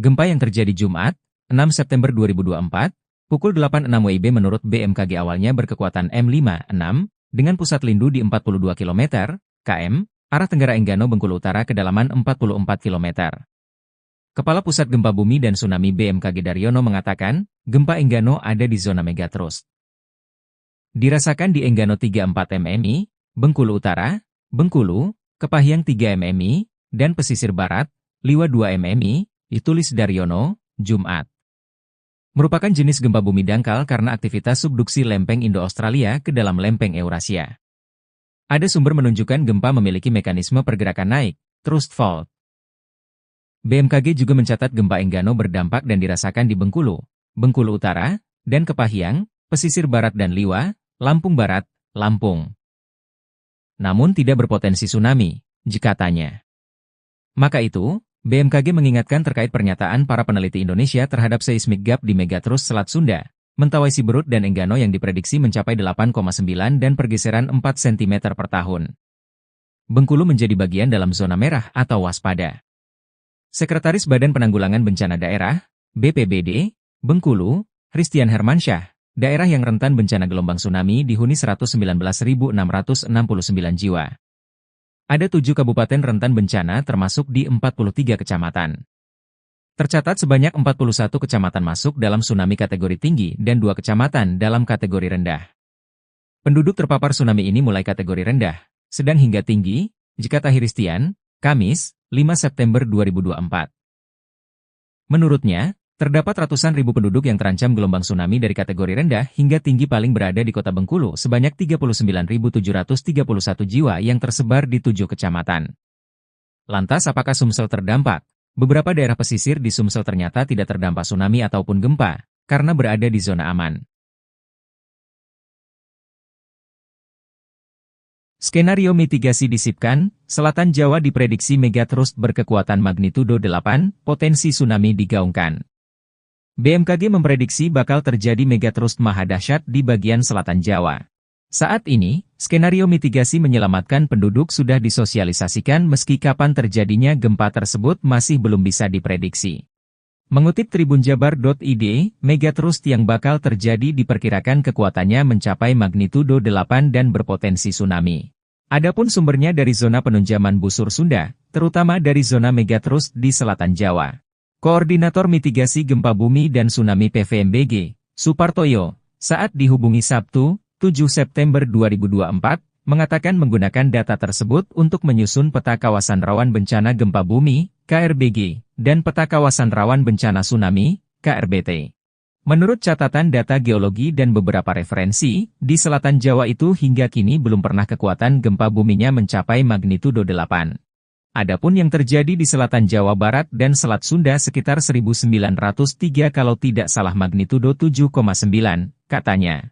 Gempa yang terjadi Jumat, 6 September 2024, pukul 8.06 WIB menurut BMKG awalnya berkekuatan M5,6, dengan pusat lindu di 42 km, km, arah Tenggara Enggano Bengkulu Utara kedalaman 44 km. Kepala Pusat Gempa Bumi dan Tsunami BMKG Daryono mengatakan, gempa Enggano ada di zona megatrust. Dirasakan di Enggano 34 mmi, Bengkulu Utara, Bengkulu, Kepahyang 3 mmi, dan pesisir barat, Liwa 2 mmi, ditulis Daryono, Jumat. Merupakan jenis gempa bumi dangkal karena aktivitas subduksi lempeng Indo-Australia ke dalam lempeng Eurasia. Ada sumber menunjukkan gempa memiliki mekanisme pergerakan naik, thrust fault. BMKG juga mencatat gempa Enggano berdampak dan dirasakan di Bengkulu, Bengkulu Utara, dan Kepahyang, pesisir barat dan Liwa, Lampung Barat, Lampung. Namun tidak berpotensi tsunami, katanya. Maka itu, BMKG mengingatkan terkait pernyataan para peneliti Indonesia terhadap seismic gap di megatrust Selat Sunda, Mentawai Siberut dan Enggano yang diprediksi mencapai 8,9 dan pergeseran 4 cm per tahun. Bengkulu menjadi bagian dalam zona merah atau waspada. Sekretaris Badan Penanggulangan Bencana Daerah, BPBD, Bengkulu, Christian Hermansyah, daerah yang rentan bencana gelombang tsunami dihuni 119.669 jiwa. Ada 7 kabupaten rentan bencana termasuk di 43 kecamatan. Tercatat sebanyak 41 kecamatan masuk dalam tsunami kategori tinggi dan 2 kecamatan dalam kategori rendah. Penduduk terpapar tsunami ini mulai kategori rendah, sedang hingga tinggi, jika Tahiristian, Kamis, 5 September 2024. Menurutnya, terdapat ratusan ribu penduduk yang terancam gelombang tsunami dari kategori rendah hingga tinggi paling berada di kota Bengkulu sebanyak 39.731 jiwa yang tersebar di 7 kecamatan. Lantas apakah Sumsel terdampak? Beberapa daerah pesisir di Sumsel ternyata tidak terdampak tsunami ataupun gempa, karena berada di zona aman. Skenario mitigasi disipkan, Selatan Jawa diprediksi megatrust berkekuatan magnitudo 8, potensi tsunami digaungkan. BMKG memprediksi bakal terjadi megatrust maha dahsyat di bagian selatan Jawa. Saat ini, skenario mitigasi menyelamatkan penduduk sudah disosialisasikan meski kapan terjadinya gempa tersebut masih belum bisa diprediksi. Mengutip tribunjabar.id, megatrust yang bakal terjadi diperkirakan kekuatannya mencapai magnitudo 8 dan berpotensi tsunami. Adapun sumbernya dari zona penunjaman busur Sunda, terutama dari zona megatrust di selatan Jawa. Koordinator Mitigasi Gempa Bumi dan Tsunami PVMBG, Supartoyo, saat dihubungi Sabtu, 7 September 2024, mengatakan menggunakan data tersebut untuk menyusun peta kawasan rawan bencana gempa bumi, KRBG, dan peta kawasan rawan bencana tsunami, KRBT. Menurut catatan data geologi dan beberapa referensi, di selatan Jawa itu hingga kini belum pernah kekuatan gempa buminya mencapai magnitudo 8. Adapun yang terjadi di selatan Jawa Barat dan Selat Sunda sekitar 1903 kalau tidak salah magnitudo 7,9, katanya.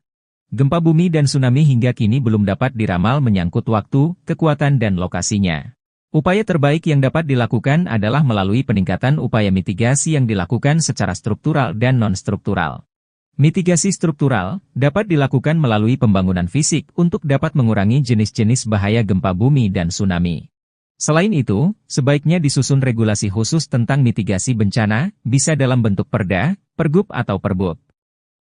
Gempa bumi dan tsunami hingga kini belum dapat diramal menyangkut waktu, kekuatan dan lokasinya. Upaya terbaik yang dapat dilakukan adalah melalui peningkatan upaya mitigasi yang dilakukan secara struktural dan non-struktural. Mitigasi struktural dapat dilakukan melalui pembangunan fisik untuk dapat mengurangi jenis-jenis bahaya gempa bumi dan tsunami. Selain itu, sebaiknya disusun regulasi khusus tentang mitigasi bencana, bisa dalam bentuk perda, pergub atau perbub.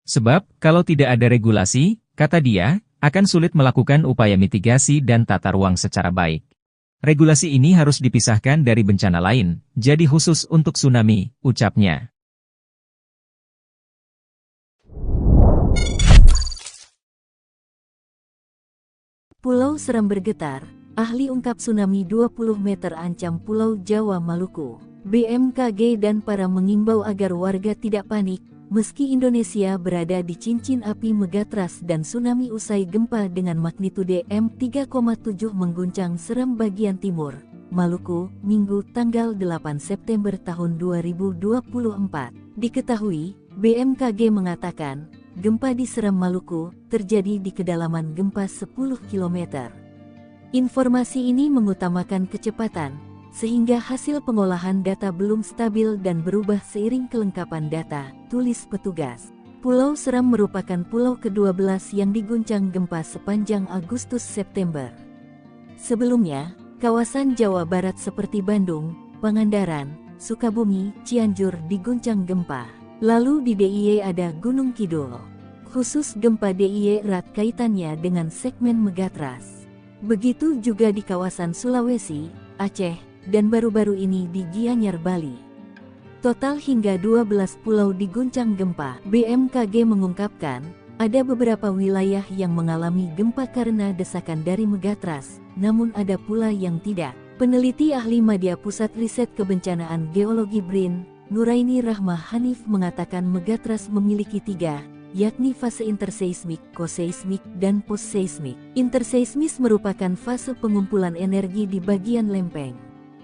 Sebab, kalau tidak ada regulasi, kata dia, akan sulit melakukan upaya mitigasi dan tata ruang secara baik. Regulasi ini harus dipisahkan dari bencana lain, jadi khusus untuk tsunami, ucapnya. Pulau Seram bergetar. Ahli ungkap tsunami 20 meter ancam Pulau Jawa Maluku. BMKG dan para mengimbau agar warga tidak panik, meski Indonesia berada di cincin api megatrust dan tsunami usai gempa dengan magnitudo M3,7 mengguncang Seram bagian timur, Maluku, Minggu tanggal 8 September tahun 2024. Diketahui, BMKG mengatakan, gempa di Seram Maluku terjadi di kedalaman gempa 10 km. Informasi ini mengutamakan kecepatan, sehingga hasil pengolahan data belum stabil dan berubah seiring kelengkapan data, tulis petugas. Pulau Seram merupakan pulau ke-12 yang diguncang gempa sepanjang Agustus-September. Sebelumnya, kawasan Jawa Barat seperti Bandung, Pangandaran, Sukabumi, Cianjur diguncang gempa. Lalu di DIY ada Gunung Kidul. Khusus gempa DIY erat kaitannya dengan segmen Megatras. Begitu juga di kawasan Sulawesi, Aceh, dan baru-baru ini di Gianyar, Bali. Total hingga 12 pulau diguncang gempa. BMKG mengungkapkan, ada beberapa wilayah yang mengalami gempa karena desakan dari Megatras, namun ada pula yang tidak. Peneliti ahli Madya Pusat Riset Kebencanaan Geologi BRIN, Nuraini Rahma Hanif mengatakan Megatras memiliki 3, yakni fase interseismik, koseismik, dan postseismik. Interseismis merupakan fase pengumpulan energi di bagian lempeng,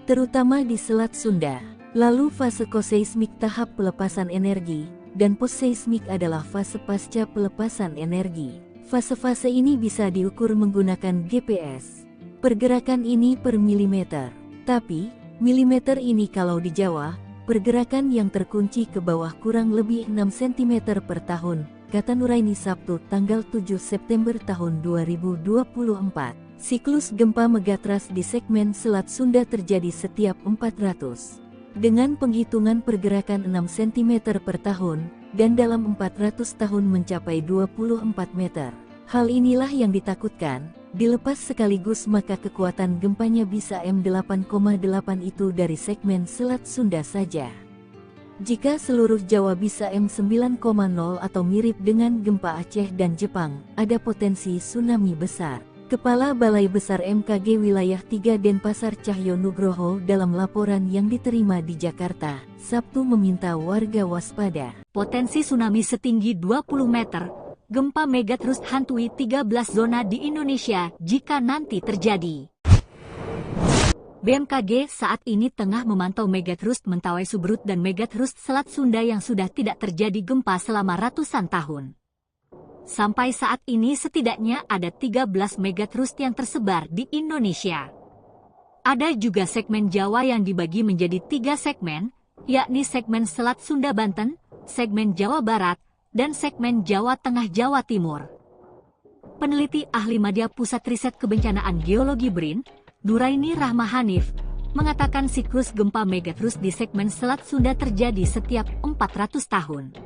terutama di Selat Sunda. Lalu fase koseismik tahap pelepasan energi, dan postseismik adalah fase pasca pelepasan energi. Fase-fase ini bisa diukur menggunakan GPS. Pergerakan ini per milimeter. Tapi, milimeter ini kalau di Jawa, pergerakan yang terkunci ke bawah kurang lebih 6 cm per tahun, kata Nuraini Sabtu tanggal 7 September tahun 2024. Siklus gempa Megatras di segmen Selat Sunda terjadi setiap 400. Dengan penghitungan pergerakan 6 cm per tahun, dan dalam 400 tahun mencapai 24 meter. Hal inilah yang ditakutkan, dilepas sekaligus maka kekuatan gempanya bisa M8,8 itu dari segmen Selat Sunda saja. Jika seluruh Jawa bisa M9,0 atau mirip dengan gempa Aceh dan Jepang, ada potensi tsunami besar. Kepala Balai Besar MKG Wilayah 3 Denpasar Cahyo Nugroho dalam laporan yang diterima di Jakarta, Sabtu meminta warga waspada. Potensi tsunami setinggi 20 meter, gempa Megatras hantui 13 zona di Indonesia jika nanti terjadi. BMKG saat ini tengah memantau Megatras Mentawai Subrut dan Megatras Selat Sunda yang sudah tidak terjadi gempa selama ratusan tahun. Sampai saat ini setidaknya ada 13 Megatras yang tersebar di Indonesia. Ada juga segmen Jawa yang dibagi menjadi 3 segmen, yakni segmen Selat Sunda Banten, segmen Jawa Barat, dan segmen Jawa Tengah Jawa Timur. Peneliti ahli Madya Pusat Riset Kebencanaan Geologi BRIN, Nuraini Rahma Hanif, mengatakan siklus gempa Megatras di segmen Selat Sunda terjadi setiap 400 tahun.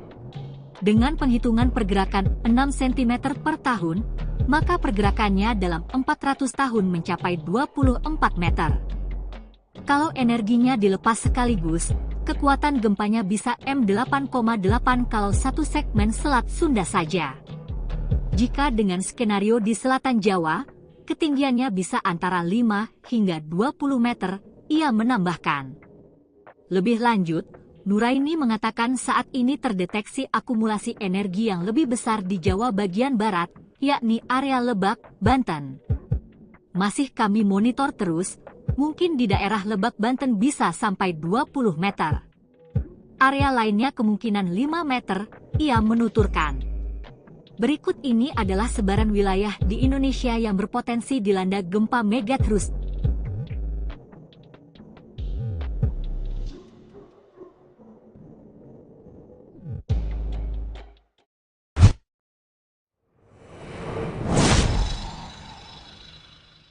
Dengan penghitungan pergerakan 6 cm per tahun, maka pergerakannya dalam 400 tahun mencapai 24 meter. Kalau energinya dilepas sekaligus, kekuatan gempanya bisa M8,8 kalau satu segmen Selat Sunda saja. Jika dengan skenario di selatan Jawa, ketinggiannya bisa antara 5 hingga 20 meter, ia menambahkan. Lebih lanjut, Nuraini mengatakan saat ini terdeteksi akumulasi energi yang lebih besar di Jawa bagian barat, yakni area Lebak, Banten. Masih kami monitor terus, mungkin di daerah Lebak, Banten bisa sampai 20 meter. Area lainnya kemungkinan 5 meter, ia menuturkan. Berikut ini adalah sebaran wilayah di Indonesia yang berpotensi dilanda gempa Megatras.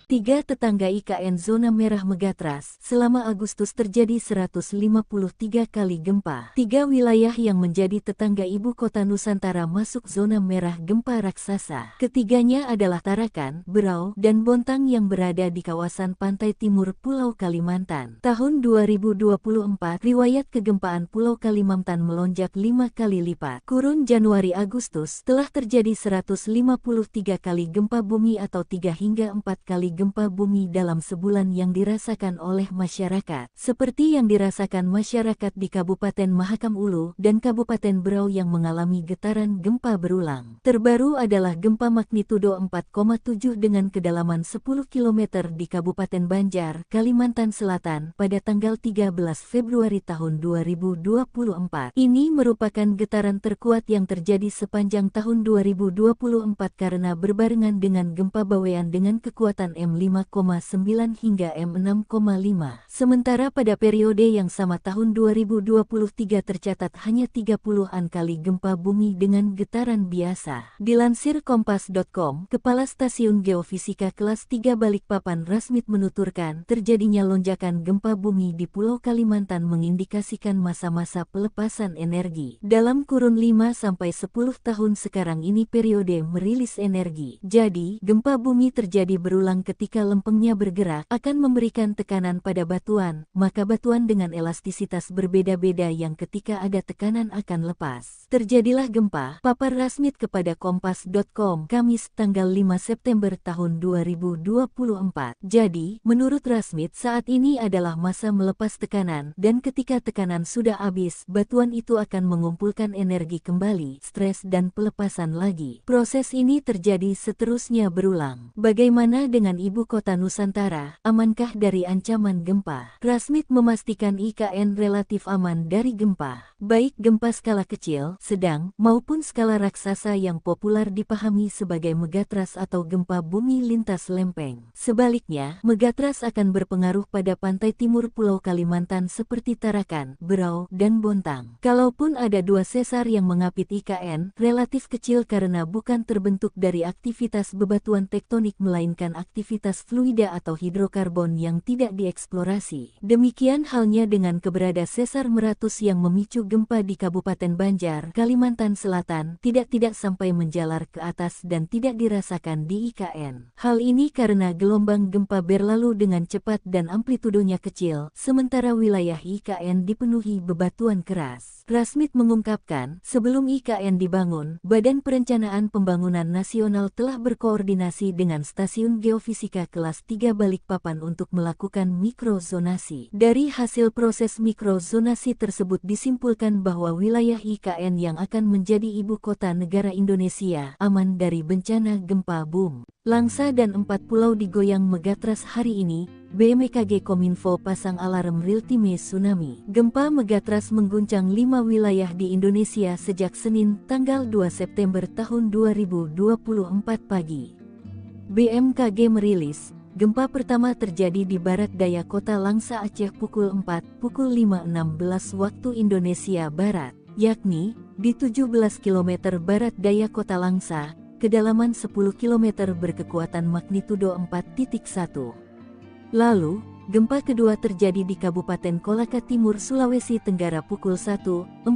Tiga tetangga IKN zona merah Megatras, selama Agustus terjadi 153 kali gempa. 3 wilayah yang menjadi tetangga ibu kota Nusantara masuk zona merah gempa raksasa. Ketiganya adalah Tarakan, Berau, dan Bontang yang berada di kawasan pantai timur Pulau Kalimantan. Tahun 2024, riwayat kegempaan Pulau Kalimantan melonjak 5 kali lipat. Kurun Januari-Agustus, telah terjadi 153 kali gempa bumi atau 3 hingga 4 kali gempa bumi dalam sebulan yang dirasakan oleh masyarakat, seperti yang dirasakan masyarakat di Kabupaten Mahakam Ulu dan Kabupaten Berau yang mengalami getaran gempa berulang. Terbaru adalah gempa magnitudo 4,7 dengan kedalaman 10 km di Kabupaten Banjar, Kalimantan Selatan pada tanggal 13 Februari tahun 2024. Ini merupakan getaran terkuat yang terjadi sepanjang tahun 2024 karena berbarengan dengan gempa Bawean dengan kekuatan M5,9 hingga M6,5. Sementara pada periode yang sama tahun 2023 tercatat hanya 30-an kali gempa bumi dengan getaran biasa. Dilansir Kompas.com, Kepala Stasiun Geofisika Kelas 3 Balikpapan Rasmit menuturkan, terjadinya lonjakan gempa bumi di Pulau Kalimantan mengindikasikan masa-masa pelepasan energi. Dalam kurun 5-10 tahun sekarang ini periode merilis energi. Jadi, gempa bumi terjadi berulang ketika lempengnya bergerak, akan memberikan tekanan pada batuan, maka batuan dengan elastisitas berbeda-beda yang ketika ada tekanan akan lepas. Terjadilah gempa, papar Rasmit kepada Kompas.com, Kamis, tanggal 5 September tahun 2024. Jadi, menurut Rasmit saat ini adalah masa melepas tekanan, dan ketika tekanan sudah habis, batuan itu akan mengumpulkan energi kembali, stres dan pelepasan lagi. Proses ini terjadi seterusnya berulang. Bagaimana dengan ibu kota Nusantara, amankah dari ancaman gempa? Rasmit memastikan IKN relatif aman dari gempa, baik gempa skala kecil, sedang, maupun skala raksasa yang populer dipahami sebagai megatras atau gempa bumi lintas lempeng. Sebaliknya, megatras akan berpengaruh pada pantai timur Pulau Kalimantan seperti Tarakan, Berau, dan Bontang. Kalaupun ada 2 sesar yang mengapit IKN, relatif kecil karena bukan terbentuk dari aktivitas bebatuan tektonik melainkan aktivitas fluida atau hidrokarbon yang tidak dieksplorasi. Demikian halnya dengan keberadaan sesar meratus yang memicu gempa di Kabupaten Banjar, Kalimantan Selatan, tidak sampai menjalar ke atas dan tidak dirasakan di IKN. Hal ini karena gelombang gempa berlalu dengan cepat dan amplitudonya kecil, sementara wilayah IKN dipenuhi bebatuan keras. Rasmit mengungkapkan, sebelum IKN dibangun, Badan Perencanaan Pembangunan Nasional telah berkoordinasi dengan Stasiun Geofisika Kelas 3 Balikpapan untuk melakukan mikrozonasi. Dari hasil proses mikrozonasi tersebut disimpulkan bahwa wilayah IKN yang akan menjadi ibu kota negara Indonesia aman dari bencana gempa bumi. Langsa dan 4 pulau digoyang megatras hari ini. BMKG Kominfo pasang alarm real-time tsunami. Gempa megatras mengguncang 5 wilayah di Indonesia sejak Senin, tanggal 2 September tahun 2024 pagi. BMKG merilis, gempa pertama terjadi di barat daya kota Langsa Aceh pukul 5.16 waktu Indonesia Barat, yakni di 17 km barat daya kota Langsa, kedalaman 10 km berkekuatan magnitudo 4.1. Lalu, gempa kedua terjadi di Kabupaten Kolaka Timur, Sulawesi Tenggara pukul 1.48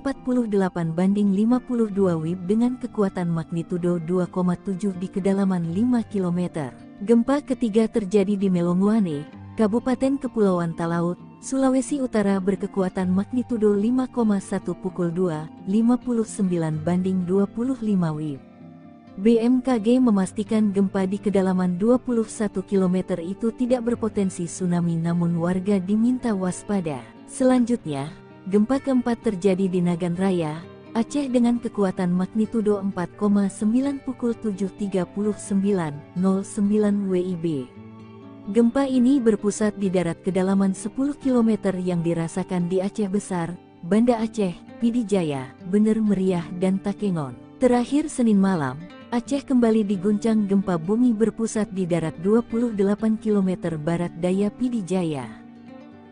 banding 52 WIB dengan kekuatan magnitudo 2,7 di kedalaman 5 km. Gempa ketiga terjadi di Melonguane, Kabupaten Kepulauan Talaut, Sulawesi Utara berkekuatan magnitudo 5,1 pukul 2.59 banding 25 WIB. BMKG memastikan gempa di kedalaman 21 km itu tidak berpotensi tsunami namun warga diminta waspada. Selanjutnya, gempa keempat terjadi di Nagan Raya, Aceh dengan kekuatan magnitudo 4,9 pukul 7.39.09 WIB. Gempa ini berpusat di darat kedalaman 10 km yang dirasakan di Aceh Besar, Banda Aceh, Pidi Jaya, Bener Meriah dan Takengon. Terakhir Senin malam, Aceh kembali diguncang gempa bumi berpusat di darat 28 km barat daya Pidi Jaya.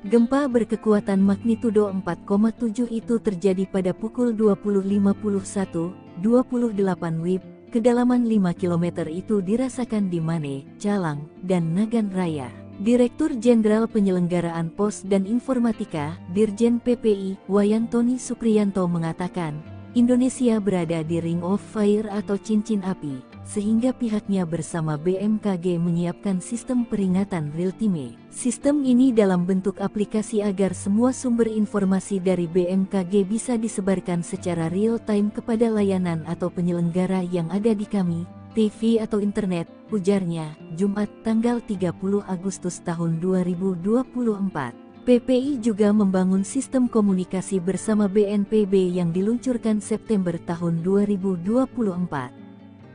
Gempa berkekuatan magnitudo 4,7 itu terjadi pada pukul 20.51, 28 WIB, kedalaman 5 km itu dirasakan di Mane, Calang, dan Nagan Raya. Direktur Jenderal Penyelenggaraan Pos dan Informatika, Dirjen PPI, Wayantoni Supriyanto mengatakan, Indonesia berada di Ring of Fire atau cincin api, sehingga pihaknya bersama BMKG menyiapkan sistem peringatan real-time. Sistem ini dalam bentuk aplikasi agar semua sumber informasi dari BMKG bisa disebarkan secara real-time kepada layanan atau penyelenggara yang ada di kami, TV atau internet, ujarnya, Jumat tanggal 30 Agustus tahun 2024. PPI juga membangun sistem komunikasi bersama BNPB yang diluncurkan September tahun 2024.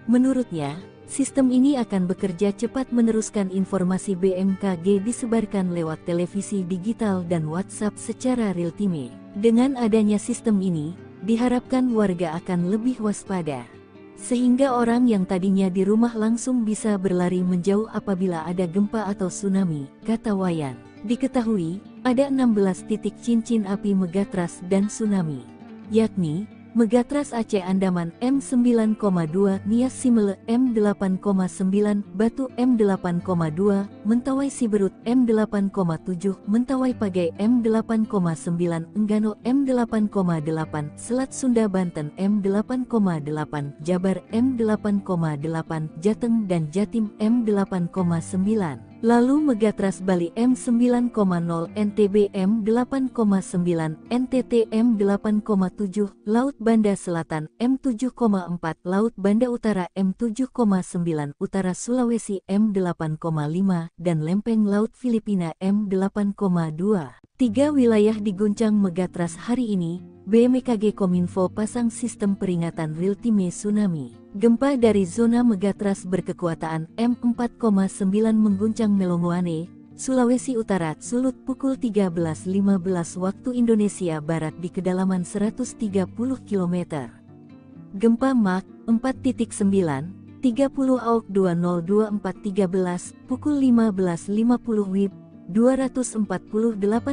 Menurutnya, sistem ini akan bekerja cepat meneruskan informasi BMKG disebarkan lewat televisi digital dan WhatsApp secara real-time. Dengan adanya sistem ini, diharapkan warga akan lebih waspada. Sehingga orang yang tadinya di rumah langsung bisa berlari menjauh apabila ada gempa atau tsunami, kata Wayan. Diketahui, ada 16 titik cincin api megatrust dan tsunami, yakni Megatras Aceh Andaman M9,2, Nias Simele M8,9, Batu M8,2, Mentawai Siberut M8,7, Mentawai Pagai M8,9, Enggano M8,8, Selat Sunda Banten M8,8, Jabar M8,8, Jateng dan Jatim M8,9. Lalu Megatras Bali M9,0, NTB M8,9, NTT M8,7, Laut Banda Selatan M7,4, Laut Banda Utara M7,9, Utara Sulawesi M8,5, dan Lempeng Laut Filipina M8,2. 3 wilayah diguncang Megatras hari ini. BMKG Kominfo pasang sistem peringatan real-time tsunami. Gempa dari zona Megatras berkekuatan M4,9 mengguncang Melongoane, Sulawesi Utara, Sulut pukul 13.15 waktu Indonesia Barat di kedalaman 130 km. Gempa Mach 4.9, 30 Auk 202413, pukul 15.50 WIB, 248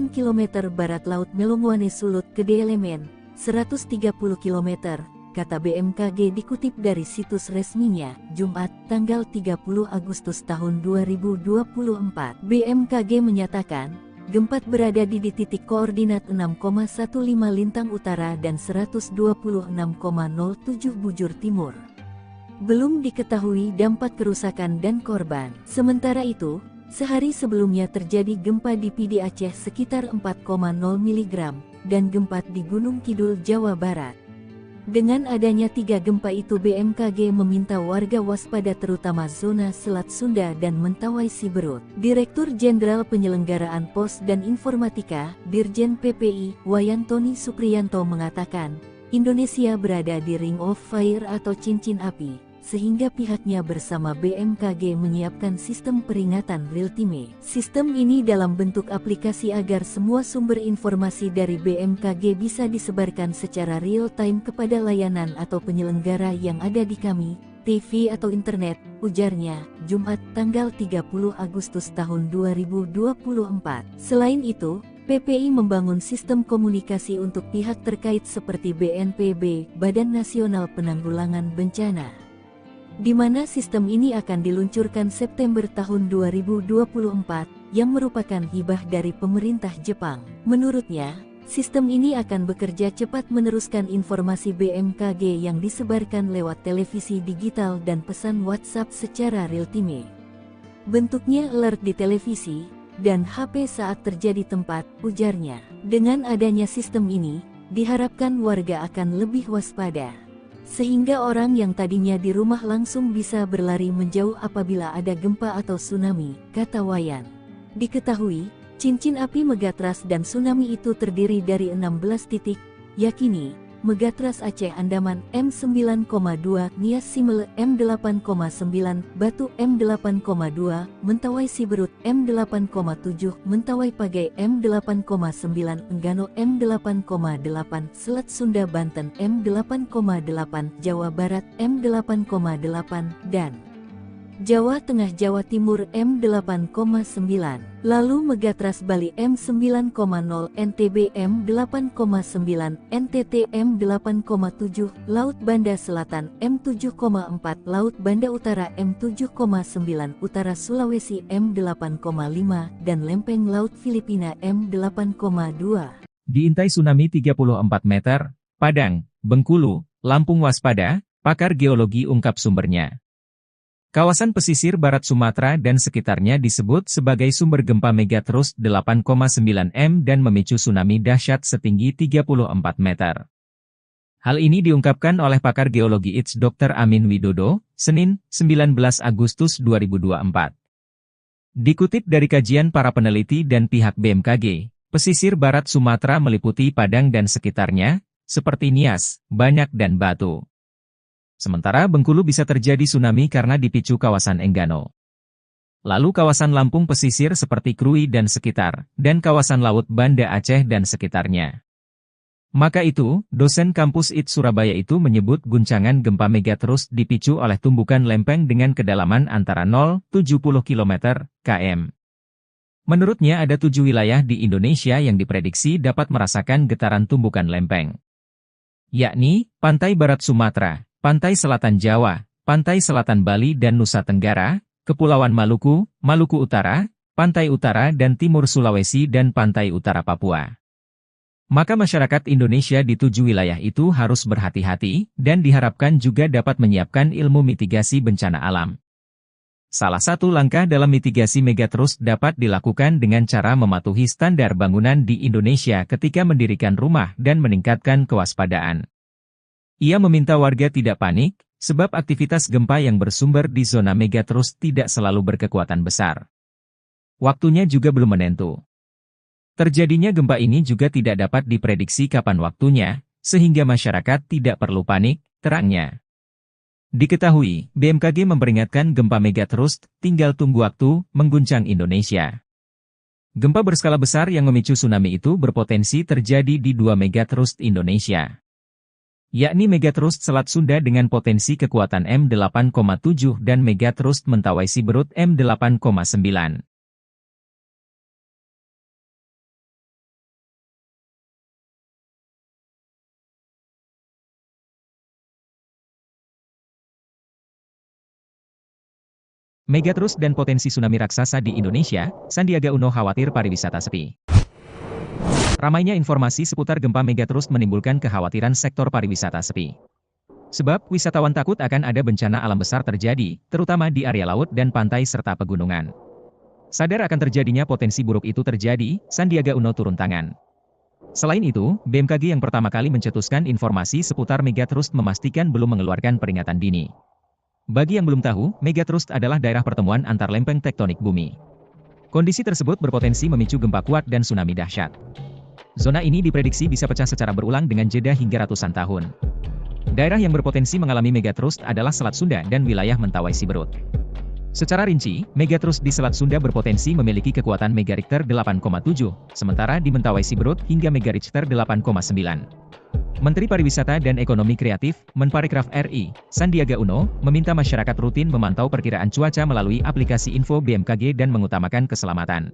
km barat laut Melongoane Sulut Gede Elemen, 130 km, kata BMKG dikutip dari situs resminya, Jumat, tanggal 30 Agustus tahun 2024. BMKG menyatakan, gempa berada di titik koordinat 6,15 lintang utara dan 126,07 bujur timur. Belum diketahui dampak kerusakan dan korban. Sementara itu, sehari sebelumnya terjadi gempa di Pidi Aceh sekitar 4,0 mg, dan gempa di Gunung Kidul, Jawa Barat. Dengan adanya 3 gempa itu BMKG meminta warga waspada terutama zona Selat Sunda dan Mentawai Siberut. Direktur Jenderal Penyelenggaraan Pos dan Informatika, Dirjen PPI, Wayan Tony Supriyanto mengatakan, Indonesia berada di Ring of Fire atau cincin api, sehingga pihaknya bersama BMKG menyiapkan sistem peringatan real-time. Sistem ini dalam bentuk aplikasi agar semua sumber informasi dari BMKG bisa disebarkan secara real-time kepada layanan atau penyelenggara yang ada di kami, TV atau internet, ujarnya, Jumat tanggal 30 Agustus tahun 2024. Selain itu, PPI membangun sistem komunikasi untuk pihak terkait seperti BNPB, Badan Nasional Penanggulangan Bencana, di mana sistem ini akan diluncurkan September tahun 2024, yang merupakan hibah dari pemerintah Jepang. Menurutnya, sistem ini akan bekerja cepat meneruskan informasi BMKG yang disebarkan lewat televisi digital dan pesan WhatsApp secara real-time. Bentuknya alert di televisi dan HP saat terjadi tempat, ujarnya. Dengan adanya sistem ini, diharapkan warga akan lebih waspada, sehingga orang yang tadinya di rumah langsung bisa berlari menjauh apabila ada gempa atau tsunami, kata Wayan. Diketahui, cincin api Megatras dan tsunami itu terdiri dari 16 titik, yakni Megatras Aceh Andaman M9,2, Nias Simele M8,9, Batu M8,2, Mentawai Siberut M8,7, Mentawai Pagai M8,9, Enggano M8,8, Selat Sunda Banten M8,8, Jawa Barat M8,8, dan Jawa Tengah Jawa Timur M8,9. Lalu Megatras Bali M9,0, NTB M8,9, NTT M8,7, Laut Banda Selatan M7,4, Laut Banda Utara M7,9, Utara Sulawesi M8,5, dan Lempeng Laut Filipina M8,2. Diintai tsunami 34 meter, Padang, Bengkulu, Lampung waspada, pakar geologi ungkap sumbernya. Kawasan pesisir barat Sumatera dan sekitarnya disebut sebagai sumber gempa megatrust 8,9 m dan memicu tsunami dahsyat setinggi 34 meter. Hal ini diungkapkan oleh pakar geologi ITS Dr. Amin Widodo, Senin, 19 Agustus 2024. Dikutip dari kajian para peneliti dan pihak BMKG, pesisir barat Sumatera meliputi Padang dan sekitarnya, seperti Nias, Banyak dan Batu. Sementara Bengkulu bisa terjadi tsunami karena dipicu kawasan Enggano. Lalu kawasan Lampung pesisir seperti Krui dan sekitar, dan kawasan Laut Banda Aceh dan sekitarnya. Maka itu, dosen kampus IT Surabaya itu menyebut guncangan gempa megatrust dipicu oleh tumbukan lempeng dengan kedalaman antara 0,70 km km. Menurutnya ada 7 wilayah di Indonesia yang diprediksi dapat merasakan getaran tumbukan lempeng, yakni Pantai Barat Sumatera, Pantai Selatan Jawa, Pantai Selatan Bali dan Nusa Tenggara, Kepulauan Maluku, Maluku Utara, Pantai Utara dan Timur Sulawesi dan Pantai Utara Papua. Maka masyarakat Indonesia di 7 wilayah itu harus berhati-hati, dan diharapkan juga dapat menyiapkan ilmu mitigasi bencana alam. Salah satu langkah dalam mitigasi megatrust dapat dilakukan dengan cara mematuhi standar bangunan di Indonesia ketika mendirikan rumah dan meningkatkan kewaspadaan. Ia meminta warga tidak panik, sebab aktivitas gempa yang bersumber di zona megatrust tidak selalu berkekuatan besar. Waktunya juga belum menentu. Terjadinya gempa ini juga tidak dapat diprediksi kapan waktunya, sehingga masyarakat tidak perlu panik, terangnya. Diketahui, BMKG memperingatkan gempa megatrust, tinggal tunggu waktu, mengguncang Indonesia. Gempa berskala besar yang memicu tsunami itu berpotensi terjadi di 2 megatrust Indonesia, yakni megatrust Selat Sunda dengan potensi kekuatan M8,7 dan megatrust Mentawai Siberut M8,9. Megatrust dan potensi tsunami raksasa di Indonesia, Sandiaga Uno khawatir pariwisata sepi. Ramainya informasi seputar gempa megatrust menimbulkan kekhawatiran sektor pariwisata sepi. Sebab, wisatawan takut akan ada bencana alam besar terjadi, terutama di area laut dan pantai serta pegunungan. Sadar akan terjadinya potensi buruk itu terjadi, Sandiaga Uno turun tangan. Selain itu, BMKG yang pertama kali mencetuskan informasi seputar megatrust memastikan belum mengeluarkan peringatan dini. Bagi yang belum tahu, megatrust adalah daerah pertemuan antar lempeng tektonik bumi. Kondisi tersebut berpotensi memicu gempa kuat dan tsunami dahsyat. Zona ini diprediksi bisa pecah secara berulang dengan jeda hingga ratusan tahun. Daerah yang berpotensi mengalami megatrust adalah Selat Sunda dan wilayah Mentawai Siberut. Secara rinci, megatrust di Selat Sunda berpotensi memiliki kekuatan megarichter 8,7, sementara di Mentawai Siberut hingga megarichter 8,9. Menteri Pariwisata dan Ekonomi Kreatif, Menparekraf RI, Sandiaga Uno, meminta masyarakat rutin memantau perkiraan cuaca melalui aplikasi info BMKG dan mengutamakan keselamatan.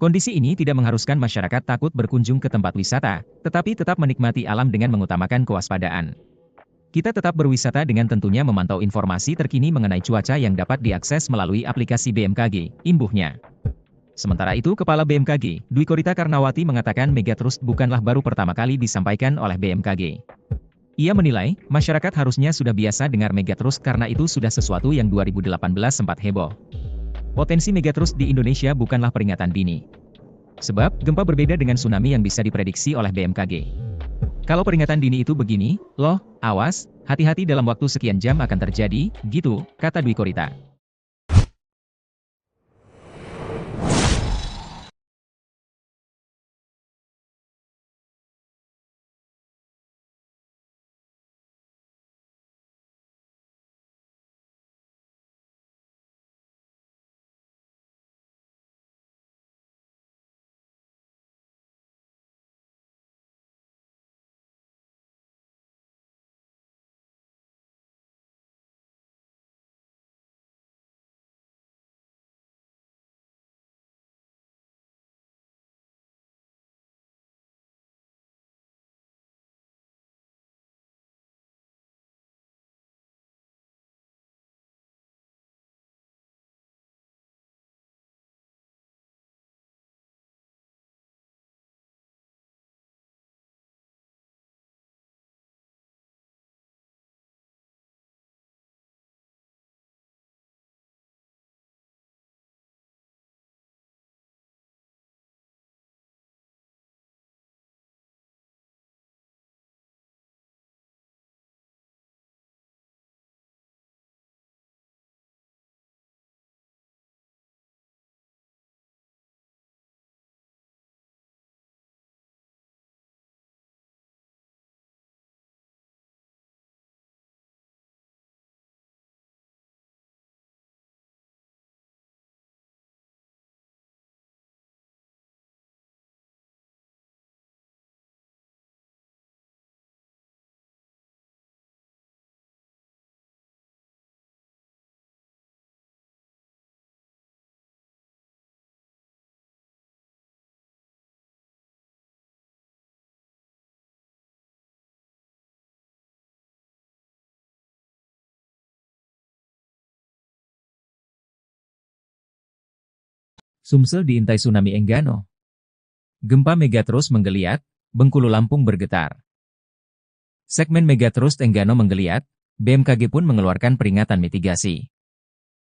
Kondisi ini tidak mengharuskan masyarakat takut berkunjung ke tempat wisata, tetapi tetap menikmati alam dengan mengutamakan kewaspadaan. Kita tetap berwisata dengan tentunya memantau informasi terkini mengenai cuaca yang dapat diakses melalui aplikasi BMKG, imbuhnya. Sementara itu, Kepala BMKG, Dwi Korita Karnawati mengatakan megatrust bukanlah baru pertama kali disampaikan oleh BMKG. Ia menilai, masyarakat harusnya sudah biasa dengar megatrust karena itu sudah sesuatu yang 2018 sempat heboh. Potensi megatrust di Indonesia bukanlah peringatan dini. Sebab, gempa berbeda dengan tsunami yang bisa diprediksi oleh BMKG. Kalau peringatan dini itu begini, loh, awas, hati-hati dalam waktu sekian jam akan terjadi, gitu, kata Dwi Korita. Sumsel diintai tsunami Enggano. Gempa Megatrust menggeliat, Bengkulu Lampung bergetar. Segmen Megatrust Enggano menggeliat, BMKG pun mengeluarkan peringatan mitigasi.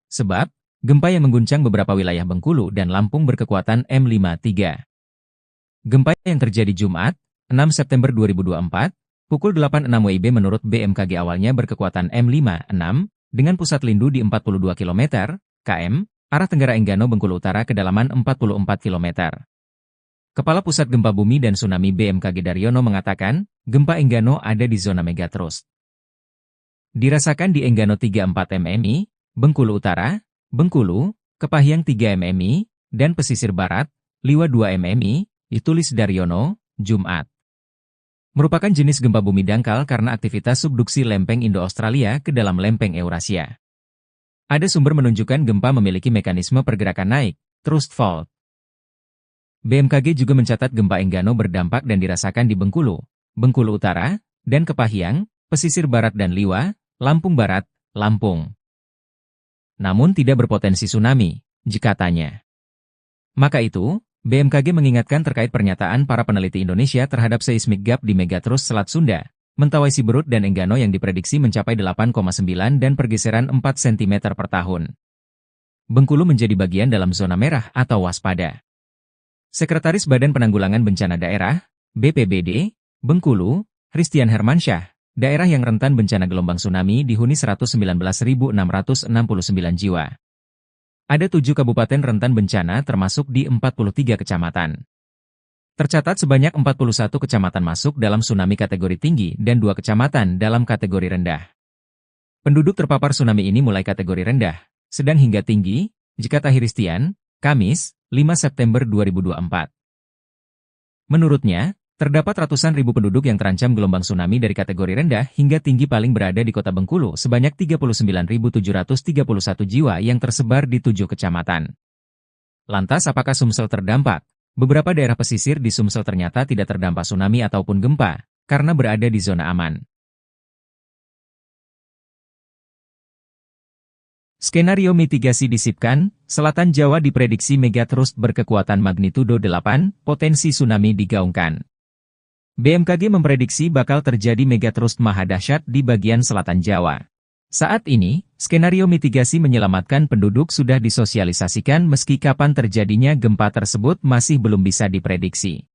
Sebab, gempa yang mengguncang beberapa wilayah Bengkulu dan Lampung berkekuatan M53. Gempa yang terjadi Jumat, 6 September 2024, pukul 8.06 WIB menurut BMKG awalnya berkekuatan M56, dengan pusat lindu di 42 km, km, arah Tenggara Enggano Bengkulu Utara kedalaman 44 km. Kepala Pusat Gempa Bumi dan Tsunami BMKG Daryono mengatakan, gempa Enggano ada di zona Megatrust. Dirasakan di Enggano 34 mmi, Bengkulu Utara, Bengkulu, Kepahyang 3 mmi, dan pesisir barat, Liwa 2 mmi, ditulis Daryono, Jumat. Merupakan jenis gempa bumi dangkal karena aktivitas subduksi lempeng Indo-Australia ke dalam lempeng Eurasia. Ada sumber menunjukkan gempa memiliki mekanisme pergerakan naik, thrust fault. BMKG juga mencatat gempa Enggano berdampak dan dirasakan di Bengkulu, Bengkulu Utara, dan Kepahyang, pesisir barat dan Liwa, Lampung Barat, Lampung. Namun tidak berpotensi tsunami, katanya. Maka itu, BMKG mengingatkan terkait pernyataan para peneliti Indonesia terhadap seismic gap di Megatrust Selat Sunda, Mentawai Siberut dan Enggano yang diprediksi mencapai 8,9 dan pergeseran 4 cm per tahun. Bengkulu menjadi bagian dalam zona merah atau waspada. Sekretaris Badan Penanggulangan Bencana Daerah, BPBD, Bengkulu, Christian Hermansyah, daerah yang rentan bencana gelombang tsunami dihuni 119.669 jiwa. Ada 7 kabupaten rentan bencana termasuk di 43 kecamatan. Tercatat sebanyak 41 kecamatan masuk dalam tsunami kategori tinggi dan 2 kecamatan dalam kategori rendah. Penduduk terpapar tsunami ini mulai kategori rendah, sedang hingga tinggi, kata Christian, Kamis, 5 September 2024. Menurutnya, terdapat ratusan ribu penduduk yang terancam gelombang tsunami dari kategori rendah hingga tinggi paling berada di kota Bengkulu sebanyak 39.731 jiwa yang tersebar di 7 kecamatan. Lantas apakah Sumsel terdampak? Beberapa daerah pesisir di Sumsel ternyata tidak terdampak tsunami ataupun gempa, karena berada di zona aman. Skenario mitigasi disipkan, Selatan Jawa diprediksi Megatrust berkekuatan magnitudo 8, potensi tsunami digaungkan. BMKG memprediksi bakal terjadi megatrust maha dahsyat di bagian selatan Jawa. Saat ini, skenario mitigasi menyelamatkan penduduk sudah disosialisasikan meski kapan terjadinya gempa tersebut masih belum bisa diprediksi.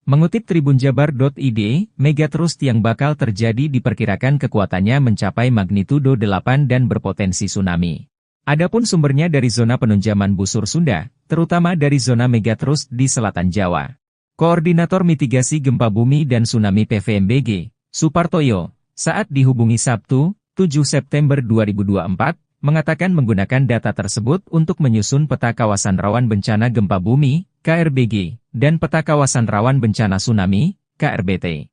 Mengutip tribunjabar.id, megatrust yang bakal terjadi diperkirakan kekuatannya mencapai magnitudo 8 dan berpotensi tsunami. Adapun sumbernya dari zona penunjaman busur Sunda, terutama dari zona megatrust di selatan Jawa. Koordinator Mitigasi Gempa Bumi dan Tsunami PVMBG, Supartoyo, saat dihubungi Sabtu, 7 September 2024, mengatakan menggunakan data tersebut untuk menyusun peta kawasan rawan bencana gempa bumi, KRBG, dan peta kawasan rawan bencana tsunami, KRBT.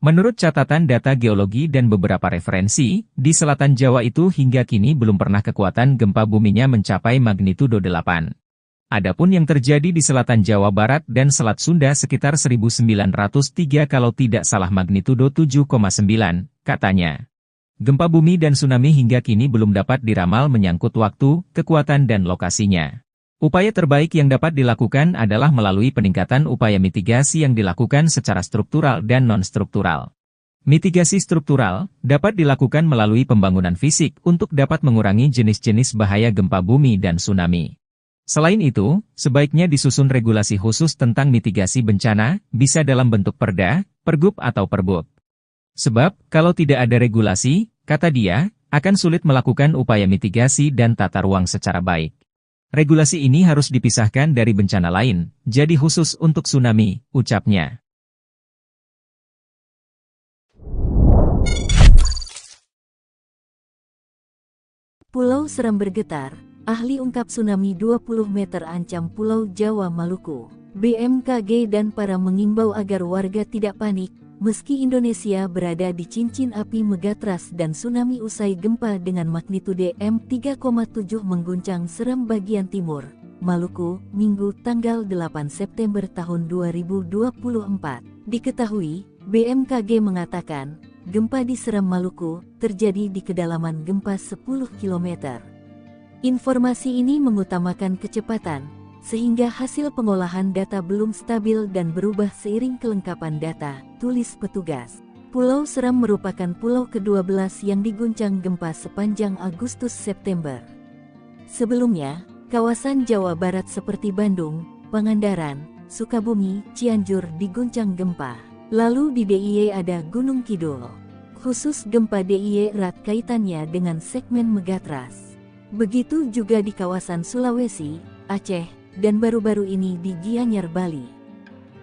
Menurut catatan data geologi dan beberapa referensi, di selatan Jawa itu hingga kini belum pernah kekuatan gempa buminya mencapai magnitudo 8. Adapun yang terjadi di selatan Jawa Barat dan Selat Sunda sekitar 1903 kalau tidak salah magnitudo 7,9, katanya. Gempa bumi dan tsunami hingga kini belum dapat diramal menyangkut waktu, kekuatan dan lokasinya. Upaya terbaik yang dapat dilakukan adalah melalui peningkatan upaya mitigasi yang dilakukan secara struktural dan non-struktural. Mitigasi struktural dapat dilakukan melalui pembangunan fisik untuk dapat mengurangi jenis-jenis bahaya gempa bumi dan tsunami. Selain itu, sebaiknya disusun regulasi khusus tentang mitigasi bencana, bisa dalam bentuk perda, pergub atau perbuk. Sebab, kalau tidak ada regulasi, kata dia, akan sulit melakukan upaya mitigasi dan tata ruang secara baik. Regulasi ini harus dipisahkan dari bencana lain, jadi khusus untuk tsunami, ucapnya. Pulau Seram bergetar. Ahli ungkap tsunami 20 meter ancam Pulau Jawa Maluku. BMKG dan para mengimbau agar warga tidak panik, meski Indonesia berada di cincin api megatrust dan tsunami usai gempa dengan magnitude M3,7 mengguncang Seram bagian timur, Maluku, Minggu tanggal 8 September tahun 2024. Diketahui, BMKG mengatakan, gempa di Seram Maluku terjadi di kedalaman gempa 10 km. Informasi ini mengutamakan kecepatan, sehingga hasil pengolahan data belum stabil dan berubah seiring kelengkapan data, tulis petugas. Pulau Seram merupakan pulau ke-12 yang diguncang gempa sepanjang Agustus-September. Sebelumnya, kawasan Jawa Barat seperti Bandung, Pangandaran, Sukabumi, Cianjur diguncang gempa. Lalu di DIY ada Gunung Kidul. Khusus gempa DIY erat kaitannya dengan segmen Megatras. Begitu juga di kawasan Sulawesi, Aceh, dan baru-baru ini di Gianyar, Bali.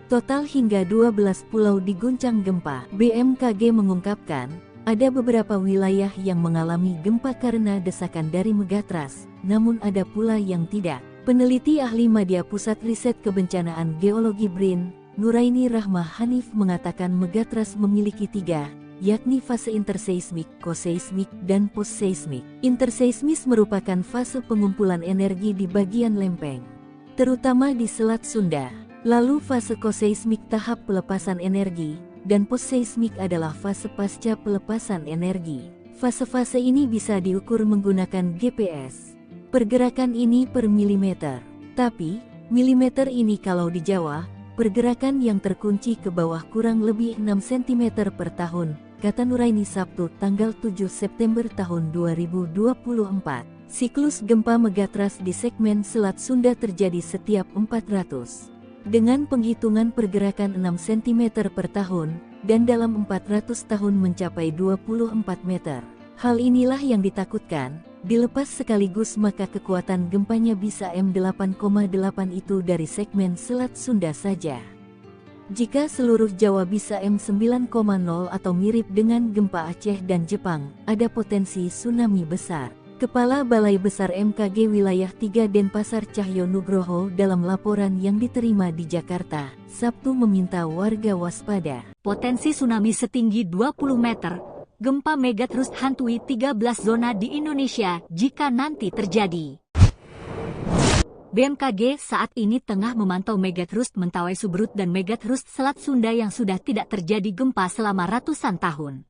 Total hingga 12 pulau diguncang gempa. BMKG mengungkapkan, ada beberapa wilayah yang mengalami gempa karena desakan dari Megatras, namun ada pula yang tidak. Peneliti ahli Madya Pusat Riset Kebencanaan Geologi BRIN, Nuraini Rahma Hanif mengatakan Megatras memiliki 3, yakni fase interseismik, koseismik, dan postseismik. Interseismis merupakan fase pengumpulan energi di bagian lempeng, terutama di Selat Sunda. Lalu fase koseismik tahap pelepasan energi, dan postseismik adalah fase pasca pelepasan energi. Fase-fase ini bisa diukur menggunakan GPS. Pergerakan ini per milimeter. Tapi, milimeter ini kalau di Jawa, pergerakan yang terkunci ke bawah kurang lebih 6 cm per tahun, kata Nuraini Sabtu tanggal 7 September tahun 2024. Siklus gempa Megatras di segmen Selat Sunda terjadi setiap 400. Dengan penghitungan pergerakan 6 cm per tahun, dan dalam 400 tahun mencapai 24 meter. Hal inilah yang ditakutkan, dilepas sekaligus maka kekuatan gempanya bisa M8,8 itu dari segmen Selat Sunda saja. Jika seluruh Jawa bisa M9,0 atau mirip dengan gempa Aceh dan Jepang, ada potensi tsunami besar. Kepala Balai Besar MKG Wilayah 3 Denpasar Cahyo Nugroho dalam laporan yang diterima di Jakarta, Sabtu meminta warga waspada. Potensi tsunami setinggi 20 meter, gempa Megatras hantui 13 zona di Indonesia jika nanti terjadi. BMKG saat ini tengah memantau Megatras Mentawai Subrut dan Megatras Selat Sunda yang sudah tidak terjadi gempa selama ratusan tahun.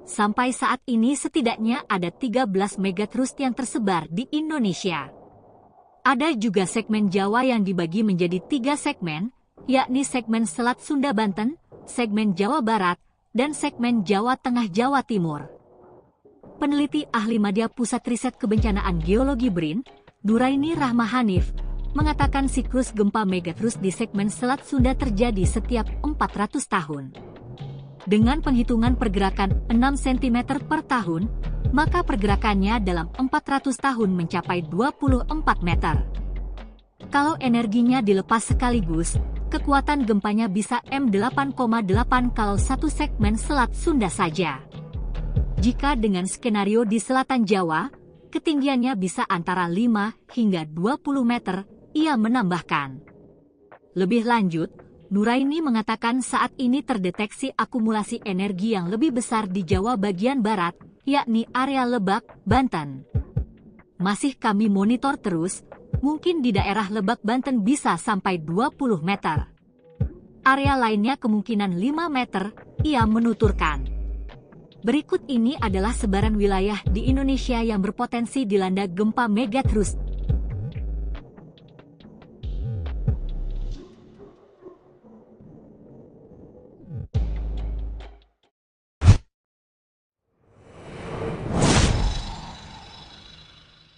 Sampai saat ini setidaknya ada 13 Megatras yang tersebar di Indonesia. Ada juga segmen Jawa yang dibagi menjadi 3 segmen, yakni segmen Selat Sunda Banten, segmen Jawa Barat, dan segmen Jawa Tengah Jawa Timur. Peneliti ahli Madya Pusat Riset Kebencanaan Geologi BRIN, Nuraini Rahma Hanif, mengatakan siklus gempa Megatras di segmen Selat Sunda terjadi setiap 400 tahun. Dengan penghitungan pergerakan 6 cm per tahun, maka pergerakannya dalam 400 tahun mencapai 24 meter. Kalau energinya dilepas sekaligus, kekuatan gempanya bisa M8,8 kalau satu segmen Selat Sunda saja. Jika dengan skenario di selatan Jawa, ketinggiannya bisa antara 5 hingga 20 meter, ia menambahkan. Lebih lanjut, Nuraini mengatakan saat ini terdeteksi akumulasi energi yang lebih besar di Jawa bagian barat, yakni area Lebak, Banten. Masih kami monitor terus, mungkin di daerah Lebak, Banten bisa sampai 20 meter. Area lainnya kemungkinan 5 meter, ia menuturkan. Berikut ini adalah sebaran wilayah di Indonesia yang berpotensi dilanda gempa Megatras.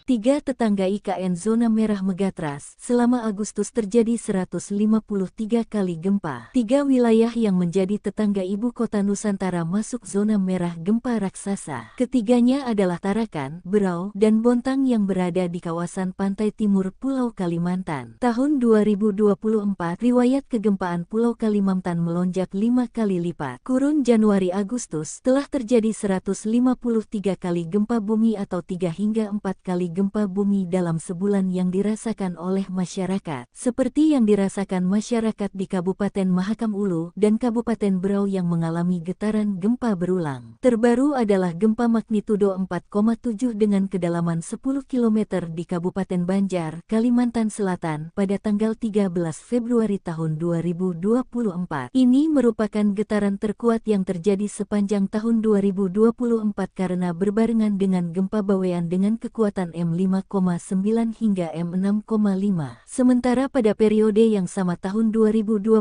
Tiga tetangga IKN zona merah Megatras, selama Agustus terjadi 153 kali gempa. 3 wilayah yang menjadi tetangga ibu kota Nusantara masuk zona merah gempa raksasa. Ketiganya adalah Tarakan, Berau, dan Bontang yang berada di kawasan pantai timur Pulau Kalimantan. Tahun 2024, riwayat kegempaan Pulau Kalimantan melonjak 5 kali lipat. Kurun Januari-Agustus, telah terjadi 153 kali gempa bumi atau 3 hingga 4 kali gempa bumi dalam sebulan yang dirasakan oleh masyarakat, seperti yang dirasakan masyarakat di Kabupaten Mahakam Ulu dan Kabupaten Berau yang mengalami getaran gempa berulang. Terbaru adalah gempa magnitudo 4,7 dengan kedalaman 10 km di Kabupaten Banjar, Kalimantan Selatan pada tanggal 13 Februari tahun 2024. Ini merupakan getaran terkuat yang terjadi sepanjang tahun 2024 karena berbarengan dengan gempa Bawean dengan kekuatan M5,9 hingga M6,5. Sementara pada periode yang sama tahun 2023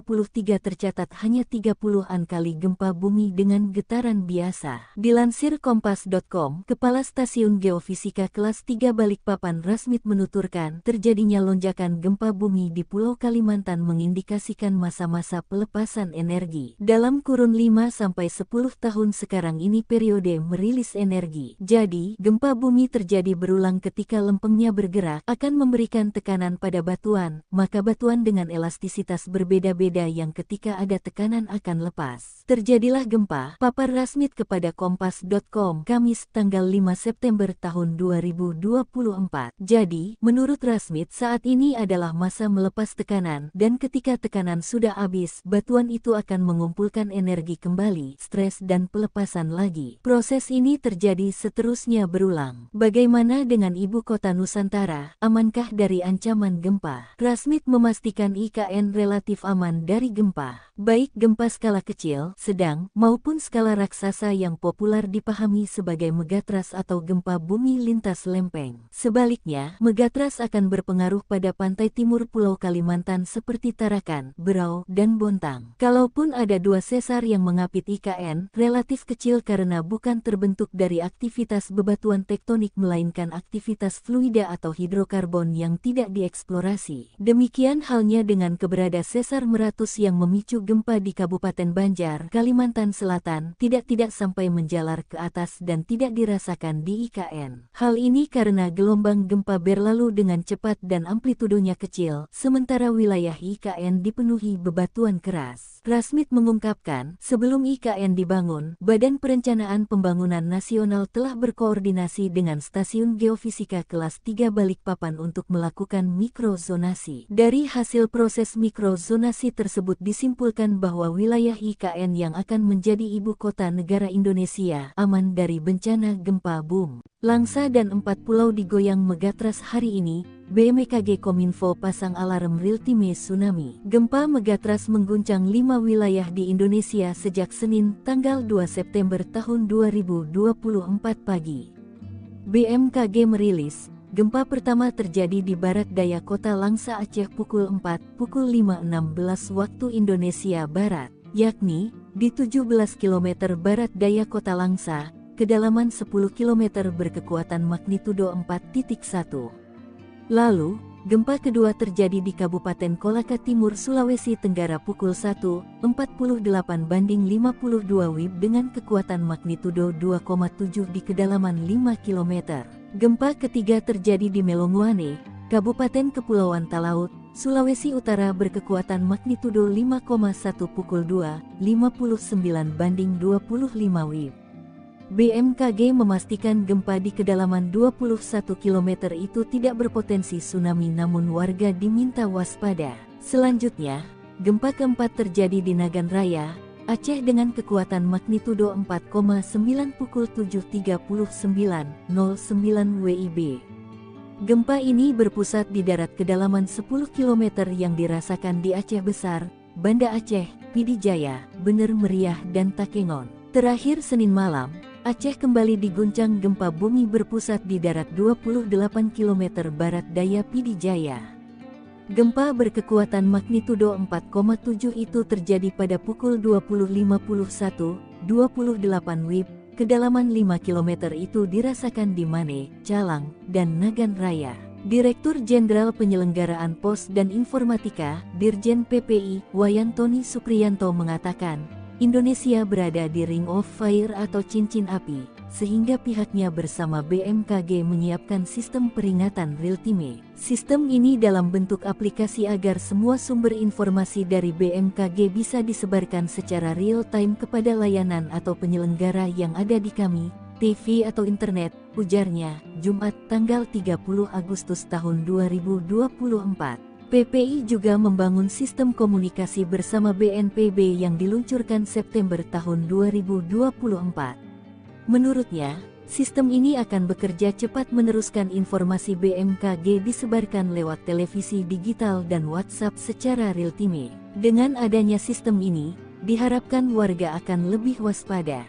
tercatat hanya 30-an kali gempa bumi dengan getaran biasa. Dilansir Kompas.com, Kepala Stasiun Geofisika Kelas 3 Balikpapan Rasmit menuturkan, terjadinya lonjakan gempa bumi di Pulau Kalimantan mengindikasikan masa-masa pelepasan energi. Dalam kurun 5-10 tahun sekarang ini periode merilis energi. Jadi, gempa bumi terjadi berulang ketika lempengnya bergerak, akan memberikan tekanan pada batuan, maka batuan dengan elastisitas berbeda-beda yang ketika ada tekanan akan lepas. Terjadilah gempa, papar Rasmit kepada Kompas.com, Kamis, tanggal 5 September tahun 2024. Jadi, menurut Rasmit saat ini adalah masa melepas tekanan, dan ketika tekanan sudah habis, batuan itu akan mengumpulkan energi kembali, stres dan pelepasan lagi. Proses ini terjadi seterusnya berulang. Bagaimana dengan ibu kota Nusantara? Amankah dari ancaman gempa? Rasmit memastikan IKN relatif aman dari gempa. Baik gempa skala kecil, sedang, maupun skala raksasa yang populer dipahami sebagai megatras atau gempa bumi lintas lempeng. Sebaliknya, megatras akan berpengaruh pada pantai timur Pulau Kalimantan seperti Tarakan, Berau, dan Bontang. Kalaupun ada 2 sesar yang mengapit IKN, relatif kecil karena bukan terbentuk dari aktivitas bebatuan tektonik melainkan aktivitas fluida atau hidrokarbon yang tidak dieksplorasi. Demikian halnya dengan keberadaan sesar meratus yang memicu gempa di Kabupaten Banjar, Kalimantan Selatan, tidak sampai menjalar ke atas dan tidak dirasakan di IKN. Hal ini karena gelombang gempa berlalu dengan cepat dan amplitudonya kecil, sementara wilayah IKN dipenuhi bebatuan keras. Rasmit mengungkapkan, sebelum IKN dibangun, Badan Perencanaan Pembangunan Nasional telah berkoordinasi dengan Stasiun Geofisika Kelas 3 Balikpapan untuk melakukan mikrozonasi. Dari hasil proses mikrozonasi tersebut disimpulkan bahwa wilayah IKN yang akan menjadi ibu kota negara Indonesia aman dari bencana gempa bumi. Langsa dan 4 pulau digoyang megatras hari ini. BMKG Kominfo pasang alarm real-time tsunami. Gempa megatras mengguncang 5 wilayah di Indonesia sejak Senin, tanggal 2 September tahun 2024 pagi. BMKG merilis, gempa pertama terjadi di barat daya kota Langsa Aceh pukul 5.16 waktu Indonesia Barat, yakni di 17 km barat daya kota Langsa, kedalaman 10 km berkekuatan magnitudo 4.1. Lalu, gempa kedua terjadi di Kabupaten Kolaka Timur, Sulawesi Tenggara pukul 1.48/52 WIB dengan kekuatan magnitudo 2,7 di kedalaman 5 km. Gempa ketiga terjadi di Melonguane, Kabupaten Kepulauan Talaut, Sulawesi Utara berkekuatan magnitudo 5,1 pukul 2.59/25 WIB. BMKG memastikan gempa di kedalaman 21 km itu tidak berpotensi tsunami namun warga diminta waspada. Selanjutnya, gempa keempat terjadi di Nagan Raya, Aceh dengan kekuatan magnitudo 4,9 pukul 7.39.09 WIB. Gempa ini berpusat di darat kedalaman 10 km yang dirasakan di Aceh Besar, Banda Aceh, Pidi Jaya, Bener Meriah dan Takengon. Terakhir Senin malam, Aceh kembali diguncang gempa bumi berpusat di darat 28 km barat daya Pidi Jaya. Gempa berkekuatan magnitudo 4,7 itu terjadi pada pukul 20.51.28 WIB, kedalaman 5 km itu dirasakan di Mane, Calang, dan Nagan Raya. Direktur Jenderal Penyelenggaraan Pos dan Informatika, Dirjen PPI, Wayantoni Supriyanto mengatakan, Indonesia berada di Ring of Fire atau cincin api, sehingga pihaknya bersama BMKG menyiapkan sistem peringatan real-time. Sistem ini dalam bentuk aplikasi agar semua sumber informasi dari BMKG bisa disebarkan secara real-time kepada layanan atau penyelenggara yang ada di kami, TV atau internet, ujarnya, Jumat tanggal 30 Agustus tahun 2024. PPI juga membangun sistem komunikasi bersama BNPB yang diluncurkan September tahun 2024. Menurutnya, sistem ini akan bekerja cepat meneruskan informasi BMKG disebarkan lewat televisi digital dan WhatsApp secara real-time. Dengan adanya sistem ini, diharapkan warga akan lebih waspada.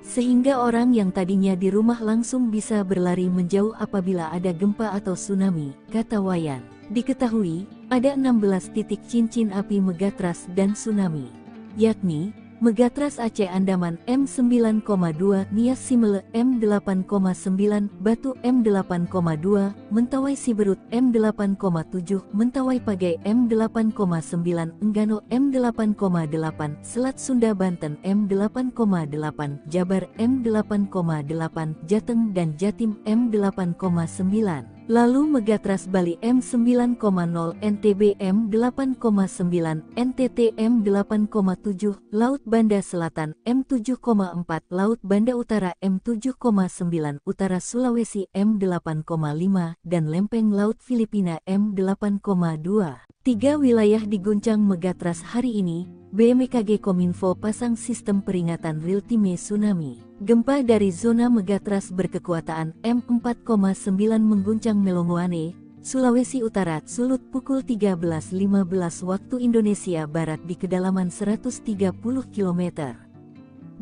Sehingga orang yang tadinya di rumah langsung bisa berlari menjauh apabila ada gempa atau tsunami, kata Wayan. Diketahui, ada 16 titik cincin api megatrust dan tsunami, yakni Megatrust Aceh Andaman M9,2, Nias Simele M8,9, Batu M8,2, Mentawai Siberut M8,7, Mentawai Pagai M8,9, Enggano M8,8, Selat Sunda Banten M8,8, Jabar M8,8, Jateng dan Jatim M8,9. Lalu Megatrust Bali M9,0, NTB M8,9, NTT M8,7, Laut Banda Selatan M7,4, Laut Banda Utara M7,9, Utara Sulawesi M8,5, dan Lempeng Laut Filipina M8,2. 3 wilayah diguncang Megatrust hari ini. BMKG Kominfo pasang sistem peringatan real-time tsunami. Gempa dari zona Megatrust berkekuatan M4,9 mengguncang Melongoane, Sulawesi Utara, Sulut pukul 13.15 waktu Indonesia Barat di kedalaman 130 km.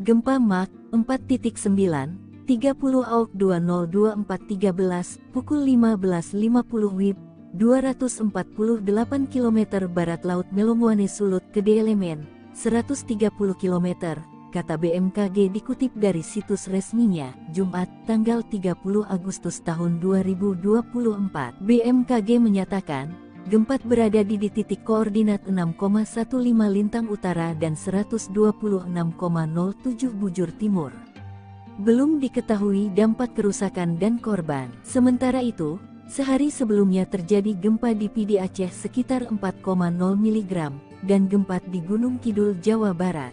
Gempa Mach 4.9, 30 Auk 202413, pukul 15.50 WIB, 248 km barat laut Melongoane Sulut Gede Elemen, 130 km, kata BMKG dikutip dari situs resminya, Jumat, tanggal 30 Agustus tahun 2024. BMKG menyatakan, gempa berada di titik koordinat 6,15 lintang utara dan 126,07 bujur timur. Belum diketahui dampak kerusakan dan korban. Sementara itu, sehari sebelumnya terjadi gempa di Pidi Aceh sekitar 4,0 mg, dan gempa di Gunung Kidul, Jawa Barat.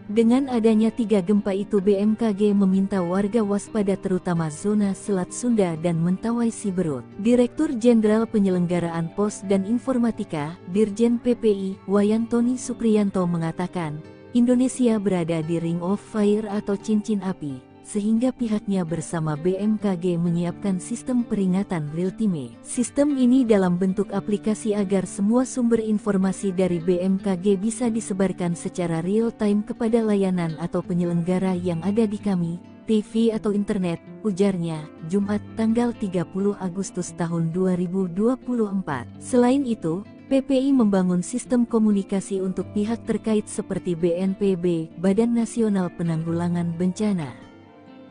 Dengan adanya 3 gempa itu BMKG meminta warga waspada terutama zona Selat Sunda dan Mentawai Siberut. Direktur Jenderal Penyelenggaraan Pos dan Informatika, Dirjen PPI, Wayan Tony Supriyanto mengatakan, Indonesia berada di Ring of Fire atau cincin api, sehingga pihaknya bersama BMKG menyiapkan sistem peringatan real-time. Sistem ini dalam bentuk aplikasi agar semua sumber informasi dari BMKG bisa disebarkan secara real-time kepada layanan atau penyelenggara yang ada di kami, TV atau internet, ujarnya, Jumat tanggal 30 Agustus tahun 2024. Selain itu, PPI membangun sistem komunikasi untuk pihak terkait seperti BNPB, Badan Nasional Penanggulangan Bencana,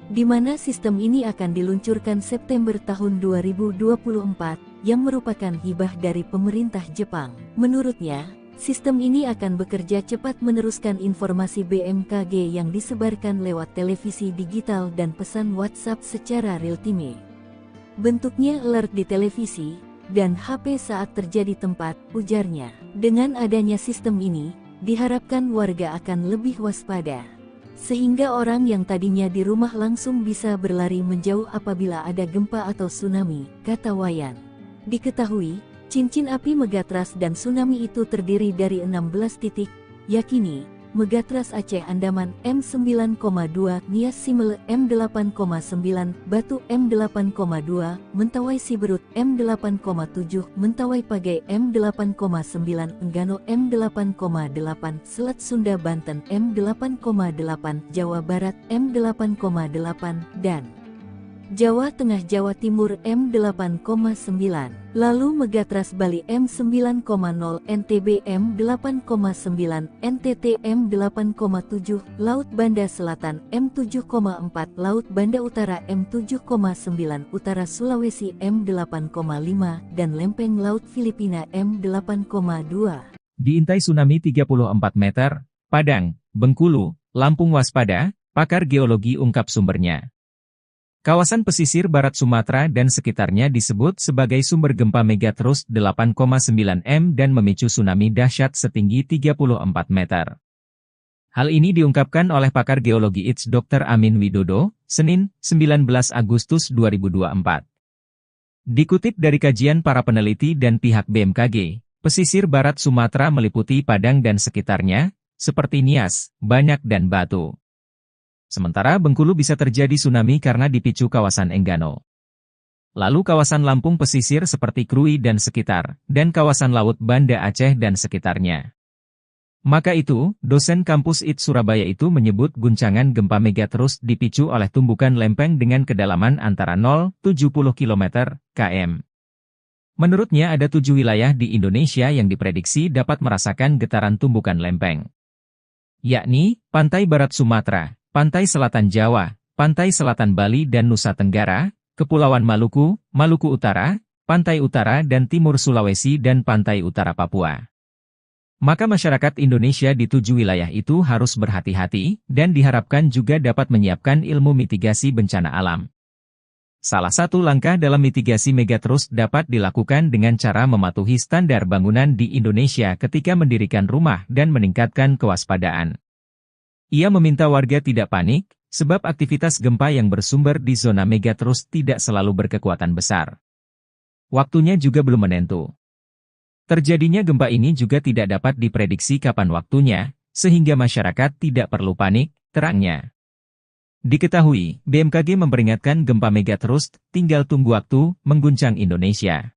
di mana sistem ini akan diluncurkan September tahun 2024, yang merupakan hibah dari pemerintah Jepang. Menurutnya, sistem ini akan bekerja cepat meneruskan informasi BMKG yang disebarkan lewat televisi digital dan pesan WhatsApp secara real-time. Bentuknya alert di televisi dan HP saat terjadi tempat, ujarnya. Dengan adanya sistem ini, diharapkan warga akan lebih waspada, sehingga orang yang tadinya di rumah langsung bisa berlari menjauh apabila ada gempa atau tsunami, kata Wayan. Diketahui, cincin api Megatrust dan tsunami itu terdiri dari 16 titik, yakni Megatrust Aceh Andaman M9,2, Nias Simele M8,9, Batu M8,2, Mentawai Siberut M8,7, Mentawai Pagai M8,9, Enggano M8,8, Selat Sunda Banten M8,8, Jawa Barat M8,8, dan Jawa Tengah Jawa Timur M8,9. Lalu Megatrust Bali M9,0, NTB M8,9, NTT M8,7, Laut Banda Selatan M7,4, Laut Banda Utara M7,9, Utara Sulawesi M8,5, dan Lempeng Laut Filipina M8,2. Diintai tsunami 34 meter, Padang, Bengkulu, Lampung waspada, pakar geologi ungkap sumbernya. Kawasan pesisir barat Sumatera dan sekitarnya disebut sebagai sumber gempa Megatrust 8,9 M dan memicu tsunami dahsyat setinggi 34 meter. Hal ini diungkapkan oleh pakar geologi ITS Dr. Amin Widodo, Senin, 19 Agustus 2024. Dikutip dari kajian para peneliti dan pihak BMKG, pesisir barat Sumatera meliputi Padang dan sekitarnya, seperti Nias, Banyak dan Batu. Sementara Bengkulu bisa terjadi tsunami karena dipicu kawasan Enggano. Lalu kawasan Lampung pesisir seperti Krui dan sekitar, dan kawasan Laut Banda Aceh dan sekitarnya. Maka itu, dosen kampus IT Surabaya itu menyebut guncangan gempa megatrust dipicu oleh tumbukan lempeng dengan kedalaman antara 0,70 km/km. Menurutnya ada 7 wilayah di Indonesia yang diprediksi dapat merasakan getaran tumbukan lempeng, yakni Pantai Barat Sumatera, Pantai Selatan Jawa, Pantai Selatan Bali dan Nusa Tenggara, Kepulauan Maluku, Maluku Utara, Pantai Utara dan Timur Sulawesi dan Pantai Utara Papua. Maka masyarakat Indonesia di 7 wilayah itu harus berhati-hati, dan diharapkan juga dapat menyiapkan ilmu mitigasi bencana alam. Salah satu langkah dalam mitigasi megatrust dapat dilakukan dengan cara mematuhi standar bangunan di Indonesia ketika mendirikan rumah dan meningkatkan kewaspadaan. Ia meminta warga tidak panik, sebab aktivitas gempa yang bersumber di zona megatrust tidak selalu berkekuatan besar. Waktunya juga belum menentu. Terjadinya gempa ini juga tidak dapat diprediksi kapan waktunya, sehingga masyarakat tidak perlu panik, terangnya. Diketahui, BMKG memperingatkan gempa megatrust, tinggal tunggu waktu, mengguncang Indonesia.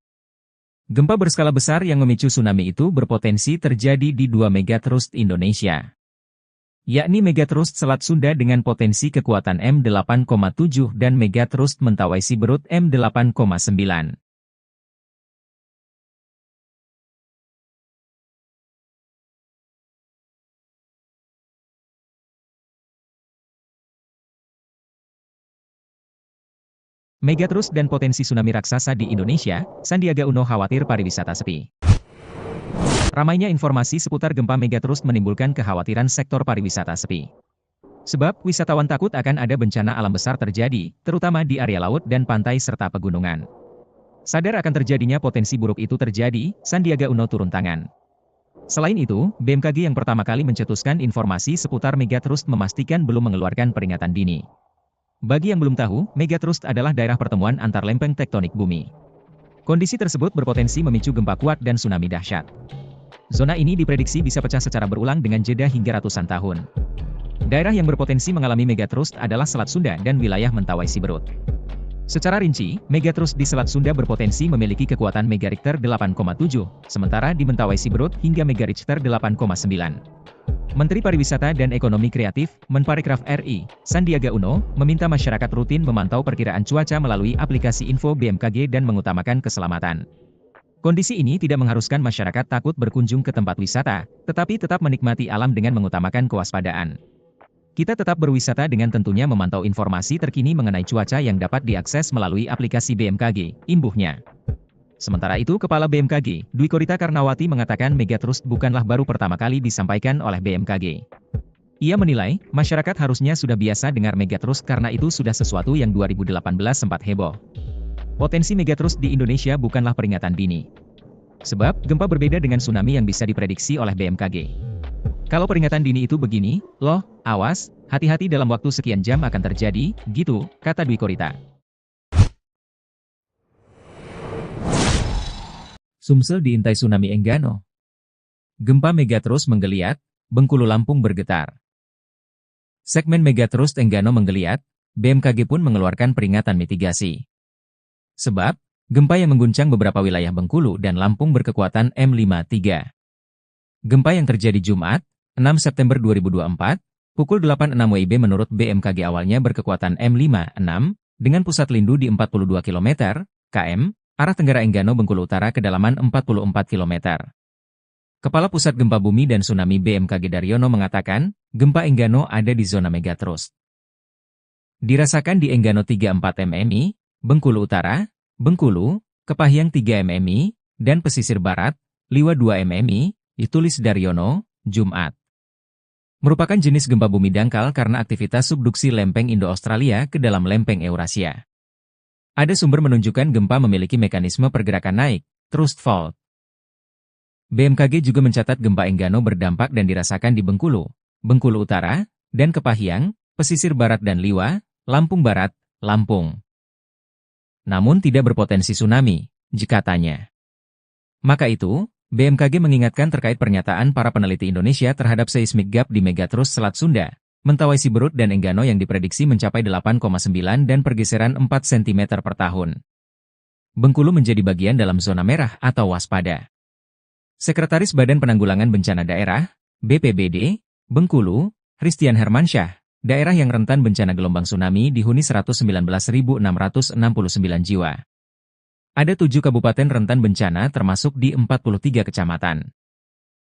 Gempa berskala besar yang memicu tsunami itu berpotensi terjadi di 2 megatrust Indonesia, yakni megatrust Selat Sunda dengan potensi kekuatan M8,7 dan megatrust Mentawai Siberut M8,9. Megatrust dan potensi tsunami raksasa di Indonesia, Sandiaga Uno khawatir pariwisata sepi. Ramainya informasi seputar gempa megatrust menimbulkan kekhawatiran sektor pariwisata sepi. Sebab, wisatawan takut akan ada bencana alam besar terjadi, terutama di area laut dan pantai serta pegunungan. Sadar akan terjadinya potensi buruk itu terjadi, Sandiaga Uno turun tangan. Selain itu, BMKG yang pertama kali mencetuskan informasi seputar megatrust memastikan belum mengeluarkan peringatan dini. Bagi yang belum tahu, megatrust adalah daerah pertemuan antar lempeng tektonik bumi. Kondisi tersebut berpotensi memicu gempa kuat dan tsunami dahsyat. Zona ini diprediksi bisa pecah secara berulang dengan jeda hingga ratusan tahun. Daerah yang berpotensi mengalami megatrust adalah Selat Sunda dan wilayah Mentawai Siberut. Secara rinci, megatrust di Selat Sunda berpotensi memiliki kekuatan megarichter 8,7, sementara di Mentawai Siberut hingga megarichter 8,9. Menteri Pariwisata dan Ekonomi Kreatif, Menparekraf RI, Sandiaga Uno, meminta masyarakat rutin memantau perkiraan cuaca melalui aplikasi info BMKG dan mengutamakan keselamatan. Kondisi ini tidak mengharuskan masyarakat takut berkunjung ke tempat wisata, tetapi tetap menikmati alam dengan mengutamakan kewaspadaan. Kita tetap berwisata dengan tentunya memantau informasi terkini mengenai cuaca yang dapat diakses melalui aplikasi BMKG, imbuhnya. Sementara itu, Kepala BMKG, Dwi Korita Karnawati mengatakan megatrust bukanlah baru pertama kali disampaikan oleh BMKG. Ia menilai, masyarakat harusnya sudah biasa dengar megatrust karena itu sudah sesuatu yang 2018 sempat heboh. Potensi megatrust di Indonesia bukanlah peringatan dini. Sebab, gempa berbeda dengan tsunami yang bisa diprediksi oleh BMKG. Kalau peringatan dini itu begini, loh, awas, hati-hati dalam waktu sekian jam akan terjadi, gitu, kata Dwi Korita. Sumsel diintai tsunami Enggano. Gempa megatrust menggeliat, Bengkulu Lampung bergetar. Segmen megatrust Enggano menggeliat, BMKG pun mengeluarkan peringatan mitigasi. Sebab, gempa yang mengguncang beberapa wilayah Bengkulu dan Lampung berkekuatan M5,3. Gempa yang terjadi Jumat, 6 September 2024, pukul 8.06 WIB menurut BMKG awalnya berkekuatan M5,6, dengan pusat lindu di 42 km/km, arah Tenggara Enggano Bengkulu Utara kedalaman 44 km. Kepala Pusat Gempa Bumi dan Tsunami BMKG Daryono mengatakan, gempa Enggano ada di zona megatrust. Dirasakan di Enggano 34 mmi, Bengkulu Utara, Bengkulu, Kepahyang 3 mmi, dan pesisir barat, Liwa 2 mmi, ditulis Daryono, Jumat. Merupakan jenis gempa bumi dangkal karena aktivitas subduksi lempeng Indo-Australia ke dalam lempeng Eurasia. Ada sumber menunjukkan gempa memiliki mekanisme pergerakan naik, thrust fault. BMKG juga mencatat gempa Enggano berdampak dan dirasakan di Bengkulu, Bengkulu Utara, dan Kepahyang, pesisir barat dan Liwa, Lampung Barat, Lampung. Namun tidak berpotensi tsunami, katanya. Maka itu, BMKG mengingatkan terkait pernyataan para peneliti Indonesia terhadap seismic gap di megatrust Selat Sunda, Mentawai Siberut dan Enggano yang diprediksi mencapai 8,9 dan pergeseran 4 cm per tahun. Bengkulu menjadi bagian dalam zona merah atau waspada. Sekretaris Badan Penanggulangan Bencana Daerah, BPBD, Bengkulu, Christian Hermansyah, daerah yang rentan bencana gelombang tsunami dihuni 119.669 jiwa. Ada 7 kabupaten rentan bencana termasuk di 43 kecamatan.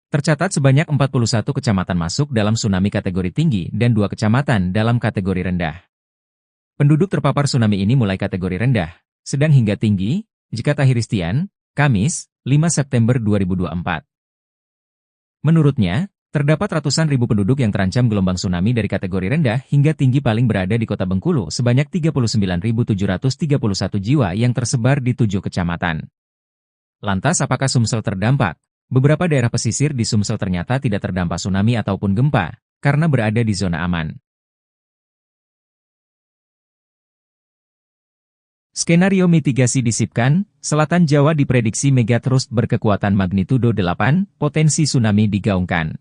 Tercatat sebanyak 41 kecamatan masuk dalam tsunami kategori tinggi dan 2 kecamatan dalam kategori rendah. Penduduk terpapar tsunami ini mulai kategori rendah, sedang hingga tinggi, jika Tahiristian, Kamis, 5 September 2024. Menurutnya, terdapat ratusan ribu penduduk yang terancam gelombang tsunami dari kategori rendah hingga tinggi paling berada di Kota Bengkulu sebanyak 39.731 jiwa yang tersebar di 7 kecamatan. Lantas apakah Sumsel terdampak? Beberapa daerah pesisir di Sumsel ternyata tidak terdampak tsunami ataupun gempa, karena berada di zona aman. Skenario mitigasi disipkan, Selatan Jawa diprediksi megatrust berkekuatan magnitudo 8, potensi tsunami digaungkan.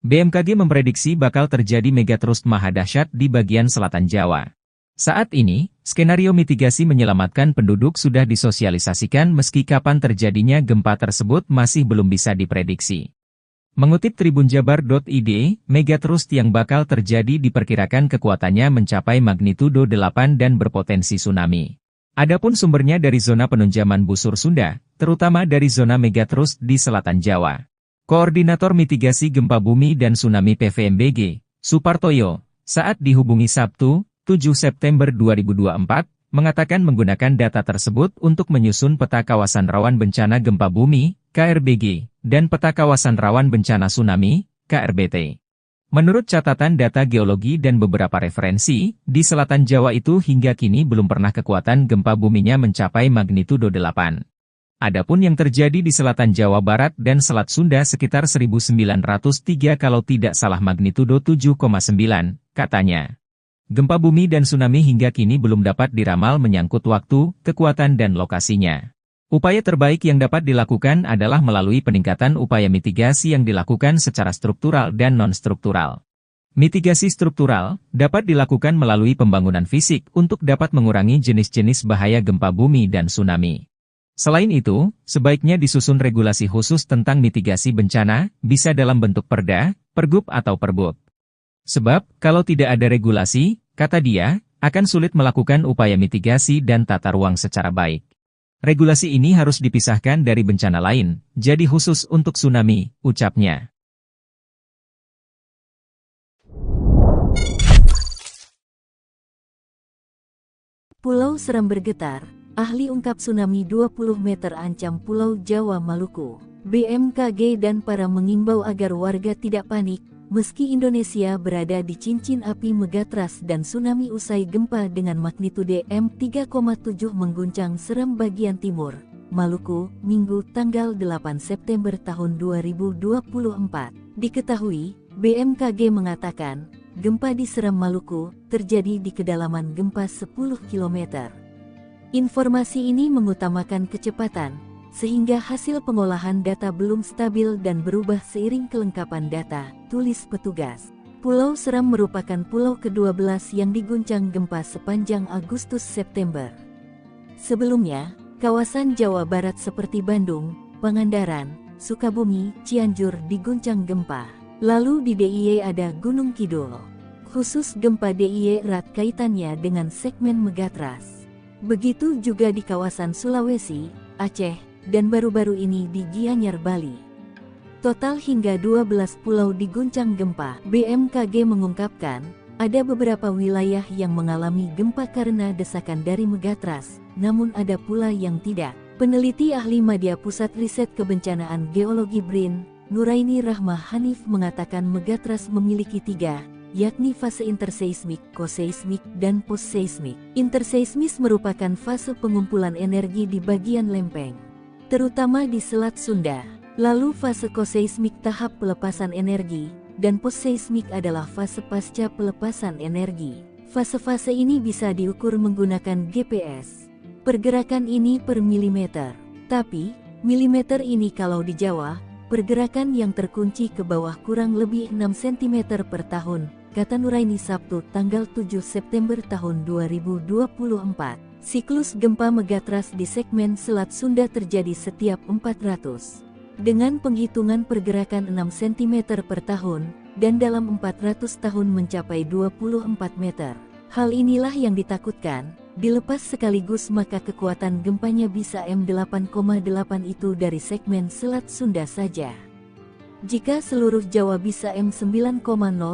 BMKG memprediksi bakal terjadi megatrust maha dahsyat di bagian selatan Jawa. Saat ini, skenario mitigasi menyelamatkan penduduk sudah disosialisasikan meski kapan terjadinya gempa tersebut masih belum bisa diprediksi. Mengutip tribunjabar.id, megatrust yang bakal terjadi diperkirakan kekuatannya mencapai magnitudo 8 dan berpotensi tsunami. Adapun sumbernya dari zona penunjaman busur Sunda, terutama dari zona megatrust di selatan Jawa. Koordinator Mitigasi Gempa Bumi dan Tsunami PVMBG, Supartoyo, saat dihubungi Sabtu, 7 September 2024, mengatakan menggunakan data tersebut untuk menyusun peta kawasan rawan bencana gempa bumi, KRBG, dan peta kawasan rawan bencana tsunami, KRBT. Menurut catatan data geologi dan beberapa referensi, di selatan Jawa itu hingga kini belum pernah kekuatan gempa buminya mencapai magnitudo 8. Adapun yang terjadi di selatan Jawa Barat dan Selat Sunda sekitar 1903 kalau tidak salah magnitudo 7,9, katanya. Gempa bumi dan tsunami hingga kini belum dapat diramal menyangkut waktu, kekuatan dan lokasinya. Upaya terbaik yang dapat dilakukan adalah melalui peningkatan upaya mitigasi yang dilakukan secara struktural dan non-struktural. Mitigasi struktural dapat dilakukan melalui pembangunan fisik untuk dapat mengurangi jenis-jenis bahaya gempa bumi dan tsunami. Selain itu, sebaiknya disusun regulasi khusus tentang mitigasi bencana, bisa dalam bentuk perda, pergub atau perbuk. Sebab, kalau tidak ada regulasi, kata dia, akan sulit melakukan upaya mitigasi dan tata ruang secara baik. Regulasi ini harus dipisahkan dari bencana lain, jadi khusus untuk tsunami, ucapnya. Pulau Seram bergetar, ahli ungkap tsunami 20 meter ancam Pulau Jawa Maluku. BMKG dan para mengimbau agar warga tidak panik, meski Indonesia berada di cincin api megatrust dan tsunami usai gempa dengan magnitudo 3,7 mengguncang Seram bagian timur, Maluku, Minggu tanggal 8 September tahun 2024. Diketahui, BMKG mengatakan, gempa di Seram Maluku terjadi di kedalaman gempa 10 km. Informasi ini mengutamakan kecepatan, sehingga hasil pengolahan data belum stabil dan berubah seiring kelengkapan data, tulis petugas. Pulau Seram merupakan pulau ke-12 yang diguncang gempa sepanjang Agustus-September. Sebelumnya, kawasan Jawa Barat seperti Bandung, Pangandaran, Sukabumi, Cianjur diguncang gempa. Lalu di DIY ada Gunung Kidul. Khusus gempa DIY erat kaitannya dengan segmen megatrust. Begitu juga di kawasan Sulawesi, Aceh, dan baru-baru ini di Gianyar, Bali. Total hingga 12 pulau diguncang gempa. BMKG mengungkapkan, ada beberapa wilayah yang mengalami gempa karena desakan dari megatrust, namun ada pula yang tidak. Peneliti ahli Madya Pusat Riset Kebencanaan Geologi BRIN, Nuraini Rahmah Hanif mengatakan megatrust memiliki 3, yakni fase interseismik, koseismik, dan postseismik. Interseismis merupakan fase pengumpulan energi di bagian lempeng, terutama di Selat Sunda. Lalu fase koseismik tahap pelepasan energi, dan postseismik adalah fase pasca pelepasan energi. Fase-fase ini bisa diukur menggunakan GPS. Pergerakan ini per milimeter. Tapi, milimeter ini kalau di Jawa, pergerakan yang terkunci ke bawah kurang lebih 6 cm per tahun, kata Nuraini Sabtu tanggal 7 September tahun 2024. Siklus gempa megatrust di segmen Selat Sunda terjadi setiap 400 Dengan penghitungan pergerakan 6 cm per tahun, dan dalam 400 tahun mencapai 24 meter. Hal inilah yang ditakutkan, dilepas sekaligus maka kekuatan gempanya bisa M8,8 itu dari segmen Selat Sunda saja. Jika seluruh Jawa bisa M9,0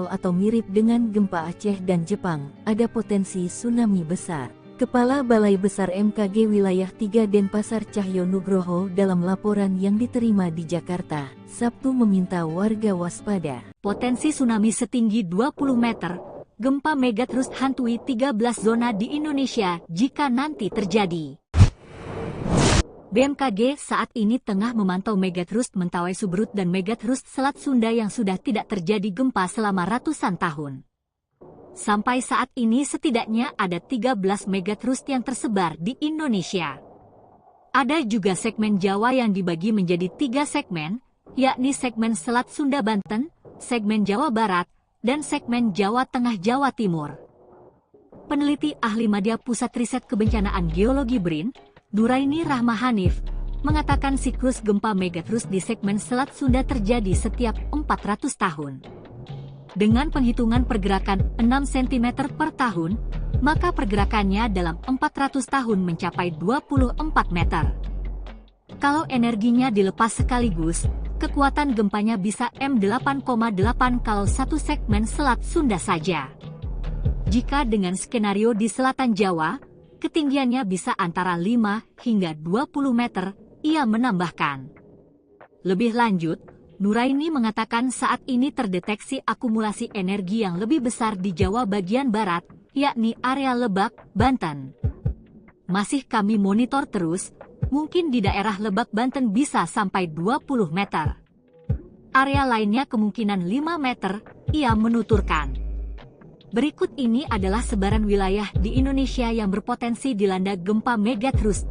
atau mirip dengan gempa Aceh dan Jepang, ada potensi tsunami besar. Kepala Balai Besar BMKG Wilayah 3 Denpasar Cahyo Nugroho dalam laporan yang diterima di Jakarta, Sabtu meminta warga waspada. Potensi tsunami setinggi 20 meter, gempa megatrust hantui 13 zona di Indonesia jika nanti terjadi. BMKG saat ini tengah memantau megatrust Mentawai Subrut dan megatrust Selat Sunda yang sudah tidak terjadi gempa selama ratusan tahun. Sampai saat ini setidaknya ada 13 megatrust yang tersebar di Indonesia. Ada juga segmen Jawa yang dibagi menjadi 3 segmen, yakni segmen Selat Sunda Banten, segmen Jawa Barat, dan segmen Jawa Tengah Jawa Timur. Peneliti ahli Madya Pusat Riset Kebencanaan Geologi BRIN, Nuraini Rahma Hanif, mengatakan siklus gempa megatrust di segmen Selat Sunda terjadi setiap 400 tahun. Dengan penghitungan pergerakan 6 cm per tahun, maka pergerakannya dalam 400 tahun mencapai 24 meter. Kalau energinya dilepas sekaligus, kekuatan gempanya bisa M8,8 kalau satu segmen Selat Sunda saja. Jika dengan skenario di selatan Jawa, ketinggiannya bisa antara 5 hingga 20 meter, ia menambahkan. Lebih lanjut, Nuraini mengatakan saat ini terdeteksi akumulasi energi yang lebih besar di Jawa bagian barat, yakni area Lebak, Banten. Masih kami monitor terus, mungkin di daerah Lebak, Banten bisa sampai 20 meter. Area lainnya kemungkinan 5 meter, ia menuturkan. Berikut ini adalah sebaran wilayah di Indonesia yang berpotensi dilanda gempa megatrust.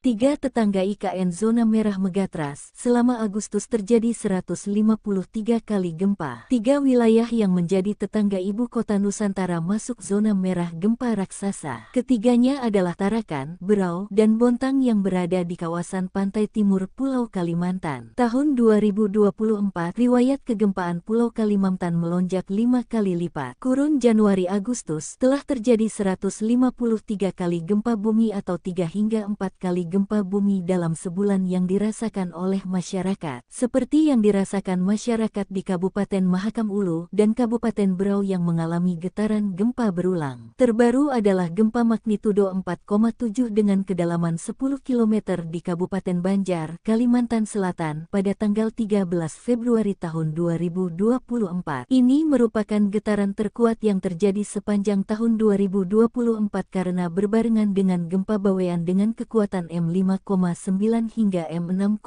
Tiga tetangga IKN zona merah Megatras, selama Agustus terjadi 153 kali gempa. 3 wilayah yang menjadi tetangga ibu kota Nusantara masuk zona merah gempa raksasa. Ketiganya adalah Tarakan, Berau, dan Bontang yang berada di kawasan pantai timur Pulau Kalimantan. Tahun 2024, riwayat kegempaan Pulau Kalimantan melonjak 5 kali lipat. Kurun Januari-Agustus, telah terjadi 153 kali gempa bumi atau 3 hingga 4 kali gempa bumi dalam sebulan yang dirasakan oleh masyarakat, seperti yang dirasakan masyarakat di Kabupaten Mahakam Ulu dan Kabupaten Berau yang mengalami getaran gempa berulang. Terbaru adalah gempa magnitudo 4,7 dengan kedalaman 10 km di Kabupaten Banjar, Kalimantan Selatan pada tanggal 13 Februari tahun 2024. Ini merupakan getaran terkuat yang terjadi sepanjang tahun 2024 karena berbarengan dengan gempa Bawean dengan kekuatan M5,9 hingga M6,5.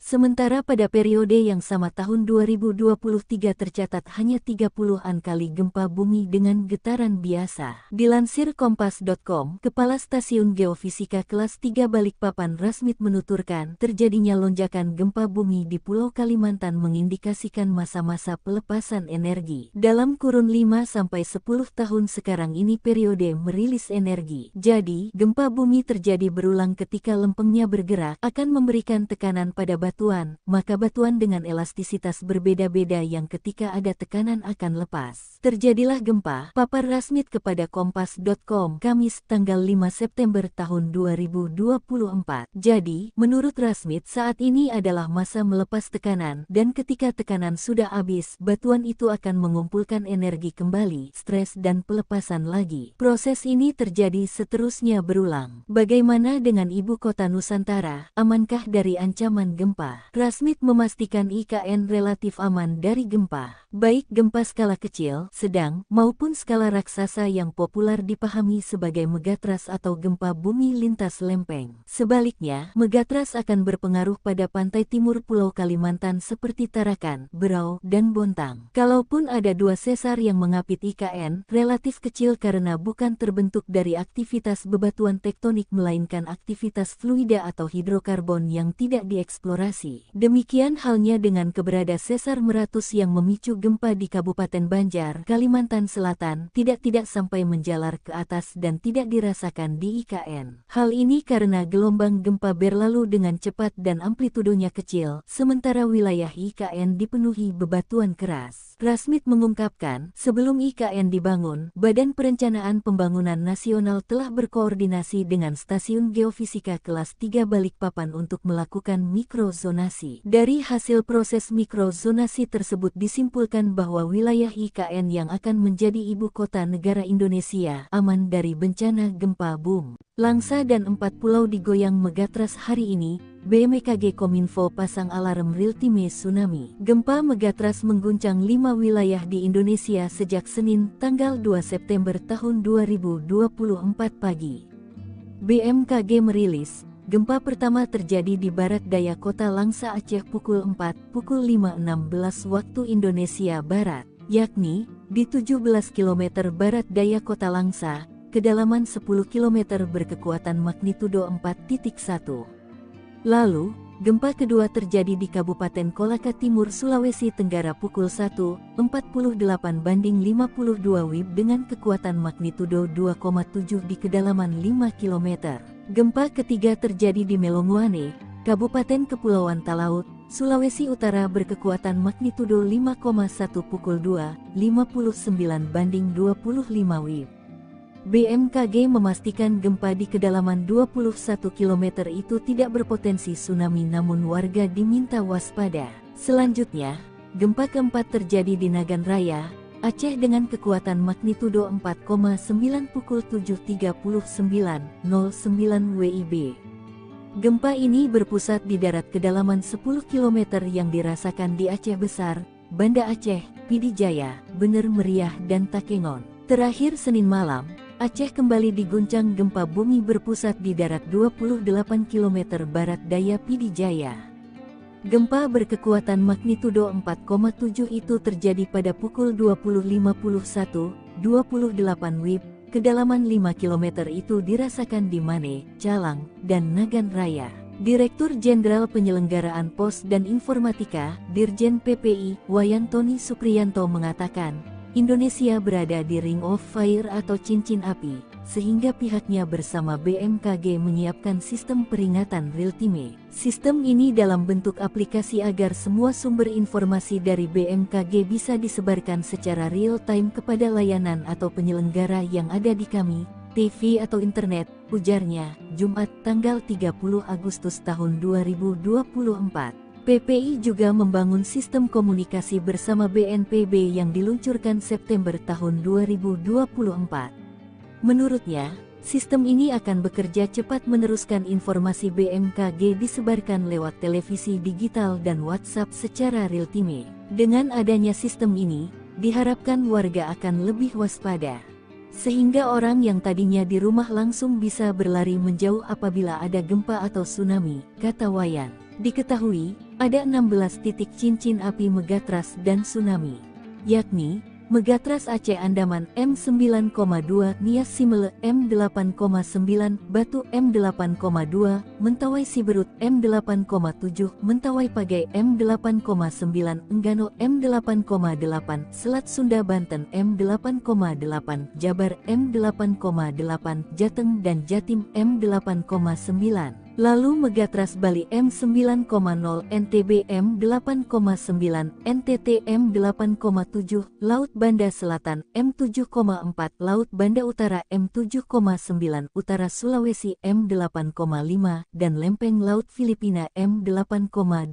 Sementara pada periode yang sama tahun 2023 tercatat hanya 30-an kali gempa bumi dengan getaran biasa. Dilansir Kompas.com, Kepala Stasiun Geofisika Kelas 3 Balikpapan Rasmit menuturkan, terjadinya lonjakan gempa bumi di Pulau Kalimantan mengindikasikan masa-masa pelepasan energi. Dalam kurun 5-10 tahun sekarang ini periode merilis energi. Jadi, gempa bumi terjadi berulang ketika lempengnya bergerak akan memberikan tekanan pada batuan, maka batuan dengan elastisitas berbeda-beda yang ketika ada tekanan akan lepas. Terjadilah gempa, papar Rasmit kepada Kompas.com, Kamis tanggal 5 September tahun 2024. Jadi, menurut Rasmit saat ini adalah masa melepas tekanan, dan ketika tekanan sudah habis, batuan itu akan mengumpulkan energi kembali, stres dan pelepasan lagi. Proses ini terjadi seterusnya berulang. Bagaimana dengan ibu kota Nusantara, amankah dari ancaman gempa? Rasmit memastikan IKN relatif aman dari gempa, baik gempa skala kecil, sedang, maupun skala raksasa yang populer dipahami sebagai megatras atau gempa bumi lintas lempeng. Sebaliknya, megatras akan berpengaruh pada pantai timur Pulau Kalimantan seperti Tarakan, Berau, dan Bontang. Kalaupun ada 2 sesar yang mengapit IKN, relatif kecil karena bukan terbentuk dari aktivitas bebatuan tektonik melainkan aktivitas aktivitas fluida atau hidrokarbon yang tidak dieksplorasi. Demikian halnya dengan keberadaan sesar meratus yang memicu gempa di Kabupaten Banjar, Kalimantan Selatan, tidak sampai menjalar ke atas dan tidak dirasakan di IKN. Hal ini karena gelombang gempa berlalu dengan cepat dan amplitudonya kecil, sementara wilayah IKN dipenuhi bebatuan keras. Rasmit mengungkapkan, sebelum IKN dibangun, Badan Perencanaan Pembangunan Nasional telah berkoordinasi dengan Stasiun Geofisika Kelas 3 Balikpapan untuk melakukan mikrozonasi. Dari hasil proses mikrozonasi tersebut disimpulkan bahwa wilayah IKN yang akan menjadi ibu kota negara Indonesia aman dari bencana gempa bumi. Langsa dan 4 pulau digoyang megatrus hari ini. BMKG Kominfo pasang alarm real-time tsunami. Gempa megatrus mengguncang 5 wilayah di Indonesia sejak Senin, tanggal 2 September tahun 2024 pagi. BMKG merilis, gempa pertama terjadi di barat daya kota Langsa Aceh pukul 5.16 waktu Indonesia Barat, yakni di 17 km barat daya kota Langsa, kedalaman 10 km berkekuatan magnitudo 4.1. Lalu, gempa kedua terjadi di Kabupaten Kolaka Timur, Sulawesi Tenggara pukul 1.48 banding 52 WIB dengan kekuatan magnitudo 2,7 di kedalaman 5 km. Gempa ketiga terjadi di Melonguane, Kabupaten Kepulauan Talaut, Sulawesi Utara berkekuatan magnitudo 5,1 pukul 2.59 banding 25 WIB. BMKG memastikan gempa di kedalaman 21 km itu tidak berpotensi tsunami namun warga diminta waspada. Selanjutnya, gempa keempat terjadi di Nagan Raya, Aceh dengan kekuatan magnitudo 4,9 pukul 7.39.09 WIB. Gempa ini berpusat di darat kedalaman 10 km yang dirasakan di Aceh Besar, Banda Aceh, Pidijaya, Bener Meriah dan Takengon. Terakhir Senin malam, Aceh kembali diguncang gempa bumi berpusat di darat 28 km barat daya Pidijaya. Gempa berkekuatan magnitudo 4,7 itu terjadi pada pukul 20.51, 28 WIB, kedalaman 5 km itu dirasakan di Mane, Calang, dan Nagan Raya. Direktur Jenderal Penyelenggaraan Pos dan Informatika, Dirjen PPI, Wayantoni Supriyanto mengatakan, Indonesia berada di Ring of Fire atau cincin api, sehingga pihaknya bersama BMKG menyiapkan sistem peringatan real-time. Sistem ini dalam bentuk aplikasi agar semua sumber informasi dari BMKG bisa disebarkan secara real-time kepada layanan atau penyelenggara yang ada di kami, TV atau internet, ujarnya, Jumat tanggal 30 Agustus tahun 2024. PPI juga membangun sistem komunikasi bersama BNPB yang diluncurkan September tahun 2024. Menurutnya, sistem ini akan bekerja cepat meneruskan informasi BMKG disebarkan lewat televisi digital dan WhatsApp secara real-time. Dengan adanya sistem ini, diharapkan warga akan lebih waspada. Sehingga orang yang tadinya di rumah langsung bisa berlari menjauh apabila ada gempa atau tsunami, kata Wayan. Diketahui, ada 16 titik cincin api megatrus dan tsunami, yakni Megatrus Aceh Andaman M9,2, Nias Simele M8,9, Batu M8,2, Mentawai Siberut M8,7, Mentawai Pagai M8,9, Enggano M8,8, Selat Sunda Banten M8,8, Jabar M8,8, Jateng dan Jatim M8,9. Lalu Megatrus Bali M9,0, NTB M8,9, NTT M8,7, Laut Banda Selatan M7,4, Laut Banda Utara M7,9, Utara Sulawesi M8,5, dan Lempeng Laut Filipina M8,2.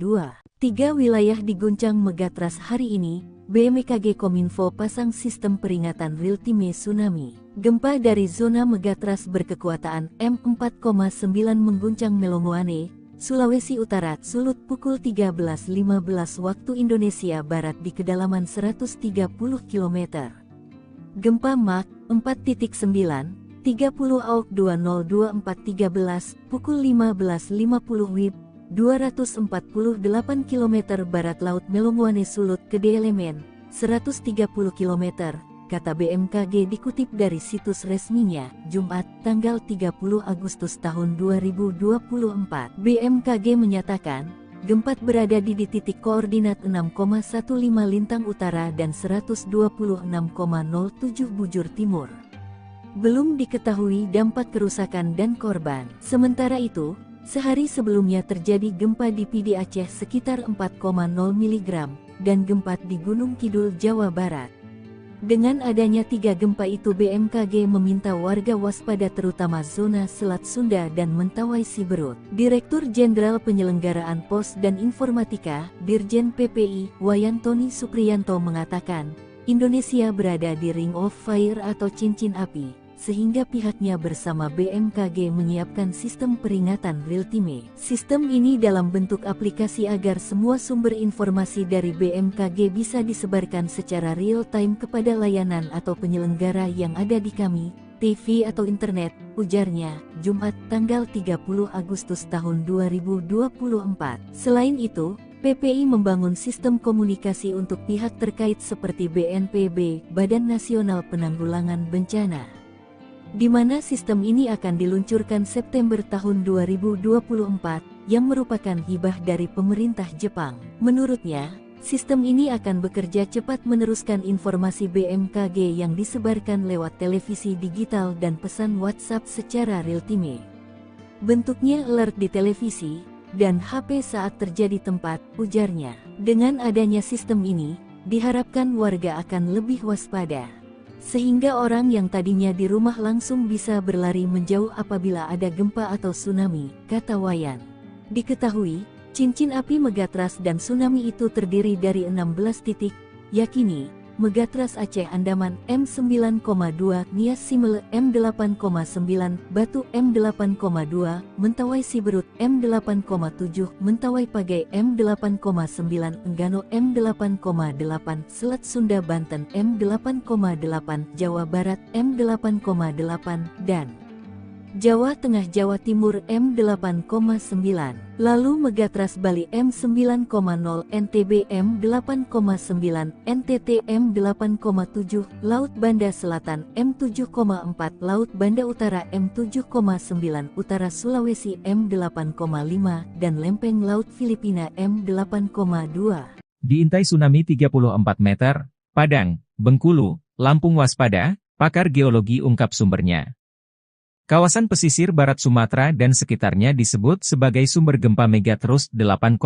3 wilayah diguncang Megatrus hari ini. BMKG Kominfo pasang sistem peringatan real-time tsunami. Gempa dari zona Megatrus berkekuatan M4,9 mengguncang Melonguane, Sulawesi Utara, Sulut pukul 13.15 waktu Indonesia Barat di kedalaman 130 km. Gempa Mach 4.9, 30 Auk 202413, pukul 15.50 WIB, 248 km barat laut Melonguane Sulut Gede Elemen, 130 km, kata BMKG dikutip dari situs resminya, Jumat, tanggal 30 Agustus tahun 2024. BMKG menyatakan, gempa berada di titik koordinat 6,15 lintang utara dan 126,07 bujur timur. Belum diketahui dampak kerusakan dan korban. Sementara itu, sehari sebelumnya terjadi gempa di Pidi Aceh sekitar 4,0 mg, dan gempa di Gunung Kidul, Jawa Barat. Dengan adanya 3 gempa itu BMKG meminta warga waspada terutama zona Selat Sunda dan Mentawai Siberut. Direktur Jenderal Penyelenggaraan Pos dan Informatika, Dirjen PPI, Wayantoni Supriyanto mengatakan, Indonesia berada di Ring of Fire atau cincin api, sehingga pihaknya bersama BMKG menyiapkan sistem peringatan real-time. Sistem ini dalam bentuk aplikasi agar semua sumber informasi dari BMKG bisa disebarkan secara real-time kepada layanan atau penyelenggara yang ada di kami, TV atau internet, ujarnya, Jumat tanggal 30 Agustus tahun 2024. Selain itu, PPI membangun sistem komunikasi untuk pihak terkait seperti BNPB, Badan Nasional Penanggulangan Bencana, di mana sistem ini akan diluncurkan September tahun 2024, yang merupakan hibah dari pemerintah Jepang. Menurutnya, sistem ini akan bekerja cepat meneruskan informasi BMKG yang disebarkan lewat televisi digital dan pesan WhatsApp secara real-time. Bentuknya alert di televisi dan HP saat terjadi tempat, ujarnya. Dengan adanya sistem ini, diharapkan warga akan lebih waspada, sehingga orang yang tadinya di rumah langsung bisa berlari menjauh apabila ada gempa atau tsunami, kata Wayan. Diketahui, cincin api Megatras dan tsunami itu terdiri dari 16 titik, yakni Megatras Aceh Andaman M9,2, Nias Simele M8,9, Batu M8,2, Mentawai Siberut M8,7, Mentawai Pagai M8,9, Enggano M8,8, Selat Sunda Banten M8,8, Jawa Barat M8,8, dan Jawa Tengah Jawa Timur M8,9, lalu Megatras Bali M9,0, NTB M8,9, NTT M8,7, Laut Banda Selatan M7,4, Laut Banda Utara M7,9, Utara Sulawesi M8,5, dan Lempeng Laut Filipina M8,2. Diintai tsunami 34 meter, Padang, Bengkulu, Lampung waspada, pakar geologi ungkap sumbernya. Kawasan pesisir barat Sumatera dan sekitarnya disebut sebagai sumber gempa megatrust 8,9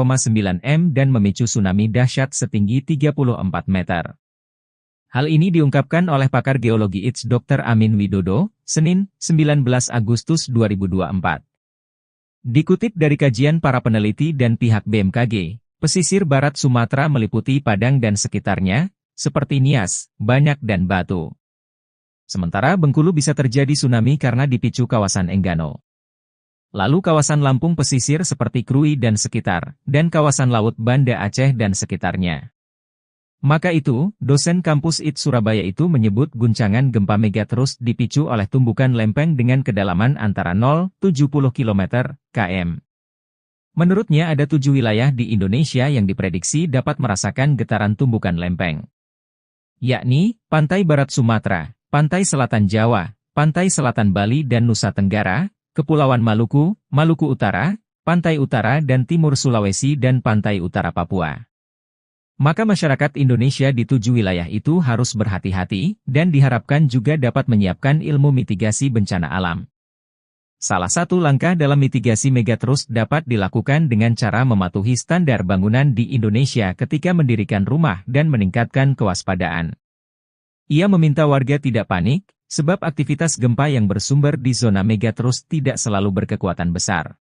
m dan memicu tsunami dahsyat setinggi 34 meter. Hal ini diungkapkan oleh pakar geologi ITS Dr. Amin Widodo, Senin, 19 Agustus 2024. Dikutip dari kajian para peneliti dan pihak BMKG, pesisir barat Sumatera meliputi Padang dan sekitarnya, seperti Nias, Banyak dan Batu. Sementara Bengkulu bisa terjadi tsunami karena dipicu kawasan Enggano. Lalu kawasan Lampung pesisir seperti Krui dan sekitar, dan kawasan Laut Banda Aceh dan sekitarnya. Maka itu, dosen kampus ITS Surabaya itu menyebut guncangan gempa megatrust dipicu oleh tumbukan lempeng dengan kedalaman antara 0,70 km, km. Menurutnya ada 7 wilayah di Indonesia yang diprediksi dapat merasakan getaran tumbukan lempeng, yakni Pantai Barat Sumatera, Pantai Selatan Jawa, Pantai Selatan Bali dan Nusa Tenggara, Kepulauan Maluku, Maluku Utara, Pantai Utara dan Timur Sulawesi dan Pantai Utara Papua. Maka masyarakat Indonesia di 7 wilayah itu harus berhati-hati, dan diharapkan juga dapat menyiapkan ilmu mitigasi bencana alam. Salah satu langkah dalam mitigasi megatrust dapat dilakukan dengan cara mematuhi standar bangunan di Indonesia ketika mendirikan rumah dan meningkatkan kewaspadaan. Ia meminta warga tidak panik, sebab aktivitas gempa yang bersumber di zona megatrust tidak selalu berkekuatan besar.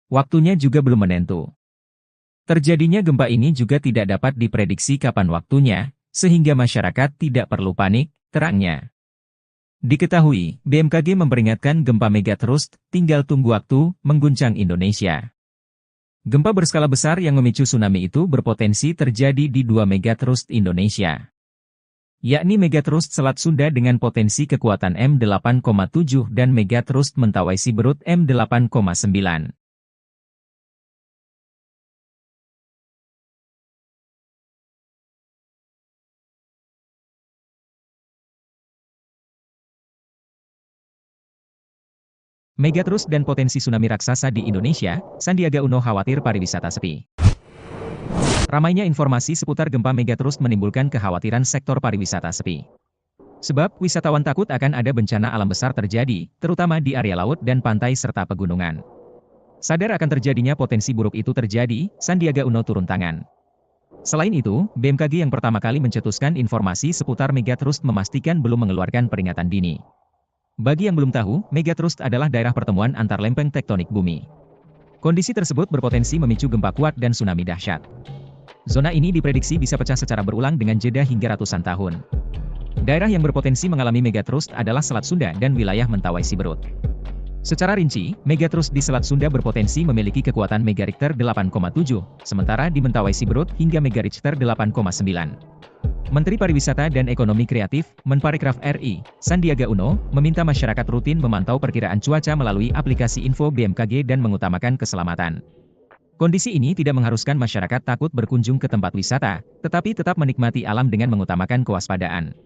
Waktunya juga belum menentu. Terjadinya gempa ini juga tidak dapat diprediksi kapan waktunya, sehingga masyarakat tidak perlu panik, terangnya. Diketahui, BMKG memperingatkan gempa megatrust, tinggal tunggu waktu, mengguncang Indonesia. Gempa berskala besar yang memicu tsunami itu berpotensi terjadi di 2 megatrust Indonesia, yakni megatrust Selat Sunda dengan potensi kekuatan M8,7 dan megatrust Mentawai Siberut M8,9. Megatrust dan potensi tsunami raksasa di Indonesia, Sandiaga Uno khawatir pariwisata sepi. Ramainya informasi seputar gempa Megatrust menimbulkan kekhawatiran sektor pariwisata sepi. Sebab, wisatawan takut akan ada bencana alam besar terjadi, terutama di area laut dan pantai serta pegunungan. Sadar akan terjadinya potensi buruk itu terjadi, Sandiaga Uno turun tangan. Selain itu, BMKG yang pertama kali mencetuskan informasi seputar Megatrust memastikan belum mengeluarkan peringatan dini. Bagi yang belum tahu, Megatrust adalah daerah pertemuan antar lempeng tektonik bumi. Kondisi tersebut berpotensi memicu gempa kuat dan tsunami dahsyat. Zona ini diprediksi bisa pecah secara berulang dengan jeda hingga ratusan tahun. Daerah yang berpotensi mengalami Megatrust adalah Selat Sunda dan wilayah Mentawai Siberut. Secara rinci, Megatrust di Selat Sunda berpotensi memiliki kekuatan Megarichter 8,7, sementara di Mentawai Siberut hingga Megarichter 8,9. Menteri Pariwisata dan Ekonomi Kreatif, Menparekraf RI, Sandiaga Uno, meminta masyarakat rutin memantau perkiraan cuaca melalui aplikasi info BMKG dan mengutamakan keselamatan. Kondisi ini tidak mengharuskan masyarakat takut berkunjung ke tempat wisata, tetapi tetap menikmati alam dengan mengutamakan kewaspadaan.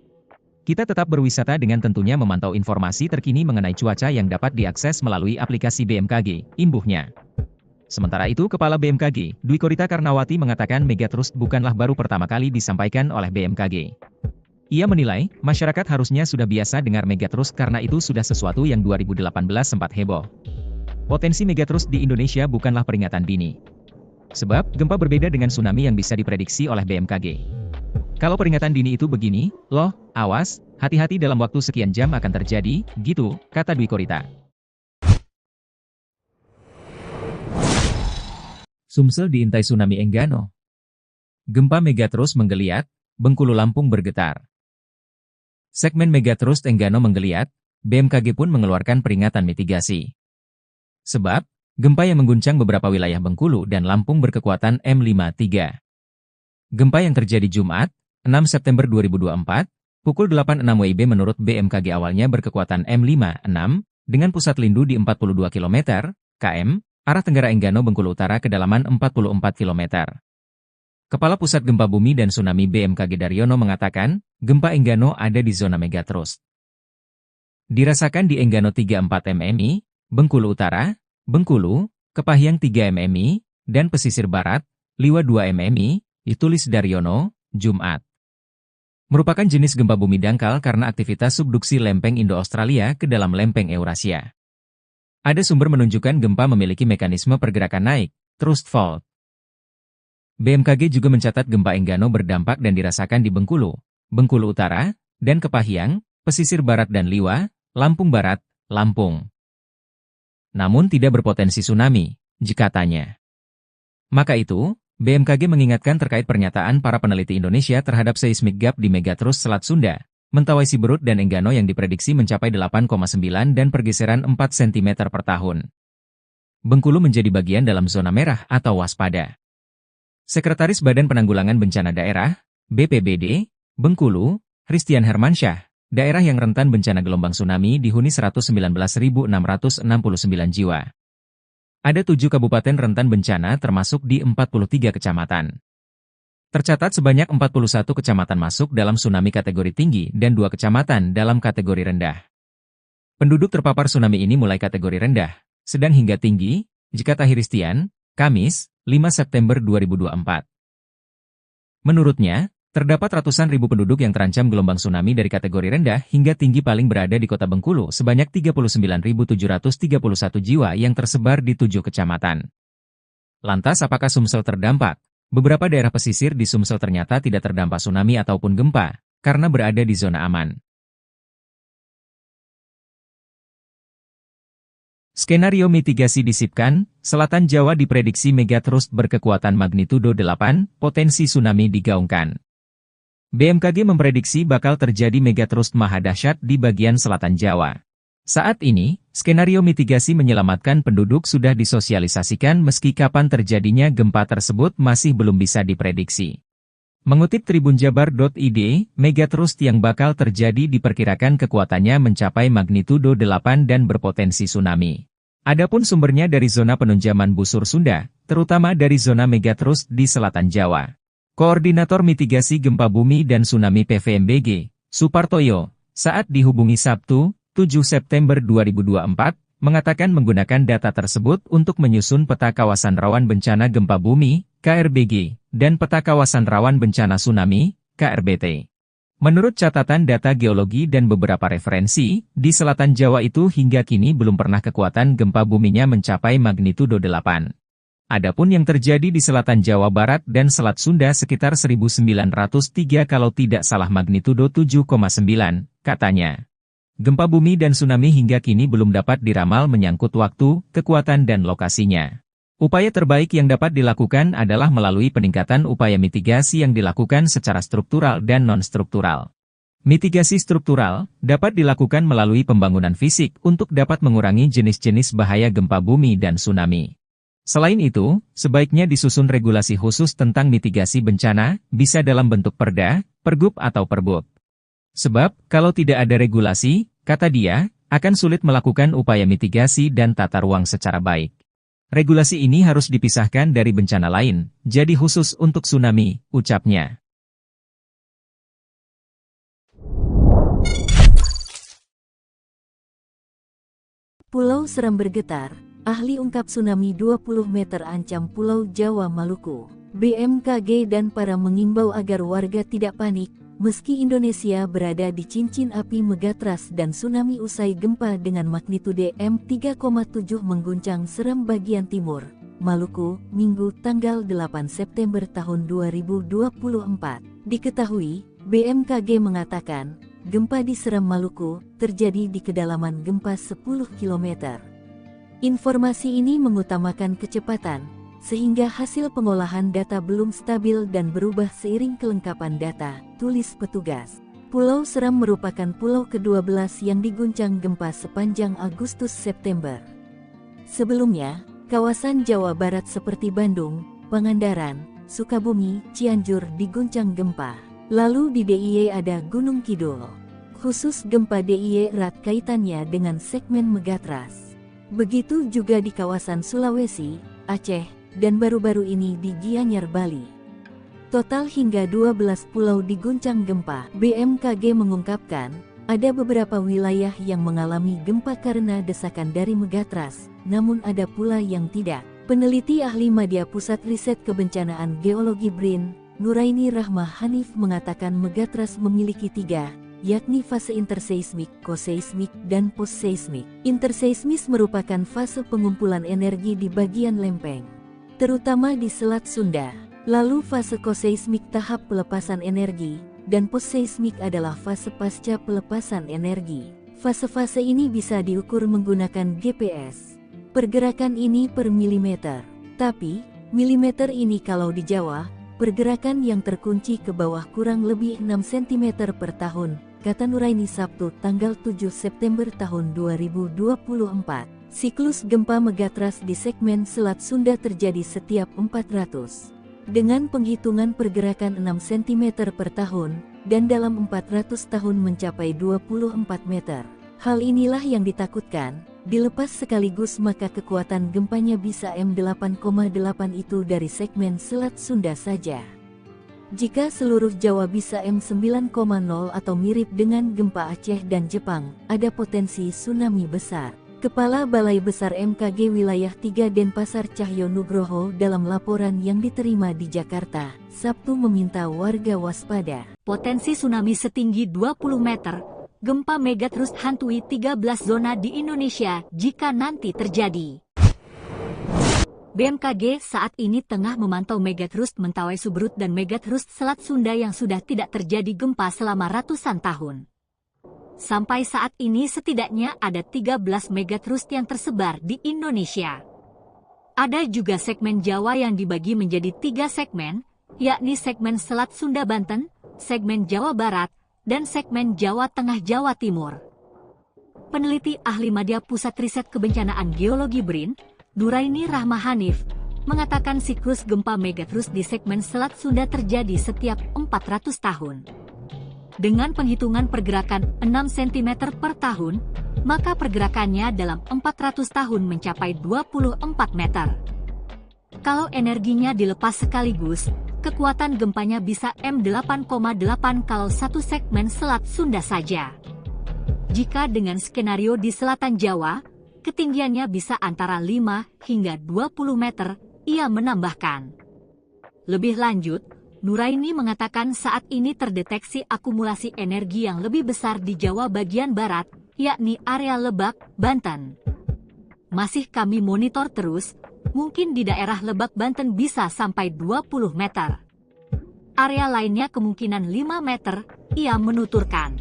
Kita tetap berwisata dengan tentunya memantau informasi terkini mengenai cuaca yang dapat diakses melalui aplikasi BMKG, imbuhnya. Sementara itu, Kepala BMKG, Dwi Korita Karnawati mengatakan Megatrust bukanlah baru pertama kali disampaikan oleh BMKG. Ia menilai, masyarakat harusnya sudah biasa dengar Megatrust karena itu sudah sesuatu yang 2018 sempat heboh. Potensi Megatrust di Indonesia bukanlah peringatan dini. Sebab, gempa berbeda dengan tsunami yang bisa diprediksi oleh BMKG. Kalau peringatan dini itu begini, loh, awas, hati-hati dalam waktu sekian jam akan terjadi, gitu, kata Dwi Korita. Sumsel diintai tsunami Enggano. Gempa Megatrust menggeliat, Bengkulu Lampung bergetar. Segmen Megatrust Enggano menggeliat, BMKG pun mengeluarkan peringatan mitigasi. Sebab, gempa yang mengguncang beberapa wilayah Bengkulu dan Lampung berkekuatan M53. Gempa yang terjadi Jumat, 6 September 2024, pukul 8.06 WIB menurut BMKG awalnya berkekuatan M56, dengan pusat lindu di 42 km, arah Tenggara Enggano Bengkulu Utara kedalaman 44 km. Kepala Pusat Gempa Bumi dan Tsunami BMKG Daryono mengatakan, gempa Enggano ada di zona Megatrust. Dirasakan di Enggano 34 mmi, Bengkulu Utara, Bengkulu, Kepahyang 3 mmi, dan pesisir barat, Liwa 2 mmi, ditulis Daryono, Jumat. Merupakan jenis gempa bumi dangkal karena aktivitas subduksi lempeng Indo-Australia ke dalam lempeng Eurasia. Ada sumber menunjukkan gempa memiliki mekanisme pergerakan naik, thrust fault. BMKG juga mencatat gempa Enggano berdampak dan dirasakan di Bengkulu, Bengkulu Utara, dan Kepahyang, pesisir barat dan Liwa, Lampung Barat, Lampung. Namun tidak berpotensi tsunami, katanya. Maka itu, BMKG mengingatkan terkait pernyataan para peneliti Indonesia terhadap seismic gap di Megatrust Selat Sunda, Mentawai Siberut dan Enggano yang diprediksi mencapai 8,9 dan pergeseran 4 cm per tahun. Bengkulu menjadi bagian dalam zona merah atau waspada. Sekretaris Badan Penanggulangan Bencana Daerah, BPBD, Bengkulu, Christian Hermansyah, daerah yang rentan bencana gelombang tsunami dihuni 119.669 jiwa. Ada 7 kabupaten rentan bencana termasuk di 43 kecamatan. Tercatat sebanyak 41 kecamatan masuk dalam tsunami kategori tinggi dan 2 kecamatan dalam kategori rendah. Penduduk terpapar tsunami ini mulai kategori rendah, sedang hingga tinggi, kata Hiristian, Kamis, 5 September 2024. Menurutnya, terdapat ratusan ribu penduduk yang terancam gelombang tsunami dari kategori rendah hingga tinggi paling berada di kota Bengkulu sebanyak 39.731 jiwa yang tersebar di 7 kecamatan. Lantas apakah Sumsel terdampak? Beberapa daerah pesisir di Sumsel ternyata tidak terdampak tsunami ataupun gempa, karena berada di zona aman. Skenario mitigasi disipkan, Selatan Jawa diprediksi Megatrust berkekuatan magnitudo 8, potensi tsunami digaungkan. BMKG memprediksi bakal terjadi Megatrust maha dahsyat di bagian selatan Jawa. Saat ini, skenario mitigasi menyelamatkan penduduk sudah disosialisasikan meski kapan terjadinya gempa tersebut masih belum bisa diprediksi. Mengutip tribunjabar.id, Megatrust yang bakal terjadi diperkirakan kekuatannya mencapai magnitudo 8 dan berpotensi tsunami. Adapun sumbernya dari zona penunjaman busur Sunda, terutama dari zona Megatrust di selatan Jawa. Koordinator Mitigasi Gempa Bumi dan Tsunami PVMBG, Supartoyo, saat dihubungi Sabtu, 7 September 2024, mengatakan menggunakan data tersebut untuk menyusun peta kawasan rawan bencana gempa bumi, KRBG, dan peta kawasan rawan bencana tsunami, KRBT. Menurut catatan data geologi dan beberapa referensi, di selatan Jawa itu hingga kini belum pernah kekuatan gempa buminya mencapai magnitudo 8. Adapun yang terjadi di selatan Jawa Barat dan Selat Sunda sekitar 1903 kalau tidak salah magnitudo 7,9, katanya. Gempa bumi dan tsunami hingga kini belum dapat diramal menyangkut waktu, kekuatan dan lokasinya. Upaya terbaik yang dapat dilakukan adalah melalui peningkatan upaya mitigasi yang dilakukan secara struktural dan non-struktural. Mitigasi struktural dapat dilakukan melalui pembangunan fisik untuk dapat mengurangi jenis-jenis bahaya gempa bumi dan tsunami. Selain itu, sebaiknya disusun regulasi khusus tentang mitigasi bencana, bisa dalam bentuk perda, pergub atau perbuk. Sebab, kalau tidak ada regulasi, kata dia, akan sulit melakukan upaya mitigasi dan tata ruang secara baik. Regulasi ini harus dipisahkan dari bencana lain, jadi khusus untuk tsunami, ucapnya. Pulau Seram bergetar, ahli ungkap tsunami 20 meter ancam Pulau Jawa Maluku. BMKG dan para mengimbau agar warga tidak panik, meski Indonesia berada di cincin api megatrust dan tsunami usai gempa dengan magnitudo 3,7 mengguncang Seram bagian timur, Maluku, Minggu tanggal 8 September tahun 2024. Diketahui, BMKG mengatakan, gempa di Seram Maluku terjadi di kedalaman gempa 10 km. Informasi ini mengutamakan kecepatan, sehingga hasil pengolahan data belum stabil dan berubah seiring kelengkapan data, tulis petugas. Pulau Seram merupakan pulau ke-12 yang diguncang gempa sepanjang Agustus-September. Sebelumnya, kawasan Jawa Barat seperti Bandung, Pangandaran, Sukabumi, Cianjur diguncang gempa. Lalu di DIY ada Gunung Kidul. Khusus gempa DIY erat kaitannya dengan segmen megatrust. Begitu juga di kawasan Sulawesi, Aceh, dan baru-baru ini di Gianyar, Bali. Total hingga 12 pulau diguncang gempa. BMKG mengungkapkan, ada beberapa wilayah yang mengalami gempa karena desakan dari megatrust, namun ada pula yang tidak. Peneliti ahli Madya Pusat Riset Kebencanaan Geologi BRIN, Nuraini Rahma Hanif mengatakan megatrust memiliki 3, yakni fase interseismik, koseismik, dan postseismik. Interseismis merupakan fase pengumpulan energi di bagian lempeng, terutama di Selat Sunda. Lalu fase koseismik tahap pelepasan energi, dan postseismik adalah fase pasca pelepasan energi. Fase-fase ini bisa diukur menggunakan GPS. Pergerakan ini per milimeter. Tapi, milimeter ini kalau di Jawa, pergerakan yang terkunci ke bawah kurang lebih 6 cm per tahun, kata Nuraini Sabtu tanggal 7 September tahun 2024. Siklus gempa megatrust di segmen Selat Sunda terjadi setiap 400. Dengan penghitungan pergerakan 6 cm per tahun, dan dalam 400 tahun mencapai 24 meter. Hal inilah yang ditakutkan, dilepas sekaligus maka kekuatan gempanya bisa M8,8 itu dari segmen Selat Sunda saja. Jika seluruh Jawa bisa M9,0 atau mirip dengan gempa Aceh dan Jepang, ada potensi tsunami besar. Kepala Balai Besar MKG Wilayah 3 Denpasar Cahyo Nugroho dalam laporan yang diterima di Jakarta, Sabtu meminta warga waspada. Potensi tsunami setinggi 20 meter, gempa megatrust hantui 13 zona di Indonesia jika nanti terjadi. BMKG saat ini tengah memantau megatrust Mentawai Subrut dan megatrust Selat Sunda yang sudah tidak terjadi gempa selama ratusan tahun. Sampai saat ini setidaknya ada 13 megatrust yang tersebar di Indonesia. Ada juga segmen Jawa yang dibagi menjadi 3 segmen, yakni segmen Selat Sunda Banten, segmen Jawa Barat, dan segmen Jawa Tengah Jawa Timur. Peneliti ahli Madya Pusat Riset Kebencanaan Geologi BRIN, Nuraini Rahma Hanif, mengatakan siklus gempa megatrust di segmen Selat Sunda terjadi setiap 400 tahun. Dengan penghitungan pergerakan 6 cm per tahun, maka pergerakannya dalam 400 tahun mencapai 24 meter. Kalau energinya dilepas sekaligus, kekuatan gempanya bisa M8,8 kalau satu segmen Selat Sunda saja. Jika dengan skenario di selatan Jawa, ketinggiannya bisa antara 5 hingga 20 meter, ia menambahkan. Lebih lanjut, Nuraini mengatakan saat ini terdeteksi akumulasi energi yang lebih besar di Jawa bagian barat, yakni area Lebak, Banten. Masih kami monitor terus, mungkin di daerah Lebak, Banten bisa sampai 20 meter. Area lainnya kemungkinan 5 meter, ia menuturkan.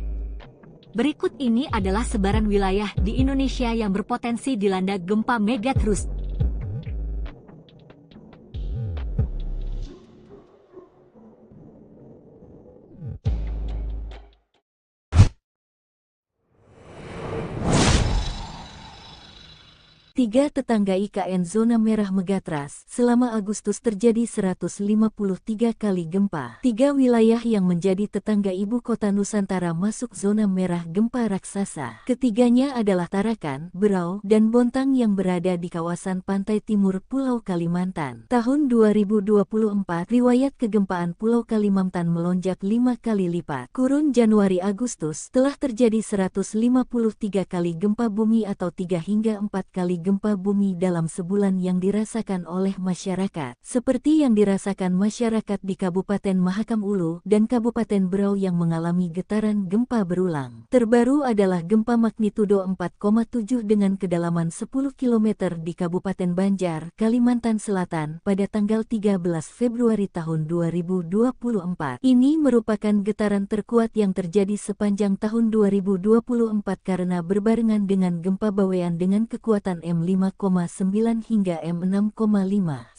Berikut ini adalah sebaran wilayah di Indonesia yang berpotensi dilanda gempa megatrust. Tiga tetangga IKN zona merah Megatras, selama Agustus terjadi 153 kali gempa. Tiga wilayah yang menjadi tetangga ibu kota Nusantara masuk zona merah gempa raksasa. Ketiganya adalah Tarakan, Berau, dan Bontang yang berada di kawasan pantai timur Pulau Kalimantan. Tahun 2024, riwayat kegempaan Pulau Kalimantan melonjak 5 kali lipat. Kurun Januari-Agustus, telah terjadi 153 kali gempa bumi atau 3 hingga 4 kali gempa bumi dalam sebulan yang dirasakan oleh masyarakat, seperti yang dirasakan masyarakat di Kabupaten Mahakam Ulu dan Kabupaten Berau yang mengalami getaran gempa berulang. Terbaru adalah gempa magnitudo 4,7 dengan kedalaman 10 km di Kabupaten Banjar, Kalimantan Selatan pada tanggal 13 Februari tahun 2024. Ini merupakan getaran terkuat yang terjadi sepanjang tahun 2024 karena berbarengan dengan gempa Bawean dengan kekuatan M5,9 hingga M6,5.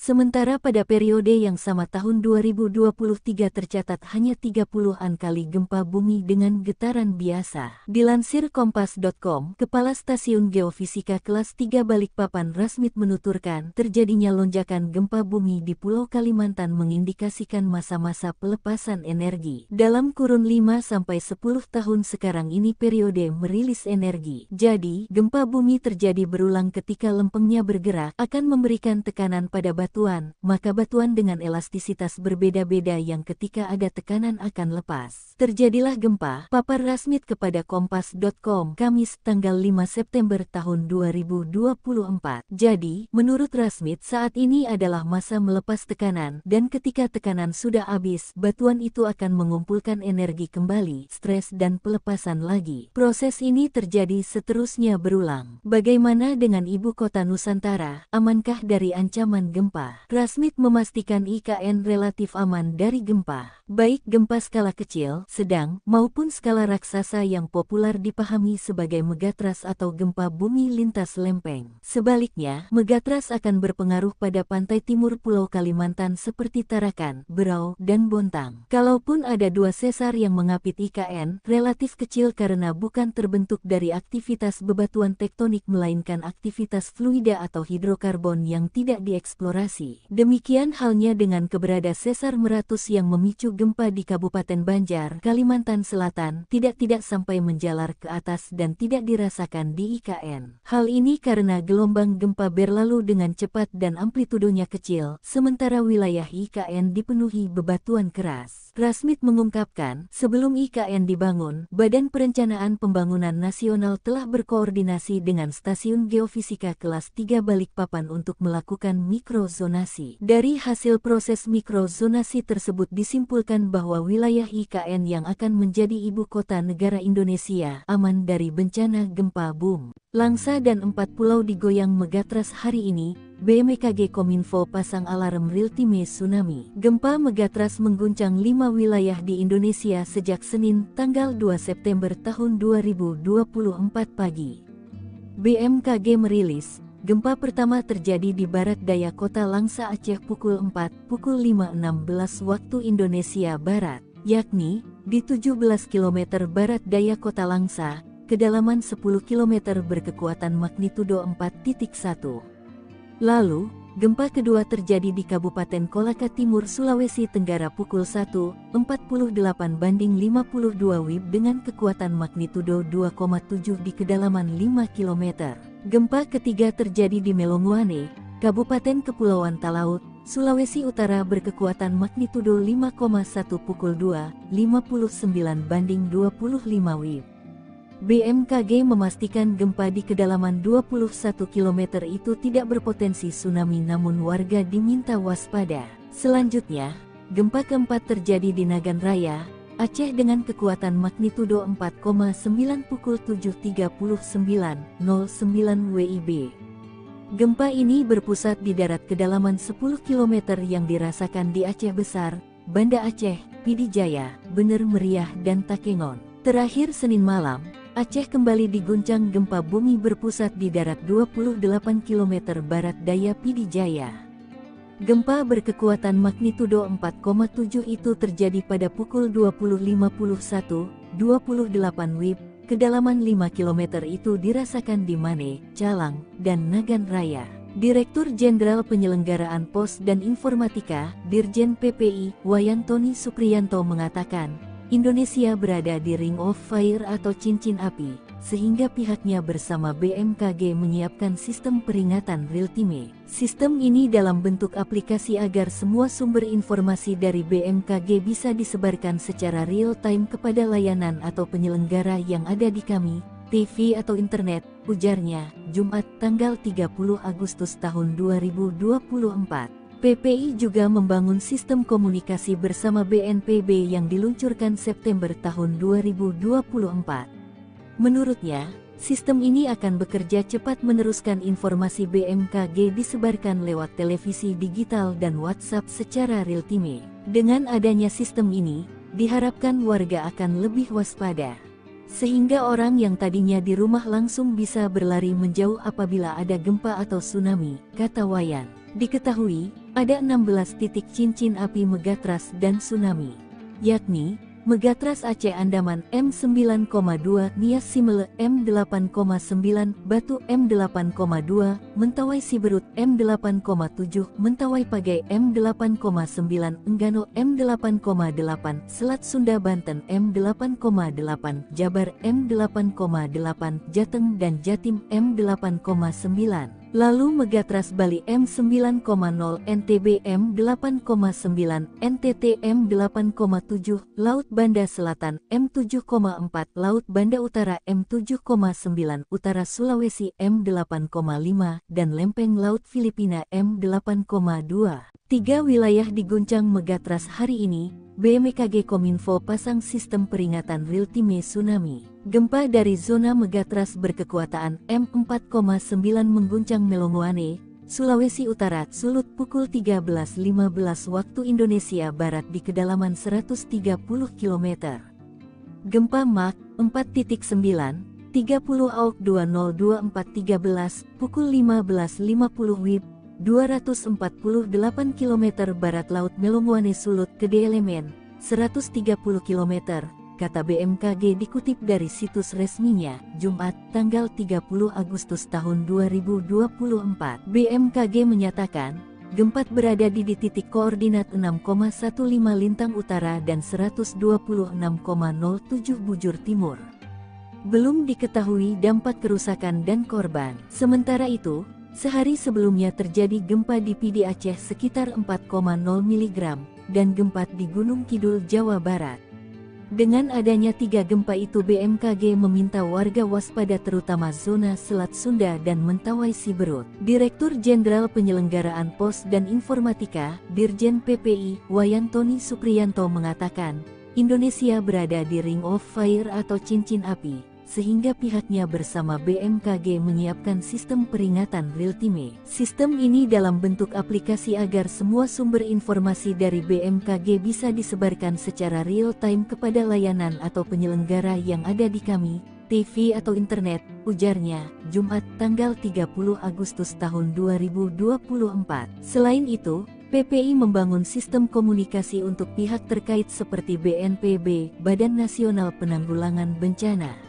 Sementara pada periode yang sama tahun 2023 tercatat hanya 30-an kali gempa bumi dengan getaran biasa. Dilansir Kompas.com, Kepala Stasiun Geofisika Kelas 3 Balikpapan Rasmit menuturkan, terjadinya lonjakan gempa bumi di Pulau Kalimantan mengindikasikan masa-masa pelepasan energi. Dalam kurun 5-10 tahun sekarang ini periode merilis energi. Jadi, gempa bumi terjadi berulang ketika lempengnya bergerak akan memberikan tekanan pada batuan, maka batuan dengan elastisitas berbeda-beda yang ketika ada tekanan akan lepas. Terjadilah gempa, papar Rasmit kepada Kompas.com, Kamis tanggal 5 September tahun 2024. Jadi, menurut Rasmit saat ini adalah masa melepas tekanan, dan ketika tekanan sudah habis, batuan itu akan mengumpulkan energi kembali, stres dan pelepasan lagi. Proses ini terjadi seterusnya berulang. Bagaimana dengan ibu kota Nusantara, amankah dari ancaman gempa? Rasmit memastikan IKN relatif aman dari gempa, baik gempa skala kecil, sedang, maupun skala raksasa yang populer dipahami sebagai megatras atau gempa bumi lintas lempeng. Sebaliknya, megatras akan berpengaruh pada pantai timur Pulau Kalimantan seperti Tarakan, Berau, dan Bontang. Kalaupun ada 2 sesar yang mengapit IKN, relatif kecil karena bukan terbentuk dari aktivitas bebatuan tektonik melainkan aktivitas fluida atau hidrokarbon yang tidak dieksplorasi. Demikian halnya dengan keberadaan sesar meratus yang memicu gempa di Kabupaten Banjar, Kalimantan Selatan, tidak sampai menjalar ke atas dan tidak dirasakan di IKN. Hal ini karena gelombang gempa berlalu dengan cepat dan amplitudonya kecil, sementara wilayah IKN dipenuhi bebatuan keras. Rasmit mengungkapkan, sebelum IKN dibangun, Badan Perencanaan Pembangunan Nasional telah berkoordinasi dengan Stasiun Geofisika Kelas 3 Balikpapan untuk melakukan mikrozonasi. Dari hasil proses mikrozonasi tersebut disimpulkan bahwa wilayah IKN yang akan menjadi ibu kota negara Indonesia aman dari bencana gempa bumi. Langsa dan 4 pulau digoyang megatras hari ini. BMKG Kominfo pasang alarm real-time tsunami. Gempa megatras mengguncang 5 wilayah di Indonesia sejak Senin, tanggal 2 September tahun 2024 pagi. BMKG merilis, gempa pertama terjadi di barat daya kota Langsa Aceh pukul 5.16 waktu Indonesia Barat, yakni di 17 km barat daya kota Langsa, kedalaman 10 km berkekuatan magnitudo 4.1. Lalu, gempa kedua terjadi di Kabupaten Kolaka Timur, Sulawesi Tenggara pukul 1.48 banding 52 WIB dengan kekuatan magnitudo 2,7 di kedalaman 5 km. Gempa ketiga terjadi di Melonguane, Kabupaten Kepulauan Talaut, Sulawesi Utara berkekuatan magnitudo 5,1 pukul 2.59 banding 25 WIB. BMKG memastikan gempa di kedalaman 21 km itu tidak berpotensi tsunami, namun warga diminta waspada. Selanjutnya, gempa keempat terjadi di Nagan Raya, Aceh dengan kekuatan magnitudo 4,9 pukul 7.39.09 WIB. Gempa ini berpusat di darat kedalaman 10 km yang dirasakan di Aceh Besar, Banda Aceh, Pidi Jaya, Bener Meriah dan Takengon. Terakhir Senin malam, Aceh kembali diguncang gempa bumi berpusat di darat 28 km barat daya Pidi Jaya. Gempa berkekuatan magnitudo 4,7 itu terjadi pada pukul 20.51, 28 WIB, kedalaman 5 km itu dirasakan di Mane, Calang, dan Nagan Raya. Direktur Jenderal Penyelenggaraan Pos dan Informatika, Dirjen PPI, Wayantoni Supriyanto mengatakan, Indonesia berada di Ring of Fire atau cincin api, sehingga pihaknya bersama BMKG menyiapkan sistem peringatan real-time. Sistem ini dalam bentuk aplikasi agar semua sumber informasi dari BMKG bisa disebarkan secara real-time kepada layanan atau penyelenggara yang ada di kami, TV atau internet, ujarnya, Jumat tanggal 30 Agustus tahun 2024. PPI juga membangun sistem komunikasi bersama BNPB yang diluncurkan September tahun 2024. Menurutnya, sistem ini akan bekerja cepat meneruskan informasi BMKG disebarkan lewat televisi digital dan WhatsApp secara real-time. Dengan adanya sistem ini, diharapkan warga akan lebih waspada, sehingga orang yang tadinya di rumah langsung bisa berlari menjauh apabila ada gempa atau tsunami, kata Wayan. Diketahui, ada 16 titik cincin api megatras dan tsunami, yakni Megatras Aceh Andaman M9,2, Nias Simele M8,9, Batu M8,2, Mentawai Siberut M8,7, Mentawai Pagai M8,9, Enggano M8,8, Selat Sunda Banten M8,8, Jabar M8,8, Jateng dan Jatim M8,9. Lalu Megatras Bali M9,0, NTB M8,9, NTT M8,7, Laut Banda Selatan M7,4, Laut Banda Utara M7,9, Utara Sulawesi M8,5, dan Lempeng Laut Filipina M8,2. 3 wilayah diguncang Megatras hari ini. BMKG Kominfo pasang sistem peringatan real-time tsunami. Gempa dari zona Megatras berkekuatan M4,9 mengguncang Melongoane, Sulawesi Utara, Sulut pukul 13.15 waktu Indonesia Barat di kedalaman 130 km. Gempa Mach 4.9, 30 Auk 202413, pukul 15.50 WIB, 248 km barat laut Melongoane Sulut Gede Elemen, 130 km, kata BMKG dikutip dari situs resminya, Jumat, tanggal 30 Agustus tahun 2024. BMKG menyatakan, gempa berada di titik koordinat 6,15 lintang utara dan 126,07 bujur timur. Belum diketahui dampak kerusakan dan korban. Sementara itu, sehari sebelumnya terjadi gempa di Pidi Aceh sekitar 4,0 mg, dan gempa di Gunung Kidul, Jawa Barat. Dengan adanya 3 gempa itu BMKG meminta warga waspada terutama zona Selat Sunda dan Mentawai Siberut. Direktur Jenderal Penyelenggaraan Pos dan Informatika, Dirjen PPI, Wayantoni Supriyanto mengatakan, Indonesia berada di Ring of Fire atau cincin api, sehingga pihaknya bersama BMKG menyiapkan sistem peringatan real-time. Sistem ini dalam bentuk aplikasi agar semua sumber informasi dari BMKG bisa disebarkan secara real-time kepada layanan atau penyelenggara yang ada di kami, TV atau internet, ujarnya, Jumat tanggal 30 Agustus tahun 2024. Selain itu, PPI membangun sistem komunikasi untuk pihak terkait seperti BNPB, Badan Nasional Penanggulangan Bencana,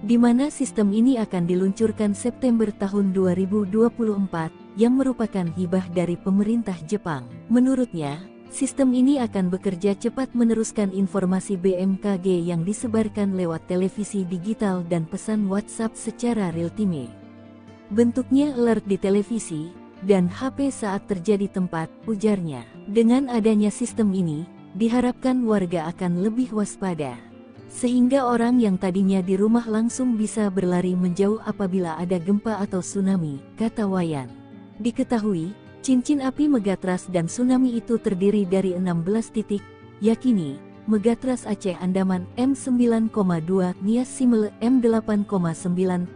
di mana sistem ini akan diluncurkan September tahun 2024, yang merupakan hibah dari pemerintah Jepang. Menurutnya, sistem ini akan bekerja cepat meneruskan informasi BMKG yang disebarkan lewat televisi digital dan pesan WhatsApp secara real-time. Bentuknya alert di televisi dan HP saat terjadi tempat, ujarnya. Dengan adanya sistem ini, diharapkan warga akan lebih waspada, Sehingga orang yang tadinya di rumah langsung bisa berlari menjauh apabila ada gempa atau tsunami, kata Wayan. Diketahui, cincin api Megatras dan tsunami itu terdiri dari 16 titik, yakni Megatras Aceh Andaman M9,2, Nias Simele M8,9,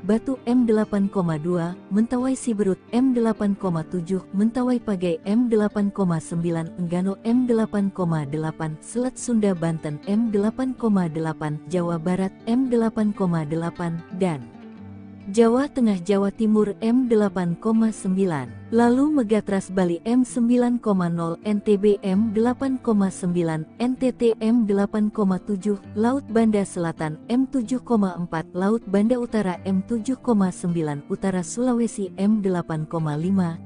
Batu M8,2, Mentawai Siberut M8,7, Mentawai Pagai M8,9, Enggano M8,8, Selat Sunda Banten M8,8, Jawa Barat M8,8, dan Jawa Tengah Jawa Timur M8,9. Lalu Megatras Bali M9,0, NTB M8,9, NTT M8,7, Laut Banda Selatan M7,4, Laut Banda Utara M7,9, Utara Sulawesi M8,5,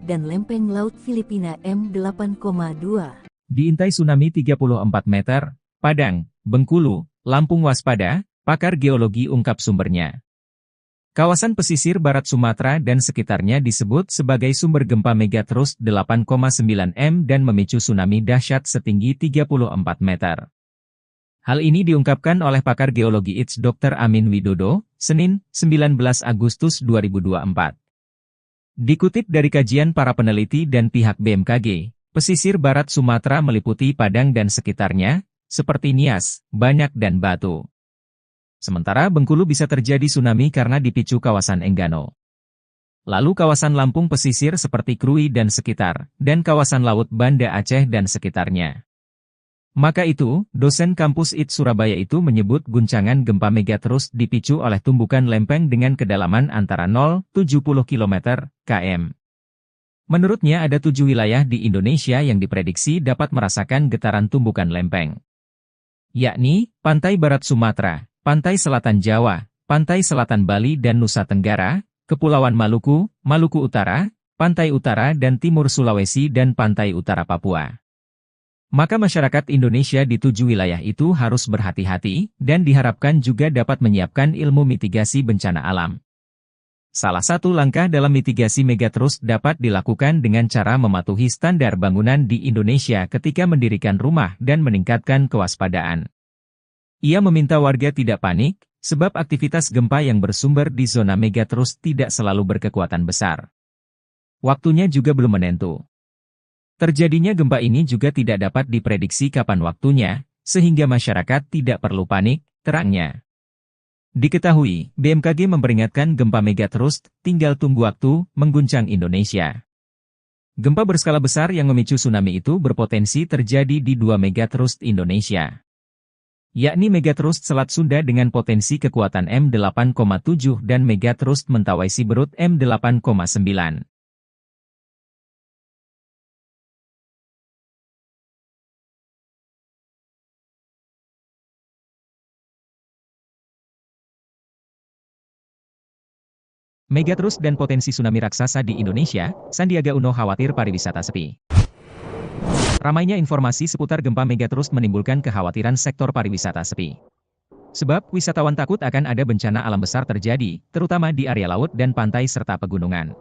dan Lempeng Laut Filipina M8,2. Diintai tsunami 34 meter, Padang, Bengkulu, Lampung waspada, pakar geologi ungkap sumbernya. Kawasan pesisir barat Sumatera dan sekitarnya disebut sebagai sumber gempa Megathrust 8,9 M dan memicu tsunami dahsyat setinggi 34 meter. Hal ini diungkapkan oleh pakar geologi ITS Dr. Amin Widodo, Senin, 19 Agustus 2024. Dikutip dari kajian para peneliti dan pihak BMKG, pesisir barat Sumatera meliputi Padang dan sekitarnya, seperti Nias, Banyak dan Batu. Sementara Bengkulu bisa terjadi tsunami karena dipicu kawasan Enggano. Lalu kawasan Lampung pesisir seperti Krui dan sekitar, dan kawasan Laut Banda Aceh dan sekitarnya. Maka itu, dosen kampus ITS Surabaya itu menyebut guncangan gempa Megathrust dipicu oleh tumbukan lempeng dengan kedalaman antara 0,70 km, km. Menurutnya ada 7 wilayah di Indonesia yang diprediksi dapat merasakan getaran tumbukan lempeng. Yakni, Pantai Barat Sumatera, Pantai Selatan Jawa, Pantai Selatan Bali dan Nusa Tenggara, Kepulauan Maluku, Maluku Utara, Pantai Utara dan Timur Sulawesi dan Pantai Utara Papua. Maka masyarakat Indonesia di 7 wilayah itu harus berhati-hati, dan diharapkan juga dapat menyiapkan ilmu mitigasi bencana alam. Salah satu langkah dalam mitigasi Megathrust dapat dilakukan dengan cara mematuhi standar bangunan di Indonesia ketika mendirikan rumah dan meningkatkan kewaspadaan. Ia meminta warga tidak panik, sebab aktivitas gempa yang bersumber di zona Megathrust tidak selalu berkekuatan besar. Waktunya juga belum menentu. Terjadinya gempa ini juga tidak dapat diprediksi kapan waktunya, sehingga masyarakat tidak perlu panik, terangnya. Diketahui, BMKG memperingatkan gempa Megathrust, tinggal tunggu waktu, mengguncang Indonesia. Gempa berskala besar yang memicu tsunami itu berpotensi terjadi di 2 Megathrust Indonesia. Yakni Megathrust Selat Sunda dengan potensi kekuatan M8,7 dan Megathrust Mentawai Siberut M8,9. Megathrust dan potensi tsunami raksasa di Indonesia, Sandiaga Uno khawatir pariwisata sepi. Ramainya informasi seputar gempa Megathrust menimbulkan kekhawatiran sektor pariwisata sepi. Sebab, wisatawan takut akan ada bencana alam besar terjadi, terutama di area laut dan pantai serta pegunungan.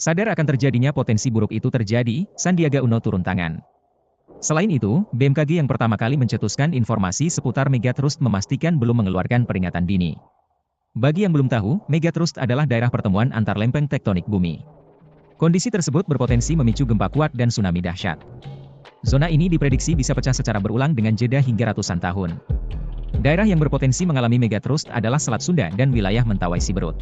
Sadar akan terjadinya potensi buruk itu terjadi, Sandiaga Uno turun tangan. Selain itu, BMKG yang pertama kali mencetuskan informasi seputar Megathrust memastikan belum mengeluarkan peringatan dini. Bagi yang belum tahu, Megathrust adalah daerah pertemuan antar lempeng tektonik bumi. Kondisi tersebut berpotensi memicu gempa kuat dan tsunami dahsyat. Zona ini diprediksi bisa pecah secara berulang dengan jeda hingga ratusan tahun. Daerah yang berpotensi mengalami Megathrust adalah Selat Sunda dan wilayah Mentawai Siberut.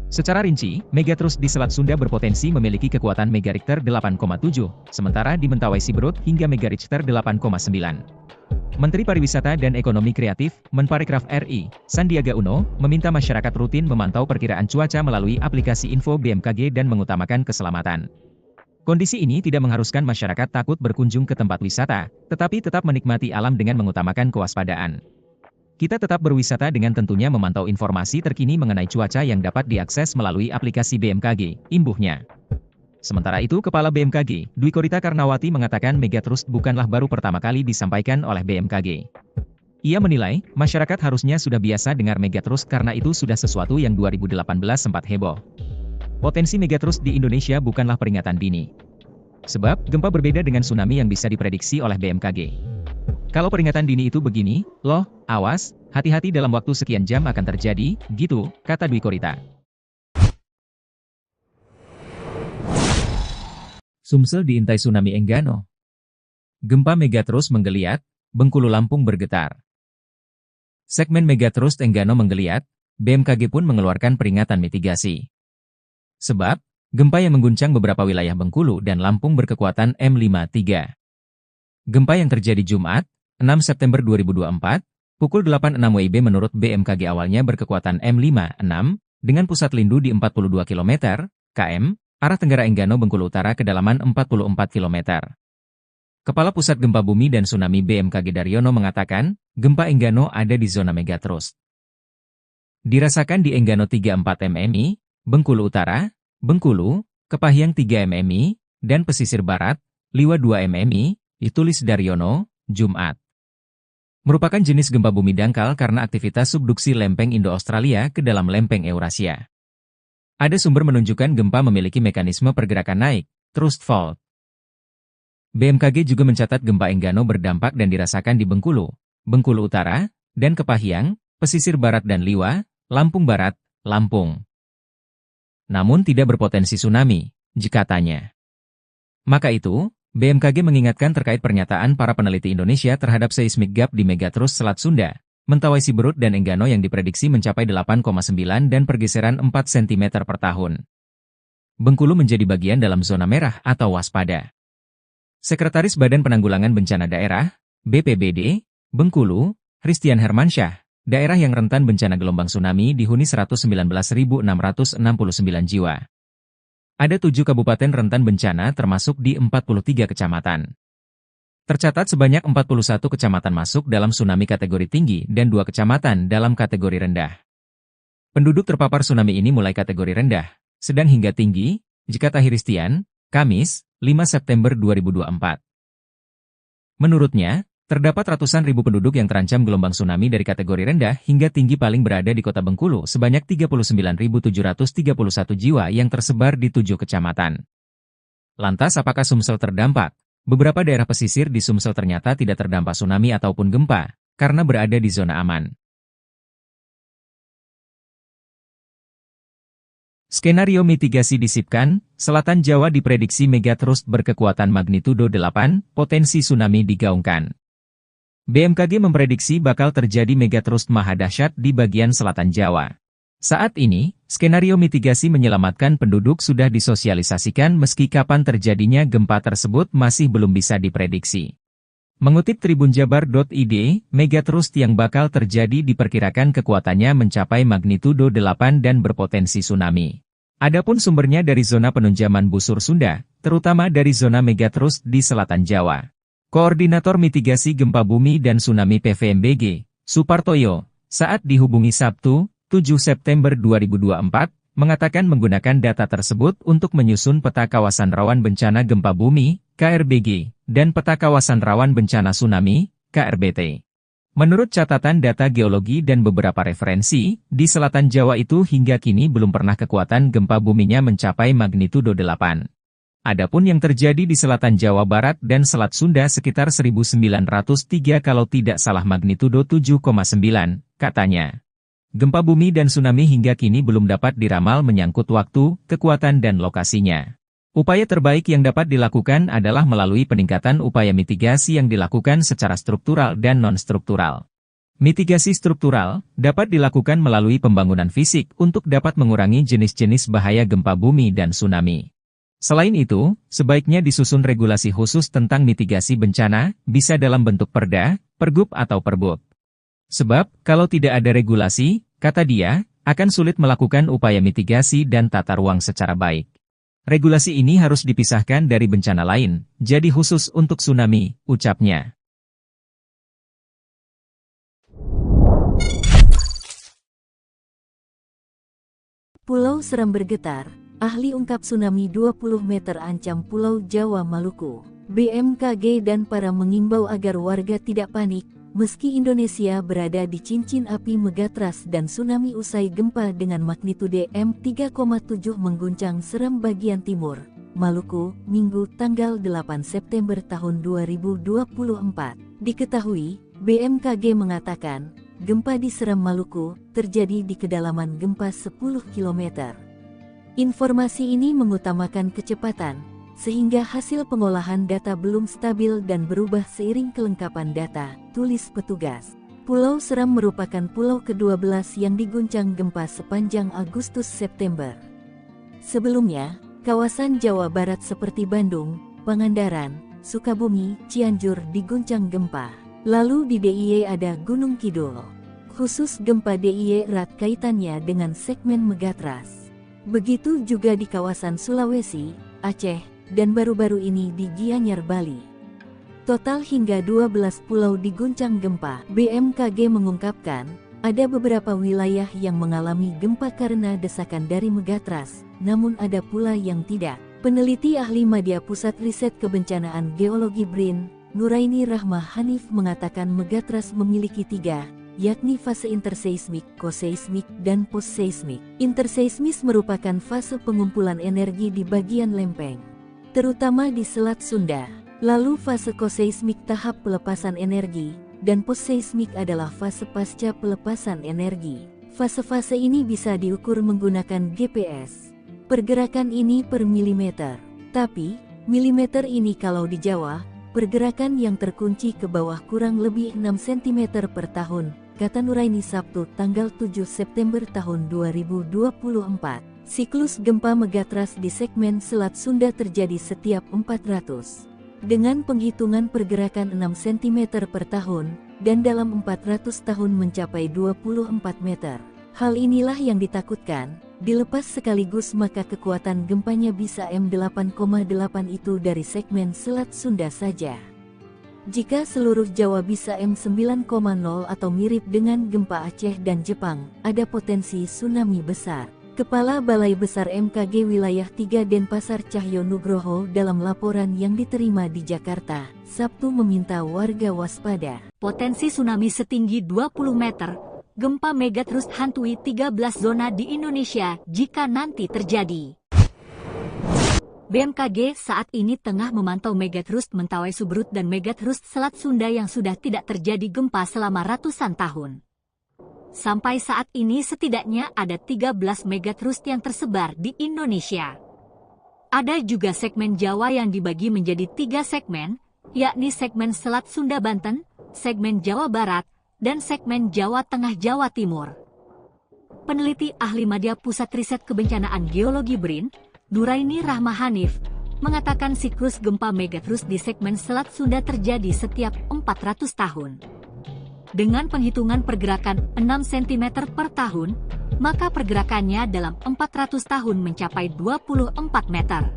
Secara rinci, Megathrust di Selat Sunda berpotensi memiliki kekuatan Megarichter 8,7, sementara di Mentawai Siberut hingga Megarichter 8,9. Menteri Pariwisata dan Ekonomi Kreatif, Menparekraf RI, Sandiaga Uno, meminta masyarakat rutin memantau perkiraan cuaca melalui aplikasi info BMKG dan mengutamakan keselamatan. Kondisi ini tidak mengharuskan masyarakat takut berkunjung ke tempat wisata, tetapi tetap menikmati alam dengan mengutamakan kewaspadaan. Kita tetap berwisata dengan tentunya memantau informasi terkini mengenai cuaca yang dapat diakses melalui aplikasi BMKG, imbuhnya. Sementara itu, Kepala BMKG, Dwi Korita Karnawati mengatakan Megathrust bukanlah baru pertama kali disampaikan oleh BMKG. Ia menilai, masyarakat harusnya sudah biasa dengar Megathrust karena itu sudah sesuatu yang 2018 sempat heboh. Potensi Megathrust di Indonesia bukanlah peringatan dini. Sebab, gempa berbeda dengan tsunami yang bisa diprediksi oleh BMKG. Kalau peringatan dini itu begini, loh, awas, hati-hati dalam waktu sekian jam akan terjadi, gitu, kata Dwi Korita. Sumsel diintai tsunami Enggano. Gempa Megatrust menggeliat, Bengkulu Lampung bergetar. Segmen Megatrust Enggano menggeliat, BMKG pun mengeluarkan peringatan mitigasi. Sebab, gempa yang mengguncang beberapa wilayah Bengkulu dan Lampung berkekuatan M53. Gempa yang terjadi Jumat, 6 September 2024, pukul 8.06 WIB menurut BMKG awalnya berkekuatan M56, dengan pusat lindu di 42 km, km, arah Tenggara Enggano Bengkulu Utara kedalaman 44 km. Kepala Pusat Gempa Bumi dan Tsunami BMKG Daryono mengatakan, gempa Enggano ada di zona Megatrust. Dirasakan di Enggano 34 mmi, Bengkulu Utara, Bengkulu, Kepahyang 3 mmi, dan pesisir barat, Liwa 2 mmi, ditulis Daryono, Jumat. Merupakan jenis gempa bumi dangkal karena aktivitas subduksi lempeng Indo-Australia ke dalam lempeng Eurasia. Ada sumber menunjukkan gempa memiliki mekanisme pergerakan naik, thrust fault. BMKG juga mencatat gempa Enggano berdampak dan dirasakan di Bengkulu, Bengkulu Utara, dan Kepahyang, pesisir barat dan Liwa, Lampung Barat, Lampung. Namun tidak berpotensi tsunami, katanya. Maka itu, BMKG mengingatkan terkait pernyataan para peneliti Indonesia terhadap seismic gap di Megatrust Selat Sunda, Mentawai Siberut dan Enggano yang diprediksi mencapai 8,9 dan pergeseran 4 cm per tahun. Bengkulu menjadi bagian dalam zona merah atau waspada. Sekretaris Badan Penanggulangan Bencana Daerah, BPBD, Bengkulu, Christian Hermansyah, daerah yang rentan bencana gelombang tsunami dihuni 119.669 jiwa. Ada 7 kabupaten rentan bencana termasuk di 43 kecamatan. Tercatat sebanyak 41 kecamatan masuk dalam tsunami kategori tinggi dan 2 kecamatan dalam kategori rendah. Penduduk terpapar tsunami ini mulai kategori rendah, sedang hingga tinggi, kata Christian, Kamis, 5 September 2024. Menurutnya, terdapat ratusan ribu penduduk yang terancam gelombang tsunami dari kategori rendah hingga tinggi paling berada di kota Bengkulu sebanyak 39.731 jiwa yang tersebar di 7 kecamatan. Lantas apakah Sumsel terdampak? Beberapa daerah pesisir di Sumsel ternyata tidak terdampak tsunami ataupun gempa, karena berada di zona aman. Skenario mitigasi disipkan, Selatan Jawa diprediksi Megatrust berkekuatan magnitudo 8, potensi tsunami digaungkan. BMKG memprediksi bakal terjadi Megatrust maha dahsyat di bagian selatan Jawa. Saat ini, skenario mitigasi menyelamatkan penduduk sudah disosialisasikan meski kapan terjadinya gempa tersebut masih belum bisa diprediksi. Mengutip tribunjabar.id, Megatrust yang bakal terjadi diperkirakan kekuatannya mencapai magnitudo 8 dan berpotensi tsunami. Adapun sumbernya dari zona penunjaman busur Sunda, terutama dari zona Megatrust di selatan Jawa. Koordinator Mitigasi Gempa Bumi dan Tsunami PVMBG, Supartoyo, saat dihubungi Sabtu, 7 September 2024, mengatakan menggunakan data tersebut untuk menyusun peta kawasan rawan bencana gempa bumi, KRBG, dan peta kawasan rawan bencana tsunami, KRBT. Menurut catatan data geologi dan beberapa referensi, di selatan Jawa itu hingga kini belum pernah kekuatan gempa buminya mencapai magnitudo 8. Adapun yang terjadi di selatan Jawa Barat dan Selat Sunda sekitar 1903 kalau tidak salah magnitudo 7,9, katanya. Gempa bumi dan tsunami hingga kini belum dapat diramal menyangkut waktu, kekuatan dan lokasinya. Upaya terbaik yang dapat dilakukan adalah melalui peningkatan upaya mitigasi yang dilakukan secara struktural dan non-struktural. Mitigasi struktural dapat dilakukan melalui pembangunan fisik untuk dapat mengurangi jenis-jenis bahaya gempa bumi dan tsunami. Selain itu, sebaiknya disusun regulasi khusus tentang mitigasi bencana, bisa dalam bentuk perda, pergub atau perbuk. Sebab, kalau tidak ada regulasi, kata dia, akan sulit melakukan upaya mitigasi dan tata ruang secara baik. Regulasi ini harus dipisahkan dari bencana lain, jadi khusus untuk tsunami, ucapnya. Pulau Seram bergetar. Ahli ungkap tsunami 20 meter ancam Pulau Jawa Maluku. BMKG dan para mengimbau agar warga tidak panik, meski Indonesia berada di cincin api Megatrust dan tsunami usai gempa dengan magnitudo M3,7 mengguncang Seram bagian timur, Maluku, Minggu tanggal 8 September tahun 2024. Diketahui, BMKG mengatakan, gempa di Seram Maluku terjadi di kedalaman gempa 10 km. Informasi ini mengutamakan kecepatan, sehingga hasil pengolahan data belum stabil dan berubah seiring kelengkapan data, tulis petugas. Pulau Seram merupakan pulau ke-12 yang diguncang gempa sepanjang Agustus-September. Sebelumnya, kawasan Jawa Barat seperti Bandung, Pangandaran, Sukabumi, Cianjur diguncang gempa. Lalu di DIY ada Gunung Kidul. Khusus gempa DIY erat kaitannya dengan segmen Megatras. Begitu juga di kawasan Sulawesi, Aceh, dan baru-baru ini di Gianyar, Bali. Total hingga 12 pulau diguncang gempa. BMKG mengungkapkan, ada beberapa wilayah yang mengalami gempa karena desakan dari Megatras, namun ada pula yang tidak. Peneliti ahli Madya Pusat Riset Kebencanaan Geologi BRIN, Nuraini Rahma Hanif mengatakan Megatras memiliki 3, yakni fase interseismik, koseismik, dan postseismik. Interseismis merupakan fase pengumpulan energi di bagian lempeng, terutama di Selat Sunda. Lalu fase koseismik tahap pelepasan energi, dan postseismik adalah fase pasca pelepasan energi. Fase-fase ini bisa diukur menggunakan GPS. Pergerakan ini per milimeter. Tapi, milimeter ini kalau di Jawa, pergerakan yang terkunci ke bawah kurang lebih 6 cm per tahun, kata Nuraini Sabtu tanggal 7 September tahun 2024. Siklus gempa Megatras di segmen Selat Sunda terjadi setiap 400. Dengan penghitungan pergerakan 6 cm per tahun, dan dalam 400 tahun mencapai 24 meter. Hal inilah yang ditakutkan, dilepas sekaligus maka kekuatan gempanya bisa M8,8 itu dari segmen Selat Sunda saja. Jika seluruh Jawa bisa M9,0 atau mirip dengan gempa Aceh dan Jepang, ada potensi tsunami besar. Kepala Balai Besar MKG Wilayah 3 Denpasar Cahyo Nugroho dalam laporan yang diterima di Jakarta, Sabtu meminta warga waspada. Potensi tsunami setinggi 20 meter, gempa Megathrust hantui 13 zona di Indonesia jika nanti terjadi. BMKG saat ini tengah memantau Megathrust Mentawai Subrut dan Megathrust Selat Sunda yang sudah tidak terjadi gempa selama ratusan tahun. Sampai saat ini setidaknya ada 13 Megathrust yang tersebar di Indonesia. Ada juga segmen Jawa yang dibagi menjadi 3 segmen, yakni segmen Selat Sunda Banten, segmen Jawa Barat, dan segmen Jawa Tengah Jawa Timur. Peneliti ahli Madya Pusat Riset Kebencanaan Geologi BRIN, Nuraini Rahma Hanif, mengatakan siklus gempa Megathrust di segmen Selat Sunda terjadi setiap 400 tahun. Dengan penghitungan pergerakan 6 cm per tahun, maka pergerakannya dalam 400 tahun mencapai 24 meter.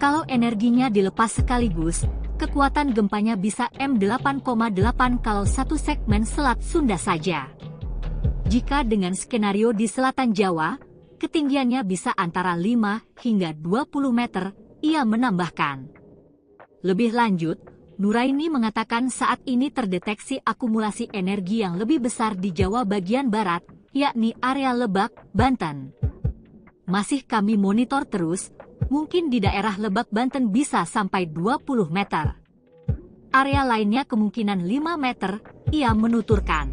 Kalau energinya dilepas sekaligus, kekuatan gempanya bisa M8,8 kalau satu segmen Selat Sunda saja. Jika dengan skenario di selatan Jawa, ketinggiannya bisa antara 5 hingga 20 meter, ia menambahkan. Lebih lanjut, Nuraini mengatakan saat ini terdeteksi akumulasi energi yang lebih besar di Jawa bagian barat, yakni area Lebak, Banten. Masih kami monitor terus, mungkin di daerah Lebak, Banten bisa sampai 20 meter. Area lainnya kemungkinan 5 meter, ia menuturkan.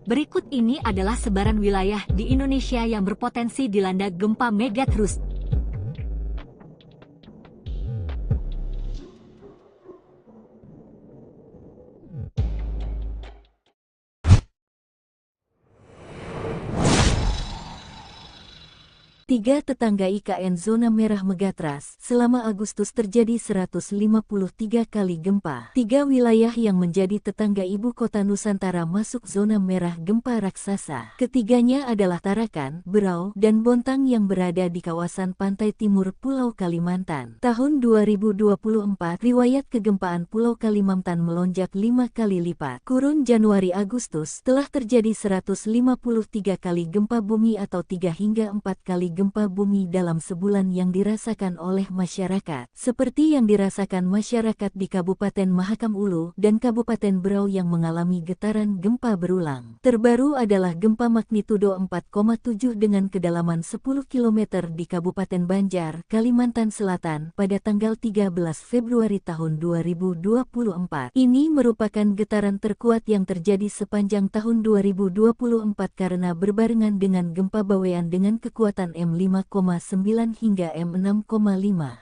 Berikut ini adalah sebaran wilayah di Indonesia yang berpotensi dilanda gempa Megathrust. Tiga tetangga IKN zona merah Megatras, selama Agustus terjadi 153 kali gempa. 3 wilayah yang menjadi tetangga ibu kota Nusantara masuk zona merah gempa raksasa. Ketiganya adalah Tarakan, Berau, dan Bontang yang berada di kawasan pantai timur Pulau Kalimantan. Tahun 2024, riwayat kegempaan Pulau Kalimantan melonjak 5 kali lipat. Kurun Januari-Agustus telah terjadi 153 kali gempa bumi atau 3 hingga 4 kali gempa bumi dalam sebulan yang dirasakan oleh masyarakat, seperti yang dirasakan masyarakat di Kabupaten Mahakam Ulu dan Kabupaten Berau yang mengalami getaran gempa berulang. Terbaru adalah gempa magnitudo 4,7 dengan kedalaman 10 km di Kabupaten Banjar, Kalimantan Selatan pada tanggal 13 Februari tahun 2024. Ini merupakan getaran terkuat yang terjadi sepanjang tahun 2024 karena berbarengan dengan gempa Bawean dengan kekuatan M5,9 hingga M6,5.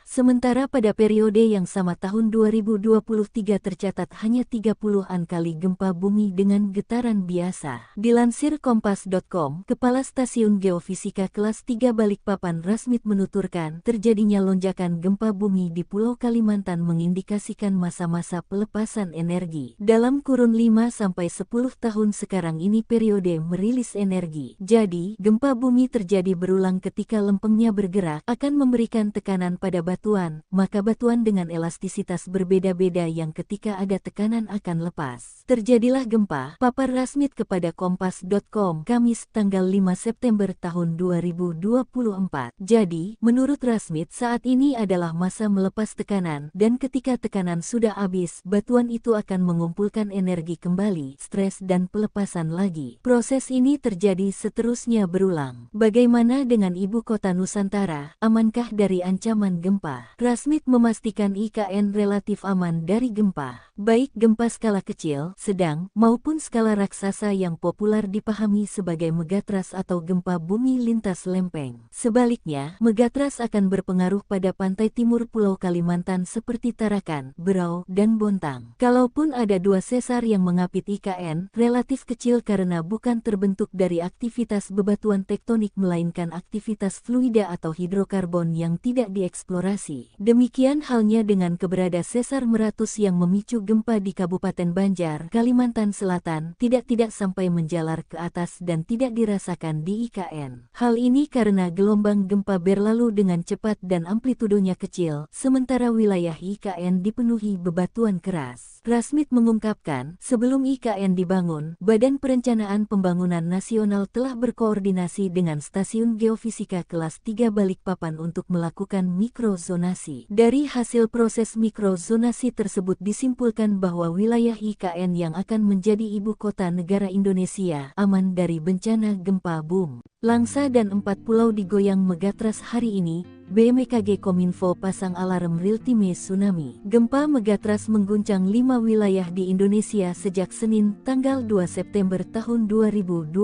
Sementara pada periode yang sama tahun 2023 tercatat hanya 30-an kali gempa bumi dengan getaran biasa. Dilansir Kompas.com, Kepala Stasiun Geofisika Kelas 3 Balikpapan Rasmit menuturkan, terjadinya lonjakan gempa bumi di Pulau Kalimantan mengindikasikan masa-masa pelepasan energi. Dalam kurun 5-10 tahun sekarang ini periode merilis energi. Jadi, gempa bumi terjadi berulang ketika lempengnya bergerak, akan memberikan tekanan pada batuan, maka batuan dengan elastisitas berbeda-beda yang ketika ada tekanan akan lepas. Terjadilah gempa, papar Rasmit kepada Kompas.com, Kamis, tanggal 5 September tahun 2024. Jadi, menurut Rasmit saat ini adalah masa melepas tekanan, dan ketika tekanan sudah habis, batuan itu akan mengumpulkan energi kembali, stres dan pelepasan lagi. Proses ini terjadi seterusnya berulang. Bagaimana dengan ibu kota Nusantara, amankah dari ancaman gempa? Rasmit memastikan IKN relatif aman dari gempa, baik gempa skala kecil, sedang, maupun skala raksasa yang populer dipahami sebagai megatras atau gempa bumi lintas lempeng. Sebaliknya, megatras akan berpengaruh pada pantai timur Pulau Kalimantan seperti Tarakan, Berau, dan Bontang. Kalaupun ada 2 sesar yang mengapit IKN, relatif kecil karena bukan terbentuk dari aktivitas bebatuan tektonik melainkan aktivitas fluida atau hidrokarbon yang tidak dieksplorasi. Demikian halnya dengan keberadaan sesar meratus yang memicu gempa di Kabupaten Banjar, Kalimantan Selatan, tidak sampai menjalar ke atas dan tidak dirasakan di IKN. Hal ini karena gelombang gempa berlalu dengan cepat dan amplitudonya kecil, sementara wilayah IKN dipenuhi bebatuan keras. Rasmit mengungkapkan, sebelum IKN dibangun, Badan Perencanaan Pembangunan Nasional telah berkoordinasi dengan Stasiun Geofisika Kelas 3 Balikpapan untuk melakukan mikrozonasi. Dari hasil proses mikrozonasi tersebut disimpulkan bahwa wilayah IKN yang akan menjadi ibu kota negara Indonesia aman dari bencana gempa bumi. Langsa dan 4 pulau digoyang megatras hari ini, BMKG Kominfo pasang alarm real-time tsunami. Gempa megatras mengguncang 5 wilayah di Indonesia sejak Senin, tanggal 2 September tahun 2024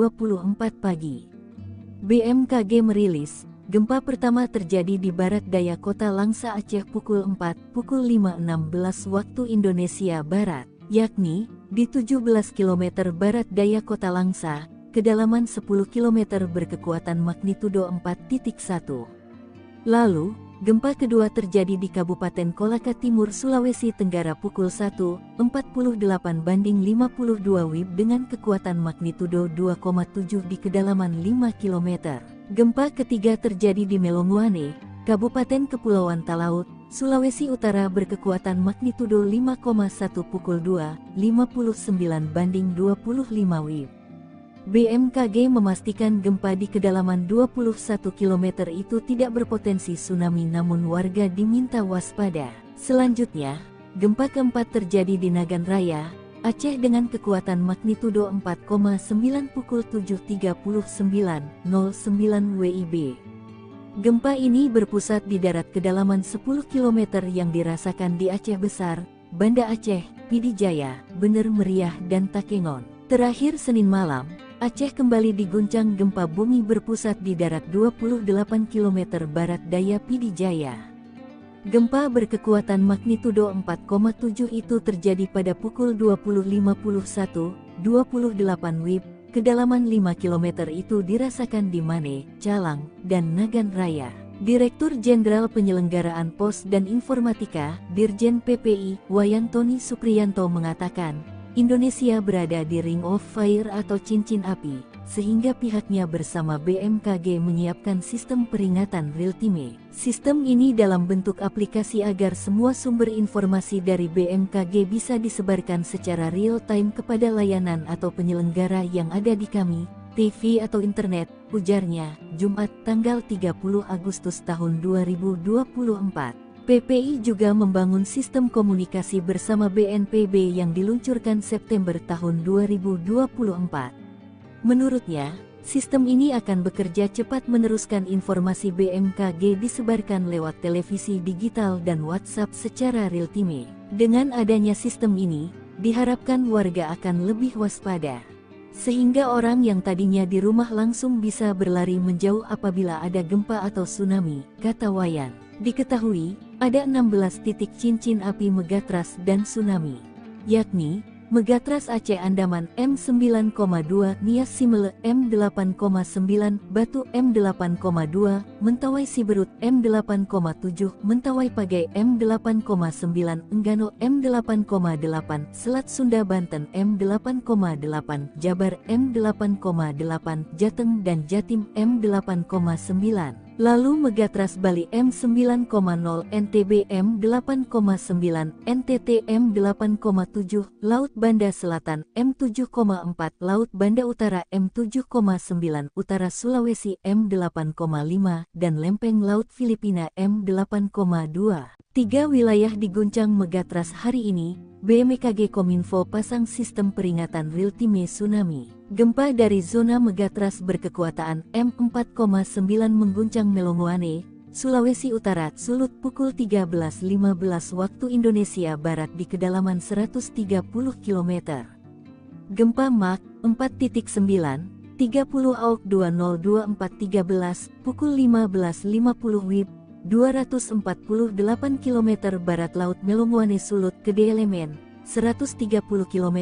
pagi. BMKG merilis, gempa pertama terjadi di barat daya kota Langsa Aceh pukul 5.16 waktu Indonesia Barat, yakni di 17 km barat daya kota Langsa, kedalaman 10 km berkekuatan magnitudo 4.1. Lalu, gempa kedua terjadi di Kabupaten Kolaka Timur, Sulawesi Tenggara pukul 1.48 banding 52 WIB dengan kekuatan magnitudo 2,7 di kedalaman 5 km. Gempa ketiga terjadi di Melonguane, Kabupaten Kepulauan Talaut, Sulawesi Utara berkekuatan magnitudo 5,1 pukul 2.59 banding 25 WIB. BMKG memastikan gempa di kedalaman 21 km itu tidak berpotensi tsunami namun warga diminta waspada. Selanjutnya, gempa keempat terjadi di Nagan Raya, Aceh dengan kekuatan magnitudo 4,9 pukul 7.39.09 WIB. Gempa ini berpusat di darat kedalaman 10 km yang dirasakan di Aceh Besar, Banda Aceh, Pidi Jaya, Bener Meriah dan Takengon. Terakhir Senin malam, Aceh kembali diguncang gempa bumi berpusat di darat 28 km barat daya Pidi Jaya. Gempa berkekuatan magnitudo 4,7 itu terjadi pada pukul 20.51, 28 WIB, kedalaman 5 km itu dirasakan di Mane, Calang, dan Nagan Raya. Direktur Jenderal Penyelenggaraan Pos dan Informatika, Dirjen PPI, Wayantoni Supriyanto mengatakan, Indonesia berada di Ring of Fire atau cincin api, sehingga pihaknya bersama BMKG menyiapkan sistem peringatan real-time. Sistem ini dalam bentuk aplikasi agar semua sumber informasi dari BMKG bisa disebarkan secara real-time kepada layanan atau penyelenggara yang ada di kami, TV atau internet, ujarnya, Jumat tanggal 30 Agustus tahun 2024. PPI juga membangun sistem komunikasi bersama BNPB yang diluncurkan September tahun 2024. Menurutnya, sistem ini akan bekerja cepat meneruskan informasi BMKG disebarkan lewat televisi digital dan WhatsApp secara real-time. Dengan adanya sistem ini, diharapkan warga akan lebih waspada. Sehingga orang yang tadinya di rumah langsung bisa berlari menjauh apabila ada gempa atau tsunami, kata Wayan. Diketahui, ada 16 titik cincin api Megatras dan tsunami, yakni Megatras Aceh Andaman M9,2, Nias Simele M8,9, Batu M8,2, Mentawai Siberut M8,7, Mentawai Pagai M8,9, Enggano M8,8, Selat Sunda Banten M8,8, Jabar M8,8, Jateng dan Jatim M8,9. Lalu Megatras Bali M9,0, NTB M8,9, NTT M8,7, Laut Banda Selatan M7,4, Laut Banda Utara M7,9, Utara Sulawesi M8,5, dan Lempeng Laut Filipina M8,2. 3 wilayah diguncang Megatras hari ini. BMKG Kominfo pasang sistem peringatan real-time tsunami. Gempa dari zona Megatras berkekuatan M4,9 mengguncang Melongoane, Sulawesi Utara, Sulut pukul 13.15 waktu Indonesia Barat di kedalaman 130 km. Gempa Mach 4.9, 30 Auk 202413, pukul 15.50 WIB, 248 km barat laut Melongoane Sulut Gede Elemen, 130 km,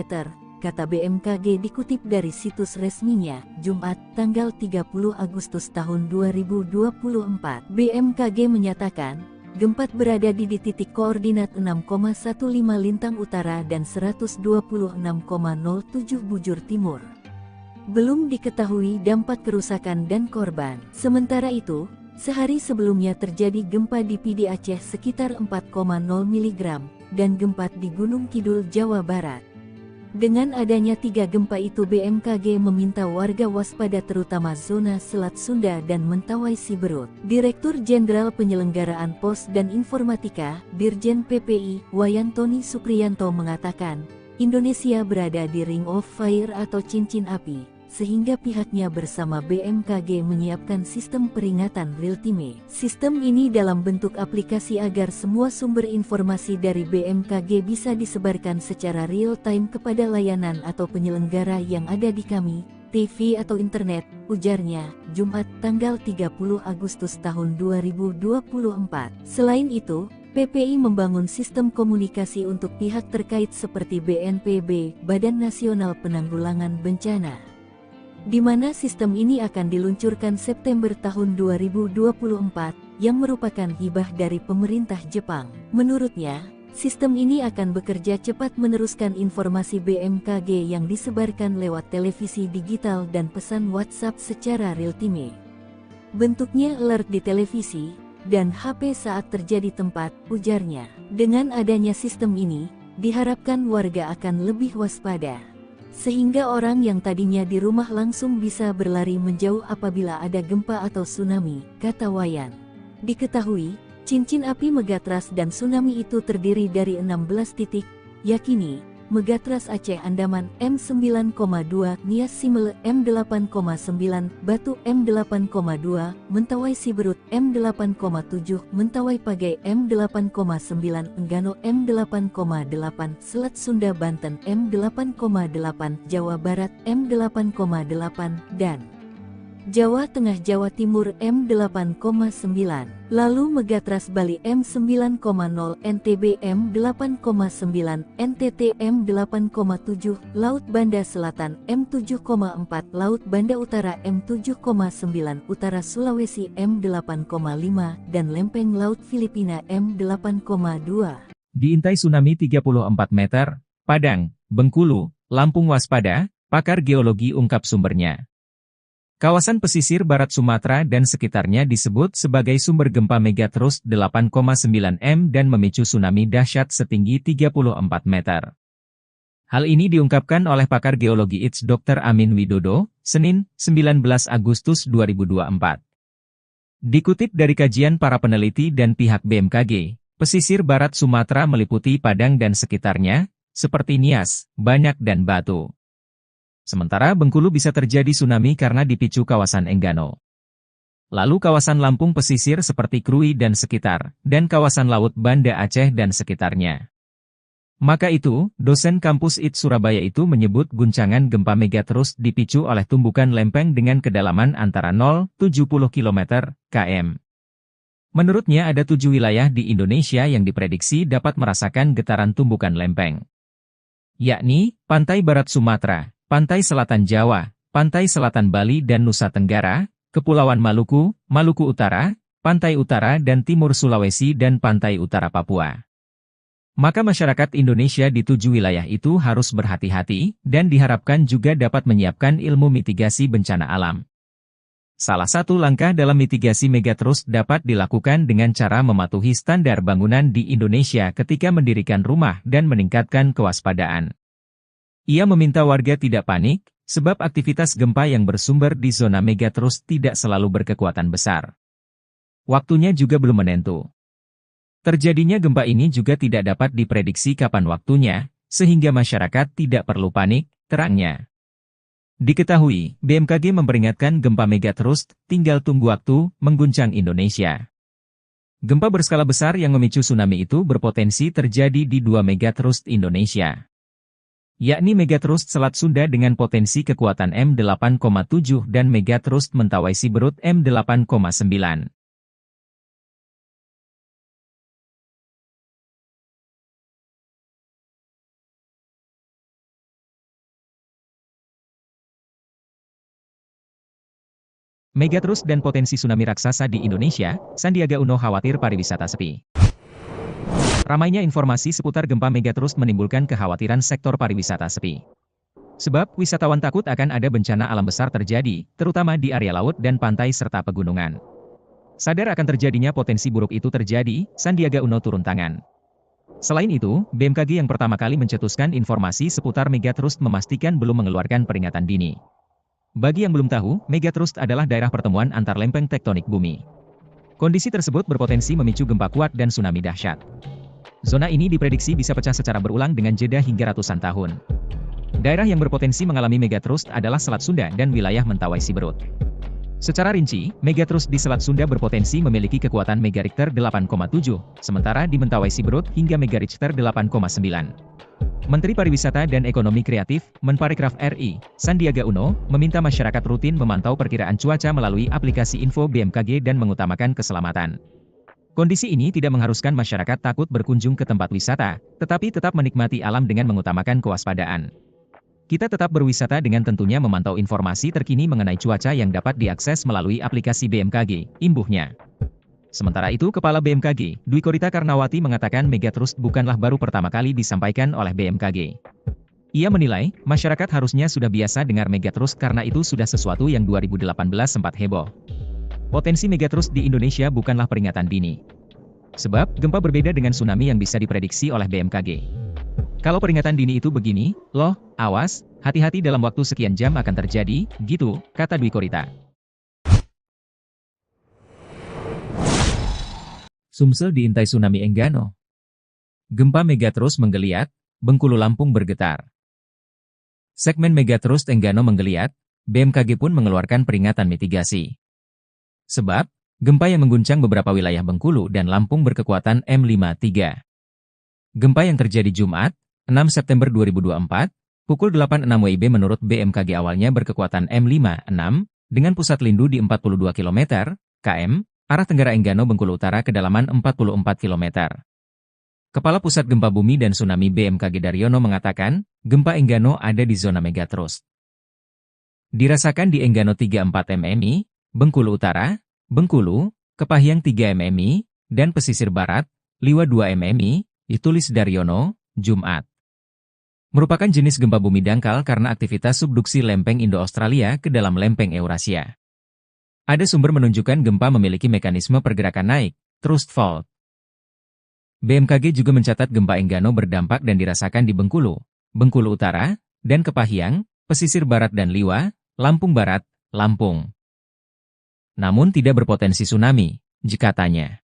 kata BMKG dikutip dari situs resminya, Jumat, tanggal 30 Agustus tahun 2024. BMKG menyatakan, gempa berada di titik koordinat 6,15 lintang utara dan 126,07 bujur timur. Belum diketahui dampak kerusakan dan korban. Sementara itu, sehari sebelumnya terjadi gempa di Pidi Aceh sekitar 4,0 mg, dan gempa di Gunung Kidul, Jawa Barat. Dengan adanya 3 gempa itu BMKG meminta warga waspada terutama zona Selat Sunda dan Mentawai Siberut. Direktur Jenderal Penyelenggaraan Pos dan Informatika, Dirjen PPI, Wayan Tony Supriyanto mengatakan, Indonesia berada di Ring of Fire atau cincin api, sehingga pihaknya bersama BMKG menyiapkan sistem peringatan real-time. Sistem ini dalam bentuk aplikasi agar semua sumber informasi dari BMKG bisa disebarkan secara real-time kepada layanan atau penyelenggara yang ada di kami, TV atau internet, ujarnya, Jumat tanggal 30 Agustus tahun 2024. Selain itu, PPI membangun sistem komunikasi untuk pihak terkait seperti BNPB, Badan Nasional Penanggulangan Bencana, di mana sistem ini akan diluncurkan September tahun 2024, yang merupakan hibah dari pemerintah Jepang. Menurutnya, sistem ini akan bekerja cepat meneruskan informasi BMKG yang disebarkan lewat televisi digital dan pesan WhatsApp secara real-time. Bentuknya alert di televisi dan HP saat terjadi tempat, ujarnya. Dengan adanya sistem ini, diharapkan warga akan lebih waspada, sehingga orang yang tadinya di rumah langsung bisa berlari menjauh apabila ada gempa atau tsunami, kata Wayan. Diketahui, cincin api Megatras dan tsunami itu terdiri dari 16 titik, yakni Megatras Aceh Andaman M9,2, Nias Simele M8,9, Batu M8,2, Mentawai Siberut M8,7, Mentawai Pagai M8,9, Enggano M8,8, Selat Sunda Banten M8,8, Jawa Barat M8,8, dan Jawa Tengah Jawa Timur M8,9. Lalu Megatras Bali M9,0, NTB M8,9, NTT M8,7, Laut Banda Selatan M7,4, Laut Banda Utara M7,9, Utara Sulawesi M8,5, dan Lempeng Laut Filipina M8,2. Diintai tsunami 34 meter, Padang, Bengkulu, Lampung waspada, pakar geologi ungkap sumbernya. Kawasan pesisir barat Sumatera dan sekitarnya disebut sebagai sumber gempa Megathrust 8,9 M dan memicu tsunami dahsyat setinggi 34 meter. Hal ini diungkapkan oleh pakar geologi ITS Dr. Amin Widodo, Senin, 19 Agustus 2024. Dikutip dari kajian para peneliti dan pihak BMKG, pesisir barat Sumatera meliputi Padang dan sekitarnya, seperti Nias, Banyak dan Batu. Sementara Bengkulu bisa terjadi tsunami karena dipicu kawasan Enggano. Lalu kawasan Lampung pesisir seperti Krui dan sekitar, dan kawasan Laut Banda Aceh dan sekitarnya. Maka itu, dosen kampus IT Surabaya itu menyebut guncangan gempa megatrust dipicu oleh tumbukan lempeng dengan kedalaman antara 0,70 km, km. Menurutnya ada 7 wilayah di Indonesia yang diprediksi dapat merasakan getaran tumbukan lempeng. Yakni, Pantai Barat Sumatera, Pantai Selatan Jawa, Pantai Selatan Bali dan Nusa Tenggara, Kepulauan Maluku, Maluku Utara, Pantai Utara dan Timur Sulawesi dan Pantai Utara Papua. Maka masyarakat Indonesia di 7 wilayah itu harus berhati-hati, dan diharapkan juga dapat menyiapkan ilmu mitigasi bencana alam. Salah satu langkah dalam mitigasi megatrust dapat dilakukan dengan cara mematuhi standar bangunan di Indonesia ketika mendirikan rumah dan meningkatkan kewaspadaan. Ia meminta warga tidak panik, sebab aktivitas gempa yang bersumber di zona megatrust tidak selalu berkekuatan besar. Waktunya juga belum menentu. Terjadinya gempa ini juga tidak dapat diprediksi kapan waktunya, sehingga masyarakat tidak perlu panik, terangnya. Diketahui, BMKG memperingatkan gempa megatrust, tinggal tunggu waktu, mengguncang Indonesia. Gempa berskala besar yang memicu tsunami itu berpotensi terjadi di 2 megatrust Indonesia. Yakni megatrust Selat Sunda dengan potensi kekuatan M8,7 dan megatrust Mentawai Siberut M8,9. Megatrust dan potensi tsunami raksasa di Indonesia, Sandiaga Uno khawatir pariwisata sepi. Ramainya informasi seputar gempa megatrust menimbulkan kekhawatiran sektor pariwisata sepi. Sebab, wisatawan takut akan ada bencana alam besar terjadi, terutama di area laut dan pantai serta pegunungan. Sadar akan terjadinya potensi buruk itu terjadi, Sandiaga Uno turun tangan. Selain itu, BMKG yang pertama kali mencetuskan informasi seputar megatrust memastikan belum mengeluarkan peringatan dini. Bagi yang belum tahu, megatrust adalah daerah pertemuan antar lempeng tektonik bumi. Kondisi tersebut berpotensi memicu gempa kuat dan tsunami dahsyat. Zona ini diprediksi bisa pecah secara berulang dengan jeda hingga ratusan tahun. Daerah yang berpotensi mengalami megatrust adalah Selat Sunda dan wilayah Mentawai Siberut. Secara rinci, megatrust di Selat Sunda berpotensi memiliki kekuatan megarichter 8,7, sementara di Mentawai Siberut hingga megarichter 8,9. Menteri Pariwisata dan Ekonomi Kreatif, Menparekraf RI, Sandiaga Uno, meminta masyarakat rutin memantau perkiraan cuaca melalui aplikasi info BMKG dan mengutamakan keselamatan. Kondisi ini tidak mengharuskan masyarakat takut berkunjung ke tempat wisata, tetapi tetap menikmati alam dengan mengutamakan kewaspadaan. Kita tetap berwisata dengan tentunya memantau informasi terkini mengenai cuaca yang dapat diakses melalui aplikasi BMKG, imbuhnya. Sementara itu, Kepala BMKG, Dwi Korita Karnawati mengatakan megatrust bukanlah baru pertama kali disampaikan oleh BMKG. Ia menilai, masyarakat harusnya sudah biasa dengar megatrust karena itu sudah sesuatu yang 2018 sempat heboh. Potensi megatrust di Indonesia bukanlah peringatan dini. Sebab, gempa berbeda dengan tsunami yang bisa diprediksi oleh BMKG. Kalau peringatan dini itu begini, loh, awas, hati-hati dalam waktu sekian jam akan terjadi, gitu, kata Dwi Korita. Sumsel diintai tsunami Enggano. Gempa megatrust menggeliat, Bengkulu Lampung bergetar. Segmen megatrust Enggano menggeliat, BMKG pun mengeluarkan peringatan mitigasi. Sebab, gempa yang mengguncang beberapa wilayah Bengkulu dan Lampung berkekuatan M53. Gempa yang terjadi Jumat, 6 September 2024, pukul 8.06 WIB menurut BMKG awalnya berkekuatan M56, dengan pusat lindu di 42 km, km, arah Tenggara Enggano Bengkulu Utara kedalaman 44 km. Kepala Pusat Gempa Bumi dan Tsunami BMKG Daryono mengatakan, gempa Enggano ada di zona megatrust. Dirasakan di Enggano 34 mmi, Bengkulu Utara, Bengkulu, Kepahyang 3 mmi, dan pesisir barat, Liwa 2 mmi, ditulis Daryono, Jumat. Merupakan jenis gempa bumi dangkal karena aktivitas subduksi lempeng Indo-Australia ke dalam lempeng Eurasia. Ada sumber menunjukkan gempa memiliki mekanisme pergerakan naik, thrust fault. BMKG juga mencatat gempa Enggano berdampak dan dirasakan di Bengkulu, Bengkulu Utara, dan Kepahyang, pesisir barat dan Liwa, Lampung Barat, Lampung. Namun tidak berpotensi tsunami, katanya.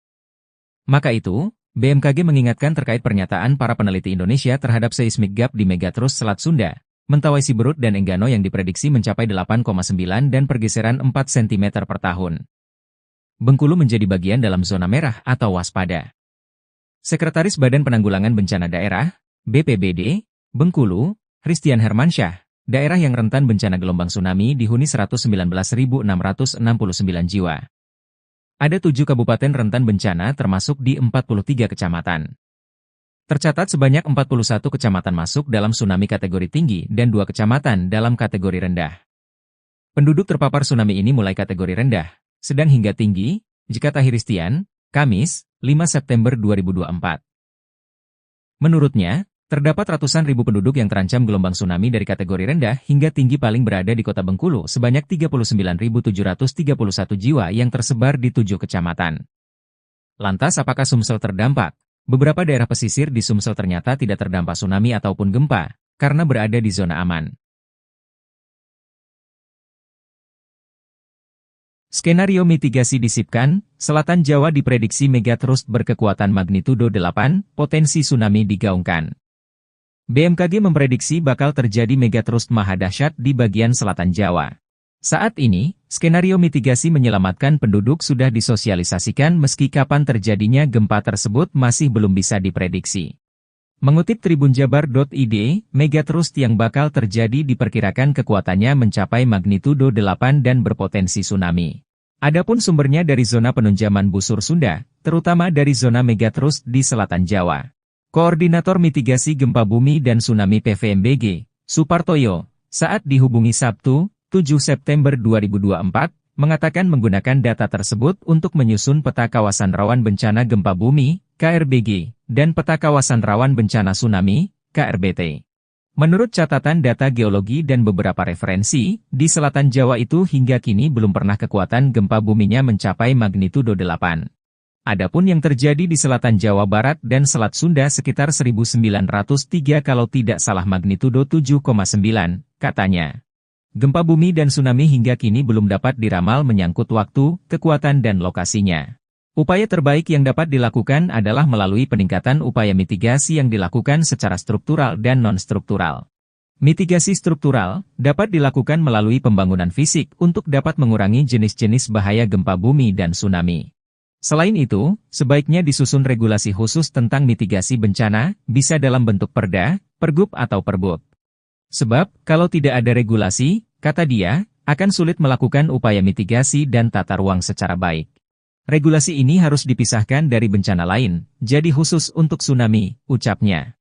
Maka itu, BMKG mengingatkan terkait pernyataan para peneliti Indonesia terhadap seismic gap di Megatrust Selat Sunda, Mentawai Siberut dan Enggano yang diprediksi mencapai 8,9 dan pergeseran 4 cm per tahun. Bengkulu menjadi bagian dalam zona merah atau waspada. Sekretaris Badan Penanggulangan Bencana Daerah, BPBD, Bengkulu, Christian Hermansyah, daerah yang rentan bencana gelombang tsunami dihuni 119.669 jiwa. Ada 7 kabupaten rentan bencana termasuk di 43 kecamatan. Tercatat sebanyak 41 kecamatan masuk dalam tsunami kategori tinggi dan 2 kecamatan dalam kategori rendah. Penduduk terpapar tsunami ini mulai kategori rendah, sedang hingga tinggi, kata Christian, Kamis, 5 September 2024. Menurutnya, terdapat ratusan ribu penduduk yang terancam gelombang tsunami dari kategori rendah hingga tinggi paling berada di kota Bengkulu sebanyak 39.731 jiwa yang tersebar di 7 kecamatan. Lantas apakah Sumsel terdampak? Beberapa daerah pesisir di Sumsel ternyata tidak terdampak tsunami ataupun gempa, karena berada di zona aman. Skenario mitigasi disipkan, Selatan Jawa diprediksi megatrust berkekuatan magnitudo 8, potensi tsunami digaungkan. BMKG memprediksi bakal terjadi megatrust maha dahsyat di bagian selatan Jawa. Saat ini, skenario mitigasi menyelamatkan penduduk sudah disosialisasikan meski kapan terjadinya gempa tersebut masih belum bisa diprediksi. Mengutip tribunjabar.id, megatrust yang bakal terjadi diperkirakan kekuatannya mencapai magnitudo 8 dan berpotensi tsunami. Adapun sumbernya dari zona penunjaman busur Sunda, terutama dari zona megatrust di selatan Jawa. Koordinator Mitigasi Gempa Bumi dan Tsunami PVMBG, Supartoyo, saat dihubungi Sabtu, 7 September 2024, mengatakan menggunakan data tersebut untuk menyusun peta kawasan rawan bencana gempa bumi, KRBG, dan peta kawasan rawan bencana tsunami, KRBT. Menurut catatan data geologi dan beberapa referensi, di selatan Jawa itu hingga kini belum pernah kekuatan gempa buminya mencapai magnitudo 8. Adapun yang terjadi di selatan Jawa Barat dan Selat Sunda sekitar 1903 kalau tidak salah magnitudo 7,9, katanya. Gempa bumi dan tsunami hingga kini belum dapat diramal menyangkut waktu, kekuatan dan lokasinya. Upaya terbaik yang dapat dilakukan adalah melalui peningkatan upaya mitigasi yang dilakukan secara struktural dan non-struktural. Mitigasi struktural dapat dilakukan melalui pembangunan fisik untuk dapat mengurangi jenis-jenis bahaya gempa bumi dan tsunami. Selain itu, sebaiknya disusun regulasi khusus tentang mitigasi bencana, bisa dalam bentuk perda, pergub atau perbuk. Sebab, kalau tidak ada regulasi, kata dia, akan sulit melakukan upaya mitigasi dan tata ruang secara baik. Regulasi ini harus dipisahkan dari bencana lain, jadi khusus untuk tsunami, ucapnya.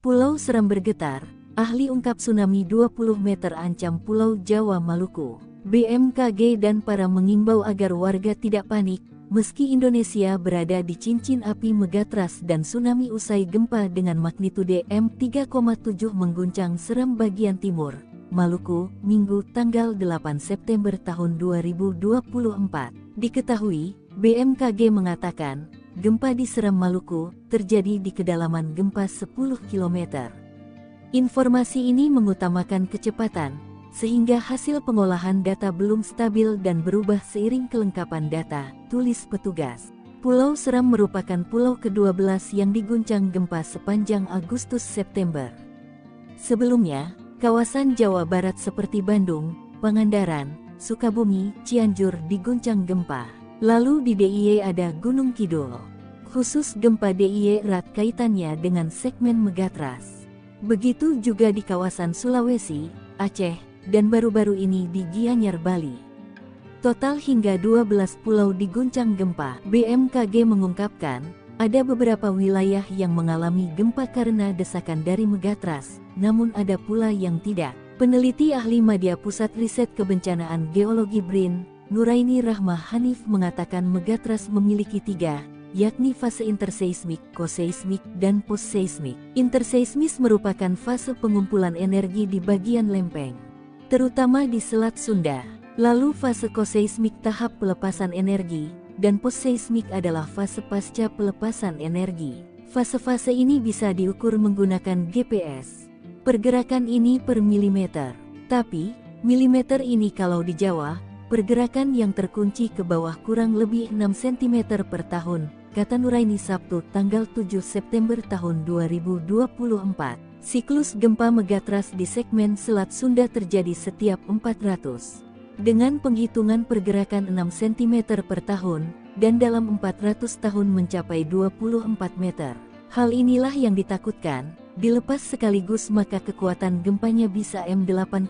Pulau Seram bergetar, ahli ungkap tsunami 20 meter ancam Pulau Jawa Maluku. BMKG dan para mengimbau agar warga tidak panik, meski Indonesia berada di cincin api megatrust dan tsunami usai gempa dengan magnitudo 3,7 mengguncang Seram bagian timur, Maluku, Minggu tanggal 8 September tahun 2024. Diketahui, BMKG mengatakan, gempa di Seram Maluku terjadi di kedalaman gempa 10 km. Informasi ini mengutamakan kecepatan, sehingga hasil pengolahan data belum stabil dan berubah seiring kelengkapan data, tulis petugas. Pulau Seram merupakan pulau ke-12 yang diguncang gempa sepanjang Agustus-September. Sebelumnya, kawasan Jawa Barat seperti Bandung, Pangandaran, Sukabumi, Cianjur diguncang gempa. Lalu di DIY ada Gunung Kidul. Khusus gempa DIY erat kaitannya dengan segmen megatrust. Begitu juga di kawasan Sulawesi, Aceh, dan baru-baru ini di Gianyar, Bali. Total hingga 12 pulau diguncang gempa. BMKG mengungkapkan, ada beberapa wilayah yang mengalami gempa karena desakan dari megatrust, namun ada pula yang tidak. Peneliti ahli Madya Pusat Riset Kebencanaan Geologi BRIN, Nuraini Rahmah Hanif mengatakan megatrust memiliki 3, yakni fase interseismik, koseismik, dan postseismik. Interseismis merupakan fase pengumpulan energi di bagian lempeng, terutama di Selat Sunda. Lalu fase koseismik tahap pelepasan energi, dan postseismik adalah fase pasca pelepasan energi. Fase-fase ini bisa diukur menggunakan GPS. Pergerakan ini per milimeter. Tapi, milimeter ini kalau di Jawa, pergerakan yang terkunci ke bawah kurang lebih 6 cm per tahun, kata Nuraini Sabtu tanggal 7 September tahun 2024. Siklus gempa megatrust di segmen Selat Sunda terjadi setiap 400. Dengan penghitungan pergerakan 6 cm per tahun, dan dalam 400 tahun mencapai 24 meter. Hal inilah yang ditakutkan, dilepas sekaligus maka kekuatan gempanya bisa M8,8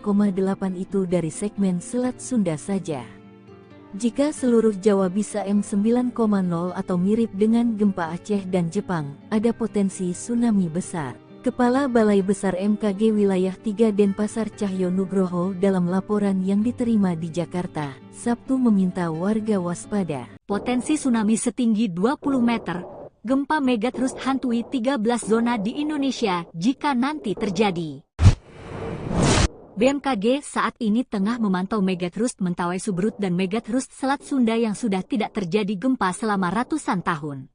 itu dari segmen Selat Sunda saja. Jika seluruh Jawa bisa M9,0 atau mirip dengan gempa Aceh dan Jepang, ada potensi tsunami besar. Kepala Balai Besar BMKG Wilayah 3 Denpasar Cahyo Nugroho dalam laporan yang diterima di Jakarta, Sabtu meminta warga waspada. Potensi tsunami setinggi 20 meter, gempa megatrust hantui 13 zona di Indonesia jika nanti terjadi. BMKG saat ini tengah memantau megatrust Mentawai Subrut dan megatrust Selat Sunda yang sudah tidak terjadi gempa selama ratusan tahun.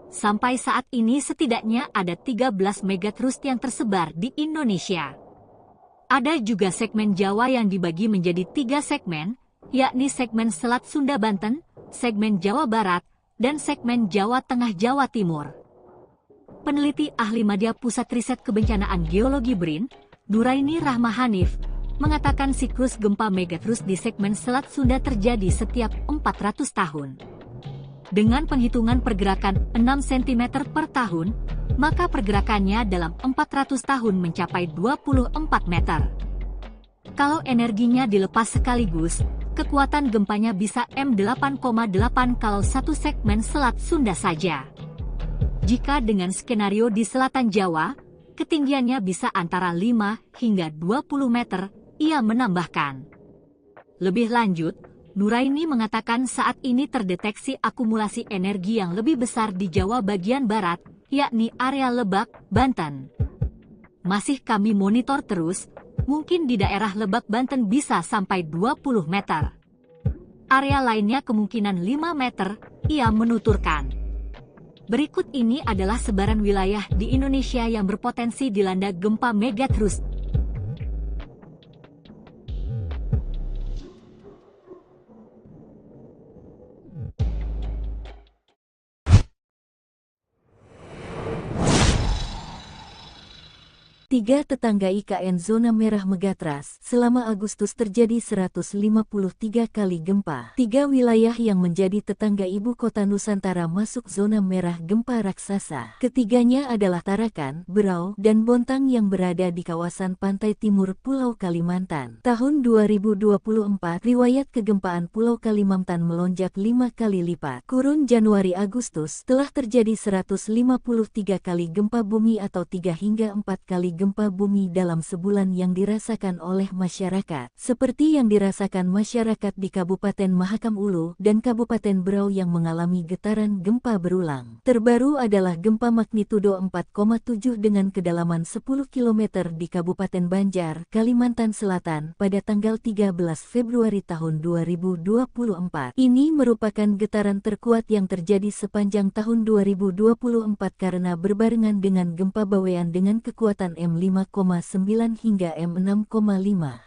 Sampai saat ini setidaknya ada 13 megatrust yang tersebar di Indonesia. Ada juga segmen Jawa yang dibagi menjadi 3 segmen, yakni segmen Selat Sunda Banten, segmen Jawa Barat, dan segmen Jawa Tengah Jawa Timur. Peneliti ahli Madya Pusat Riset Kebencanaan Geologi BRIN, Nuraini Rahma Hanif, mengatakan siklus gempa megatrust di segmen Selat Sunda terjadi setiap 400 tahun. Dengan penghitungan pergerakan 6 cm per tahun, maka pergerakannya dalam 400 tahun mencapai 24 meter. Kalau energinya dilepas sekaligus, kekuatan gempanya bisa M8,8 kalau satu segmen Selat Sunda saja. Jika dengan skenario di selatan Jawa, ketinggiannya bisa antara 5 hingga 20 meter, ia menambahkan. Lebih lanjut, Nuraini mengatakan saat ini terdeteksi akumulasi energi yang lebih besar di Jawa bagian barat, yakni area Lebak, Banten. Masih kami monitor terus, mungkin di daerah Lebak, Banten bisa sampai 20 meter. Area lainnya kemungkinan 5 meter, ia menuturkan. Berikut ini adalah sebaran wilayah di Indonesia yang berpotensi dilanda gempa megatrust. Tiga tetangga IKN zona merah megatrust selama Agustus terjadi 153 kali gempa. 3 wilayah yang menjadi tetangga ibu kota Nusantara masuk zona merah gempa raksasa. Ketiganya adalah Tarakan, Berau, dan Bontang yang berada di kawasan pantai timur Pulau Kalimantan. Tahun 2024, riwayat kegempaan Pulau Kalimantan melonjak 5 kali lipat. Kurun Januari-Agustus telah terjadi 153 kali gempa bumi atau 3 hingga 4 kali gempa bumi dalam sebulan yang dirasakan oleh masyarakat, seperti yang dirasakan masyarakat di Kabupaten Mahakam Ulu dan Kabupaten Berau yang mengalami getaran gempa berulang. Terbaru adalah gempa magnitudo 4,7 dengan kedalaman 10 km di Kabupaten Banjar, Kalimantan Selatan pada tanggal 13 Februari tahun 2024. Ini merupakan getaran terkuat yang terjadi sepanjang tahun 2024 karena berbarengan dengan gempa Bawean dengan kekuatan M5,9 hingga M6,5.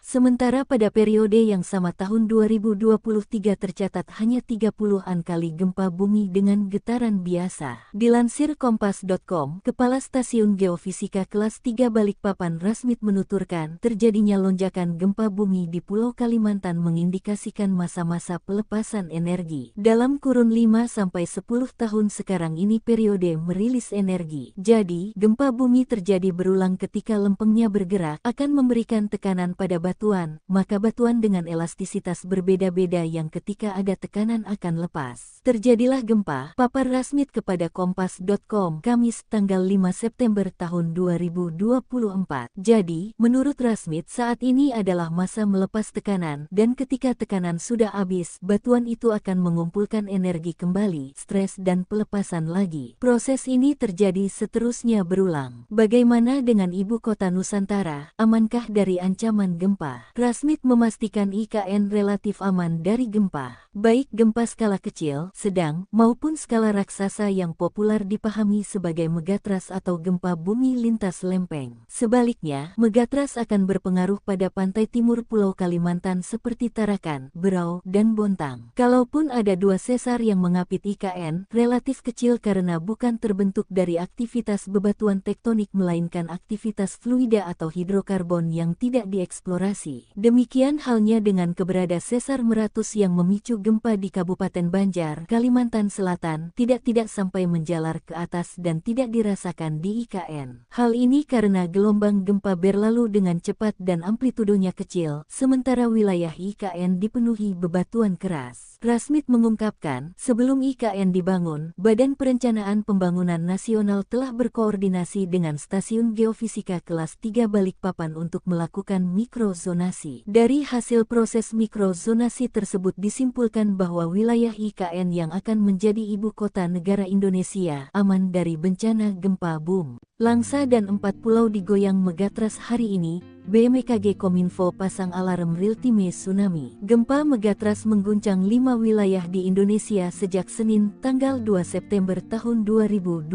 Sementara pada periode yang sama tahun 2023 tercatat hanya 30-an kali gempa bumi dengan getaran biasa. Dilansir Kompas.com, Kepala Stasiun Geofisika Kelas 3 Balikpapan Rasmit menuturkan, terjadinya lonjakan gempa bumi di Pulau Kalimantan mengindikasikan masa-masa pelepasan energi. Dalam kurun 5-10 tahun sekarang ini periode merilis energi. Jadi, gempa bumi terjadi berulang ketika lempengnya bergerak akan memberikan tekanan pada batuan, maka batuan dengan elastisitas berbeda-beda yang ketika ada tekanan akan lepas. Terjadilah gempa, papar Rasmit kepada Kompas.com, Kamis tanggal 5 September tahun 2024. Jadi, menurut Rasmit saat ini adalah masa melepas tekanan, dan ketika tekanan sudah habis, batuan itu akan mengumpulkan energi kembali, stres dan pelepasan lagi. Proses ini terjadi seterusnya berulang. Bagaimana dengan ibu kota Nusantara, amankah dari ancaman gempa? Rasmit memastikan IKN relatif aman dari gempa, baik gempa skala kecil, sedang, maupun skala raksasa yang populer dipahami sebagai megatrust atau gempa bumi lintas lempeng. Sebaliknya, megatrust akan berpengaruh pada pantai timur Pulau Kalimantan seperti Tarakan, Berau, dan Bontang. Kalaupun ada 2 sesar yang mengapit IKN, relatif kecil karena bukan terbentuk dari aktivitas bebatuan tektonik melainkan aktivitas fluida atau hidrokarbon yang tidak dieksplorasi. Demikian halnya dengan keberadaan sesar meratus yang memicu gempa di Kabupaten Banjar, Kalimantan Selatan, tidak sampai menjalar ke atas dan tidak dirasakan di IKN. Hal ini karena gelombang gempa berlalu dengan cepat dan amplitudonya kecil, sementara wilayah IKN dipenuhi bebatuan keras. Rasmit mengungkapkan, sebelum IKN dibangun, Badan Perencanaan Pembangunan Nasional telah berkoordinasi dengan Stasiun Geofisika Kelas 3 Balikpapan untuk melakukan mikrozonasi. Dari hasil proses mikrozonasi tersebut disimpulkan bahwa wilayah IKN yang akan menjadi ibu kota negara Indonesia aman dari bencana gempa bumi. Langsa dan 4 pulau digoyang megatrust hari ini. BMKG Kominfo pasang alarm real-time tsunami. Gempa megatrust mengguncang 5 wilayah di Indonesia sejak Senin, tanggal 2 September tahun 2024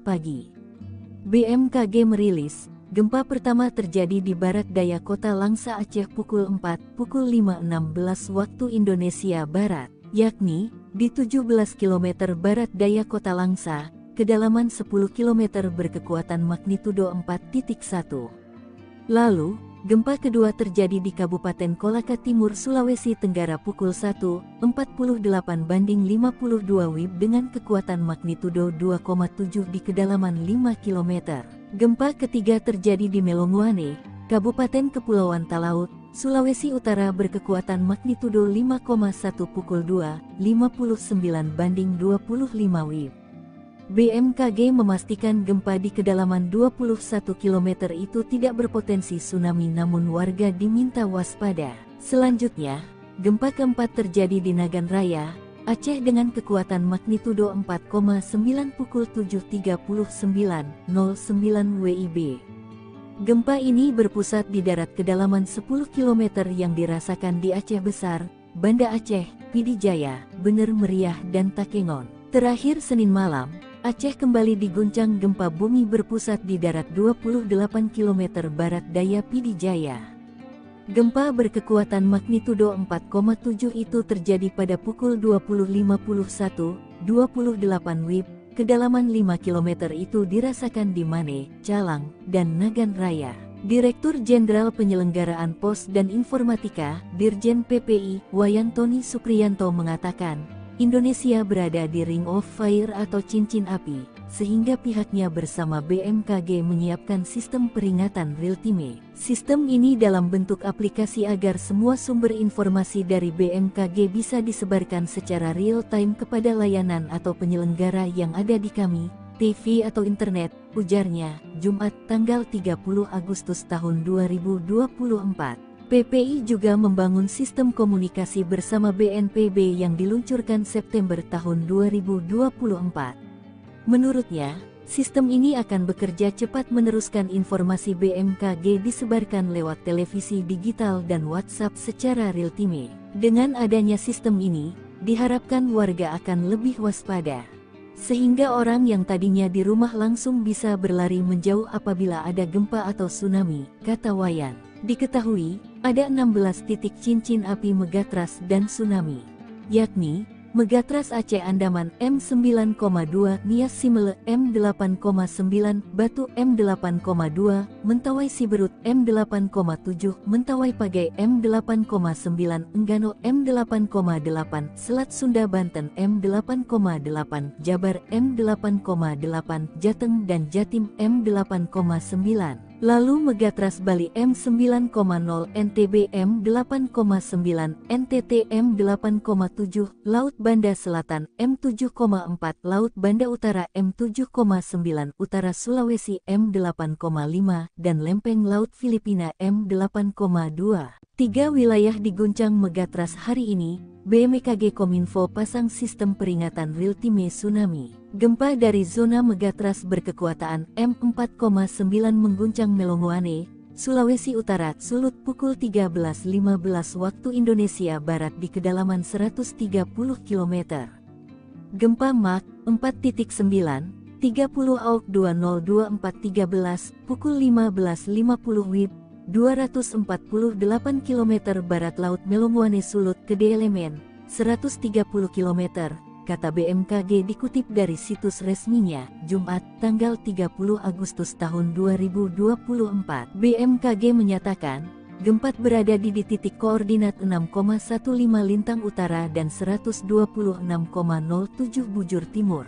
pagi. BMKG merilis, gempa pertama terjadi di barat daya kota Langsa Aceh pukul 5.16 waktu Indonesia Barat, yakni di 17 km barat daya kota Langsa, kedalaman 10 km berkekuatan magnitudo 4.1. Lalu, gempa kedua terjadi di Kabupaten Kolaka Timur, Sulawesi Tenggara pukul 1.48 banding 52 WIB dengan kekuatan magnitudo 2,7 di kedalaman 5 km. Gempa ketiga terjadi di Melonguane, Kabupaten Kepulauan Talaut, Sulawesi Utara berkekuatan magnitudo 5,1 pukul 2.59 banding 25 WIB. BMKG memastikan gempa di kedalaman 21 km itu tidak berpotensi tsunami namun warga diminta waspada. Selanjutnya, gempa keempat terjadi di Nagan Raya, Aceh dengan kekuatan magnitudo 4,9 pukul 7.39.09 WIB. Gempa ini berpusat di darat kedalaman 10 km yang dirasakan di Aceh Besar, Banda Aceh, Pidi Jaya, Bener Meriah dan Takengon. Terakhir Senin malam, Aceh kembali diguncang gempa bumi berpusat di darat 28 km barat daya Pidi Jaya. Gempa berkekuatan magnitudo 4,7 itu terjadi pada pukul 20.51, 28 WIB, kedalaman 5 km itu dirasakan di Mane, Calang, dan Nagan Raya. Direktur Jenderal Penyelenggaraan Pos dan Informatika, Dirjen PPI, Wayantoni Sukriyanto mengatakan, Indonesia berada di Ring of Fire atau cincin api, sehingga pihaknya bersama BMKG menyiapkan sistem peringatan real-time. Sistem ini dalam bentuk aplikasi agar semua sumber informasi dari BMKG bisa disebarkan secara real-time kepada layanan atau penyelenggara yang ada di kami, TV atau internet, ujarnya, Jumat tanggal 30 Agustus tahun 2024. PPI juga membangun sistem komunikasi bersama BNPB yang diluncurkan September tahun 2024. Menurutnya, sistem ini akan bekerja cepat meneruskan informasi BMKG disebarkan lewat televisi digital dan WhatsApp secara real-time. Dengan adanya sistem ini, diharapkan warga akan lebih waspada, sehingga orang yang tadinya di rumah langsung bisa berlari menjauh apabila ada gempa atau tsunami, kata Wayan. Diketahui, ada 16 titik cincin api megatrust dan tsunami, yakni Megatrust Aceh Andaman M9,2, Nias Simele M8,9, Batu M8,2, Mentawai Siberut M8,7, Mentawai Pagai M8,9, Enggano M8,8, Selat Sunda Banten M8,8, Jabar M8,8, Jateng dan Jatim M8,9. Lalu Megatrust Bali M9,0, NTB M8,9, NTT M8,7, Laut Banda Selatan M7,4, Laut Banda Utara M7,9, Utara Sulawesi M8,5, dan Lempeng Laut Filipina M8,2. 3 wilayah diguncang Megatrust hari ini, BMKG Kominfo pasang sistem peringatan real-time tsunami. Gempa dari zona megatrust berkekuatan M4,9 mengguncang Melongoane, Sulawesi Utara, Sulut pukul 13.15 waktu Indonesia Barat di kedalaman 130 km. Gempa Mach 4.9, 30 Auk 202413, pukul 15.50 WIB, 248 km barat laut Melongoane Sulut Gede Elemen, 130 km, kata BMKG dikutip dari situs resminya, Jumat, tanggal 30 Agustus tahun 2024. BMKG menyatakan, gempa berada di titik koordinat 6,15 lintang utara dan 126,07 bujur timur.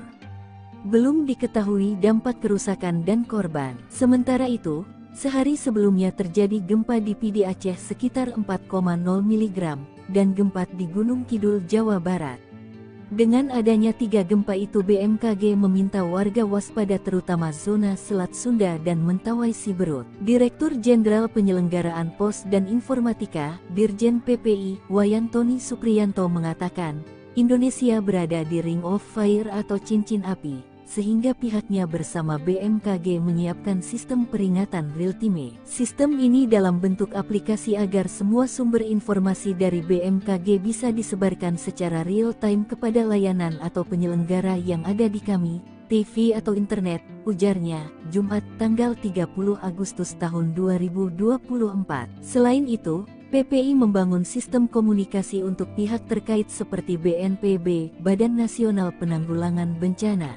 Belum diketahui dampak kerusakan dan korban. Sementara itu, sehari sebelumnya terjadi gempa di Pidi Aceh sekitar 4,0 mg, dan gempa di Gunung Kidul, Jawa Barat. Dengan adanya 3 gempa itu BMKG meminta warga waspada terutama zona Selat Sunda dan Mentawai Siberut. Direktur Jenderal Penyelenggaraan Pos dan Informatika, Dirjen PPI, Wayantoni Supriyanto mengatakan, Indonesia berada di Ring of Fire atau cincin api, sehingga pihaknya bersama BMKG menyiapkan sistem peringatan real-time. Sistem ini dalam bentuk aplikasi agar semua sumber informasi dari BMKG bisa disebarkan secara real-time kepada layanan atau penyelenggara yang ada di kami, TV atau internet, ujarnya, Jumat tanggal 30 Agustus tahun 2024. Selain itu, PPI membangun sistem komunikasi untuk pihak terkait seperti BNPB, Badan Nasional Penanggulangan Bencana,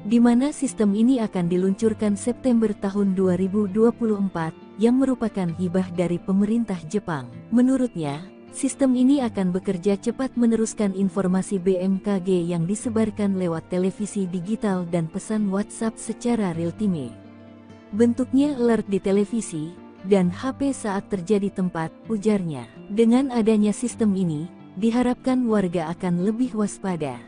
di mana sistem ini akan diluncurkan September tahun 2024, yang merupakan hibah dari pemerintah Jepang. Menurutnya, sistem ini akan bekerja cepat meneruskan informasi BMKG yang disebarkan lewat televisi digital dan pesan WhatsApp secara real-time. Bentuknya alert di televisi dan HP saat terjadi tempat, ujarnya. Dengan adanya sistem ini, diharapkan warga akan lebih waspada,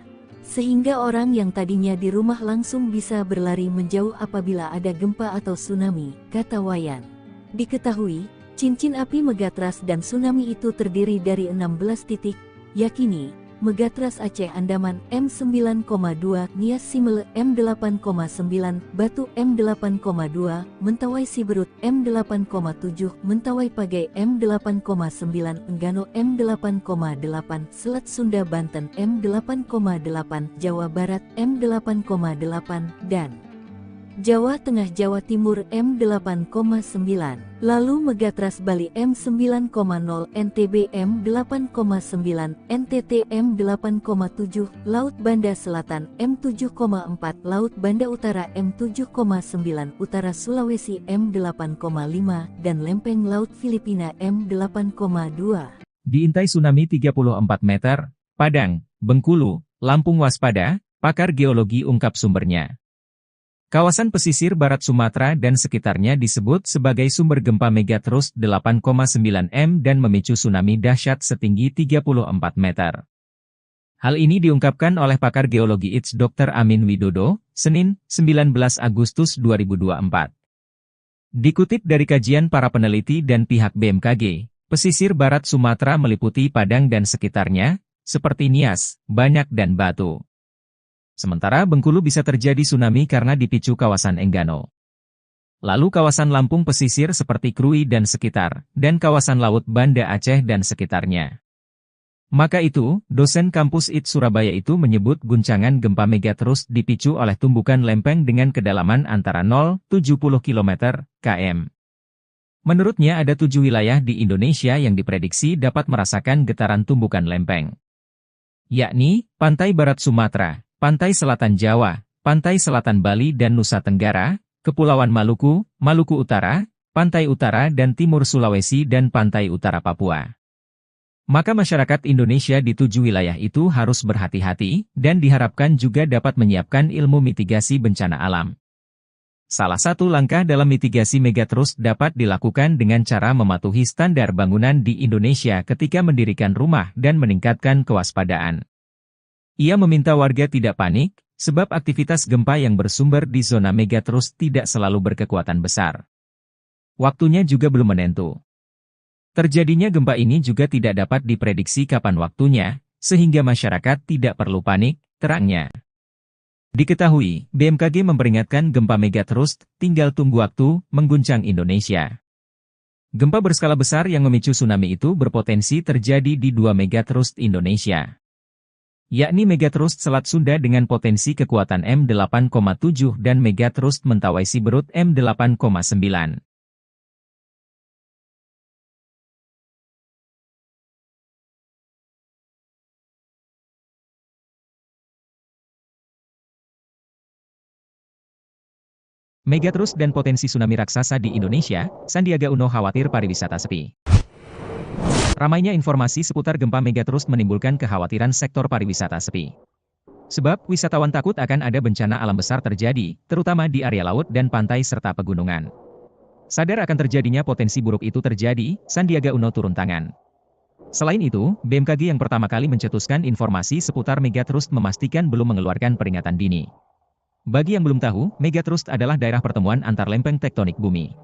sehingga orang yang tadinya di rumah langsung bisa berlari menjauh apabila ada gempa atau tsunami, kata Wayan. Diketahui, cincin api megatrust dan tsunami itu terdiri dari 16 titik, yakni Megatrust Aceh Andaman M9,2, Nias Simele M8,9, Batu M8,2, Mentawai Siberut M8,7, Mentawai Pagai M8,9, Enggano M8,8, Selat Sunda Banten M8,8, Jawa Barat M8,8, dan Jawa Tengah Jawa Timur M8,9, lalu Megatrust Bali M9,0, NTB M8,9, NTT M8,7, Laut Banda Selatan M7,4, Laut Banda Utara M7,9, Utara Sulawesi M8,5, dan Lempeng Laut Filipina M8,2. Diintai tsunami 34 meter, Padang, Bengkulu, Lampung waspada, pakar geologi ungkap sumbernya. Kawasan pesisir barat Sumatera dan sekitarnya disebut sebagai sumber gempa megatrust 8,9 m dan memicu tsunami dahsyat setinggi 34 meter. Hal ini diungkapkan oleh pakar geologi ITS Dr. Amin Widodo, Senin, 19 Agustus 2024. Dikutip dari kajian para peneliti dan pihak BMKG, pesisir barat Sumatera meliputi Padang dan sekitarnya, seperti Nias, Banyak dan Batu. Sementara Bengkulu bisa terjadi tsunami karena dipicu kawasan Enggano. Lalu kawasan Lampung pesisir seperti Krui dan sekitar, dan kawasan Laut Banda Aceh dan sekitarnya. Maka itu, dosen kampus ITS Surabaya itu menyebut guncangan gempa megatrust dipicu oleh tumbukan lempeng dengan kedalaman antara 0,70 km, km. Menurutnya ada 7 wilayah di Indonesia yang diprediksi dapat merasakan getaran tumbukan lempeng, yakni Pantai Barat Sumatera, Pantai Selatan Jawa, Pantai Selatan Bali dan Nusa Tenggara, Kepulauan Maluku, Maluku Utara, Pantai Utara dan Timur Sulawesi dan Pantai Utara Papua. Maka masyarakat Indonesia di 7 wilayah itu harus berhati-hati, dan diharapkan juga dapat menyiapkan ilmu mitigasi bencana alam. Salah satu langkah dalam mitigasi megatrust dapat dilakukan dengan cara mematuhi standar bangunan di Indonesia ketika mendirikan rumah dan meningkatkan kewaspadaan. Ia meminta warga tidak panik, sebab aktivitas gempa yang bersumber di zona megatrust tidak selalu berkekuatan besar. Waktunya juga belum menentu. Terjadinya gempa ini juga tidak dapat diprediksi kapan waktunya, sehingga masyarakat tidak perlu panik, terangnya. Diketahui, BMKG memperingatkan gempa megatrust, tinggal tunggu waktu, mengguncang Indonesia. Gempa berskala besar yang memicu tsunami itu berpotensi terjadi di 2 megatrust Indonesia, yakni megatrust Selat Sunda dengan potensi kekuatan M8,7 dan megatrust Mentawai Siberut M8,9. Megatrust dan potensi tsunami raksasa di Indonesia, Sandiaga Uno khawatir pariwisata sepi. Ramainya informasi seputar gempa megatrust menimbulkan kekhawatiran sektor pariwisata sepi. Sebab, wisatawan takut akan ada bencana alam besar terjadi, terutama di area laut dan pantai serta pegunungan. Sadar akan terjadinya potensi buruk itu terjadi, Sandiaga Uno turun tangan. Selain itu, BMKG yang pertama kali mencetuskan informasi seputar megatrust memastikan belum mengeluarkan peringatan dini. Bagi yang belum tahu, megatrust adalah daerah pertemuan antar lempeng tektonik bumi.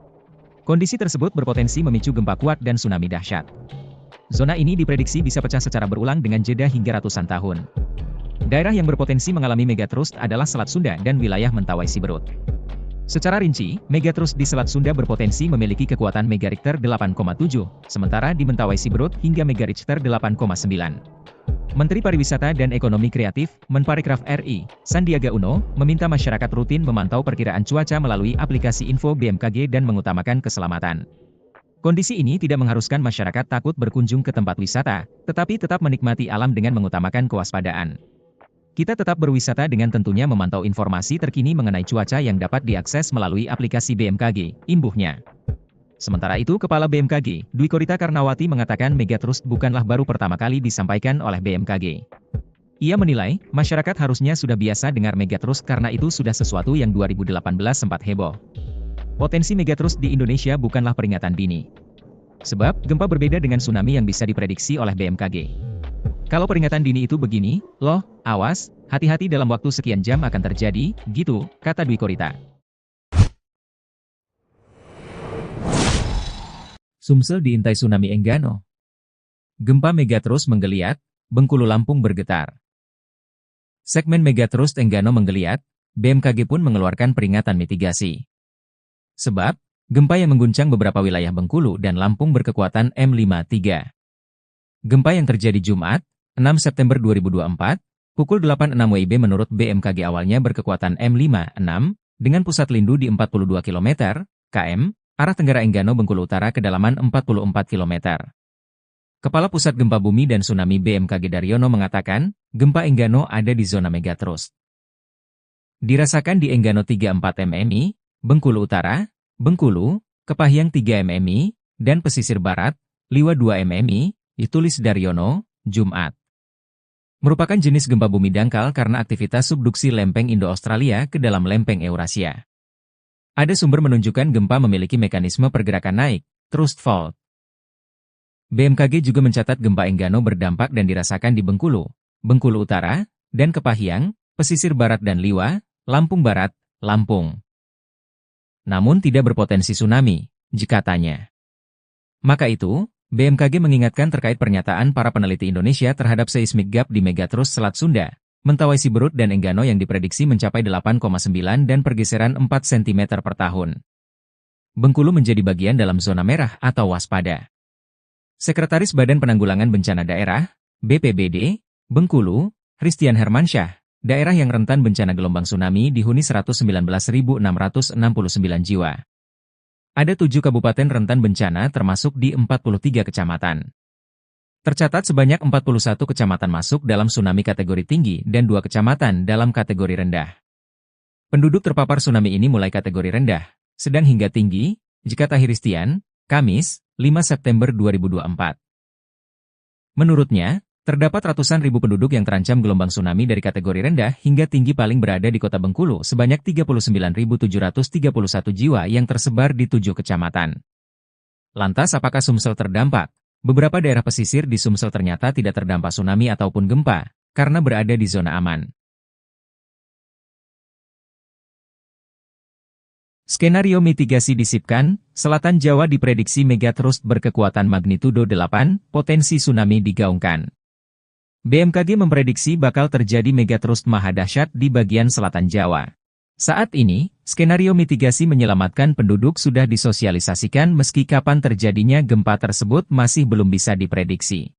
Kondisi tersebut berpotensi memicu gempa kuat dan tsunami dahsyat. Zona ini diprediksi bisa pecah secara berulang dengan jeda hingga ratusan tahun. Daerah yang berpotensi mengalami megatrust adalah Selat Sunda dan wilayah Mentawai Siberut. Secara rinci, megatrust di Selat Sunda berpotensi memiliki kekuatan megarichter 8,7, sementara di Mentawai Siberut hingga megarichter 8,9. Menteri Pariwisata dan Ekonomi Kreatif, Menparekraf RI, Sandiaga Uno, meminta masyarakat rutin memantau perkiraan cuaca melalui aplikasi info BMKG dan mengutamakan keselamatan. Kondisi ini tidak mengharuskan masyarakat takut berkunjung ke tempat wisata, tetapi tetap menikmati alam dengan mengutamakan kewaspadaan. Kita tetap berwisata dengan tentunya memantau informasi terkini mengenai cuaca yang dapat diakses melalui aplikasi BMKG, imbuhnya. Sementara itu, Kepala BMKG, Dwi Korita Karnawati mengatakan megatrust bukanlah baru pertama kali disampaikan oleh BMKG. Ia menilai, masyarakat harusnya sudah biasa dengar megatrust karena itu sudah sesuatu yang 2018 sempat heboh. Potensi megatrust di Indonesia bukanlah peringatan dini. Sebab, gempa berbeda dengan tsunami yang bisa diprediksi oleh BMKG. Kalau peringatan dini itu begini, loh, awas, hati-hati dalam waktu sekian jam akan terjadi, gitu, kata Dwi Korita. Sumsel diintai tsunami Enggano. Gempa megatrust menggeliat, Bengkulu Lampung bergetar. Segmen megatrust Enggano menggeliat, BMKG pun mengeluarkan peringatan mitigasi. Sebab, gempa yang mengguncang beberapa wilayah Bengkulu dan Lampung berkekuatan M53. Gempa yang terjadi Jumat, 6 September 2024, pukul 8.06 WIB menurut BMKG awalnya berkekuatan M56, dengan pusat lindu di 42 km, km, arah tenggara Enggano Bengkulu Utara kedalaman 44 km. Kepala Pusat Gempa Bumi dan Tsunami BMKG Daryono mengatakan, gempa Enggano ada di zona megatrust. Dirasakan di Enggano 34 mmi, Bengkulu Utara, Bengkulu, Kepahyang 3 mmi, dan pesisir barat, Liwa 2 mmi, ditulis Daryono, Jumat. Merupakan jenis gempa bumi dangkal karena aktivitas subduksi lempeng Indo-Australia ke dalam lempeng Eurasia. Ada sumber menunjukkan gempa memiliki mekanisme pergerakan naik, thrust fault. BMKG juga mencatat gempa Enggano berdampak dan dirasakan di Bengkulu, Bengkulu Utara, dan Kepahyang, pesisir barat dan Liwa, Lampung Barat, Lampung. Namun tidak berpotensi tsunami, katanya. Maka itu, BMKG mengingatkan terkait pernyataan para peneliti Indonesia terhadap seismic gap di megatrust Selat Sunda, Mentawai Siberut dan Enggano yang diprediksi mencapai 8,9 dan pergeseran 4 cm per tahun. Bengkulu menjadi bagian dalam zona merah atau waspada. Sekretaris Badan Penanggulangan Bencana Daerah, BPBD, Bengkulu, Christian Hermansyah, daerah yang rentan bencana gelombang tsunami dihuni 119.669 jiwa. Ada 7 kabupaten rentan bencana termasuk di 43 kecamatan. Tercatat sebanyak 41 kecamatan masuk dalam tsunami kategori tinggi dan 2 kecamatan dalam kategori rendah. Penduduk terpapar tsunami ini mulai kategori rendah, sedang hingga tinggi, kata Christian, Kamis, 5 September 2024. Menurutnya, terdapat ratusan ribu penduduk yang terancam gelombang tsunami dari kategori rendah hingga tinggi paling berada di kota Bengkulu sebanyak 39.731 jiwa yang tersebar di 7 kecamatan. Lantas apakah Sumsel terdampak? Beberapa daerah pesisir di Sumsel ternyata tidak terdampak tsunami ataupun gempa, karena berada di zona aman. Skenario mitigasi disipkan, Selatan Jawa diprediksi megatrust berkekuatan magnitudo 8, potensi tsunami digaungkan. BMKG memprediksi bakal terjadi megatrust maha dahsyat di bagian selatan Jawa. Saat ini, skenario mitigasi menyelamatkan penduduk sudah disosialisasikan meski kapan terjadinya gempa tersebut masih belum bisa diprediksi.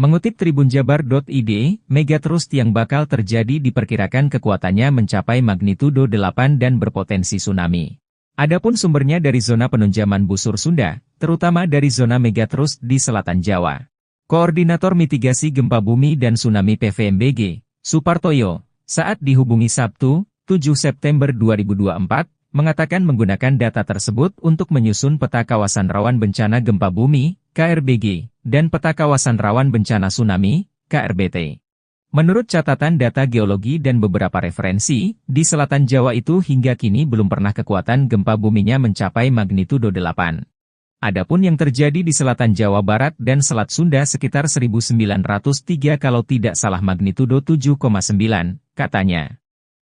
Mengutip tribunjabar.id, megatrust yang bakal terjadi diperkirakan kekuatannya mencapai magnitudo 8 dan berpotensi tsunami. Adapun sumbernya dari zona penunjaman busur Sunda, terutama dari zona megatrust di selatan Jawa. Koordinator Mitigasi Gempa Bumi dan Tsunami PVMBG, Supartoyo, saat dihubungi Sabtu, 7 September 2024, mengatakan menggunakan data tersebut untuk menyusun peta kawasan rawan bencana gempa bumi, KRBG, dan peta kawasan rawan bencana tsunami, KRBT. Menurut catatan data geologi dan beberapa referensi, di selatan Jawa itu hingga kini belum pernah kekuatan gempa buminya mencapai magnitudo 8. Adapun yang terjadi di selatan Jawa Barat dan Selat Sunda sekitar 1903 kalau tidak salah magnitudo 7,9, katanya.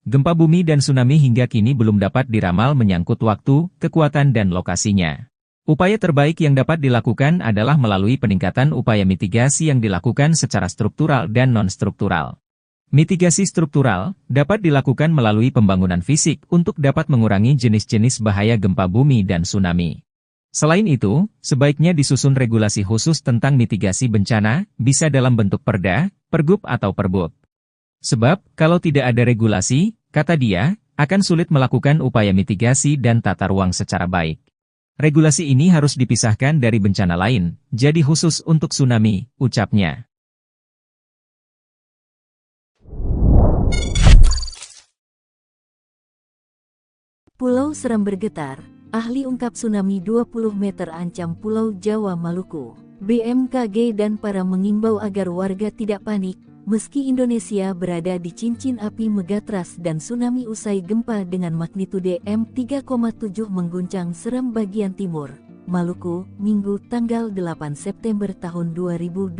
Gempa bumi dan tsunami hingga kini belum dapat diramal menyangkut waktu, kekuatan dan lokasinya. Upaya terbaik yang dapat dilakukan adalah melalui peningkatan upaya mitigasi yang dilakukan secara struktural dan non-struktural. Mitigasi struktural dapat dilakukan melalui pembangunan fisik untuk dapat mengurangi jenis-jenis bahaya gempa bumi dan tsunami. Selain itu, sebaiknya disusun regulasi khusus tentang mitigasi bencana, bisa dalam bentuk perda, pergub atau perbub. Sebab, kalau tidak ada regulasi, kata dia, akan sulit melakukan upaya mitigasi dan tata ruang secara baik. Regulasi ini harus dipisahkan dari bencana lain, jadi khusus untuk tsunami, ucapnya. Pulau Seram bergetar. Ahli ungkap tsunami 20 meter ancam Pulau Jawa Maluku. BMKG dan para mengimbau agar warga tidak panik, meski Indonesia berada di cincin api megatrust dan tsunami usai gempa dengan magnitudo 3,7 mengguncang Seram bagian timur, Maluku, Minggu tanggal 8 September tahun 2024.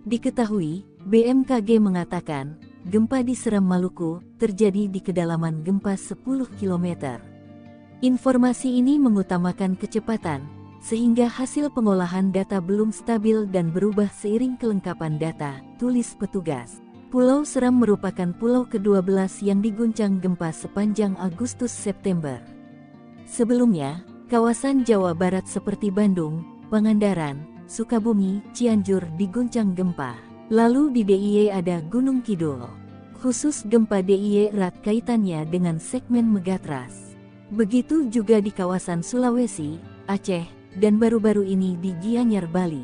Diketahui, BMKG mengatakan, gempa di Seram Maluku terjadi di kedalaman gempa 10 km. Informasi ini mengutamakan kecepatan, sehingga hasil pengolahan data belum stabil dan berubah seiring kelengkapan data, tulis petugas. Pulau Seram merupakan pulau ke-12 yang diguncang gempa sepanjang Agustus-September. Sebelumnya, kawasan Jawa Barat seperti Bandung, Pangandaran, Sukabumi, Cianjur diguncang gempa. Lalu di DIY ada Gunung Kidul. Khusus gempa DIY erat kaitannya dengan segmen megatrust. Begitu juga di kawasan Sulawesi, Aceh, dan baru-baru ini di Gianyar, Bali.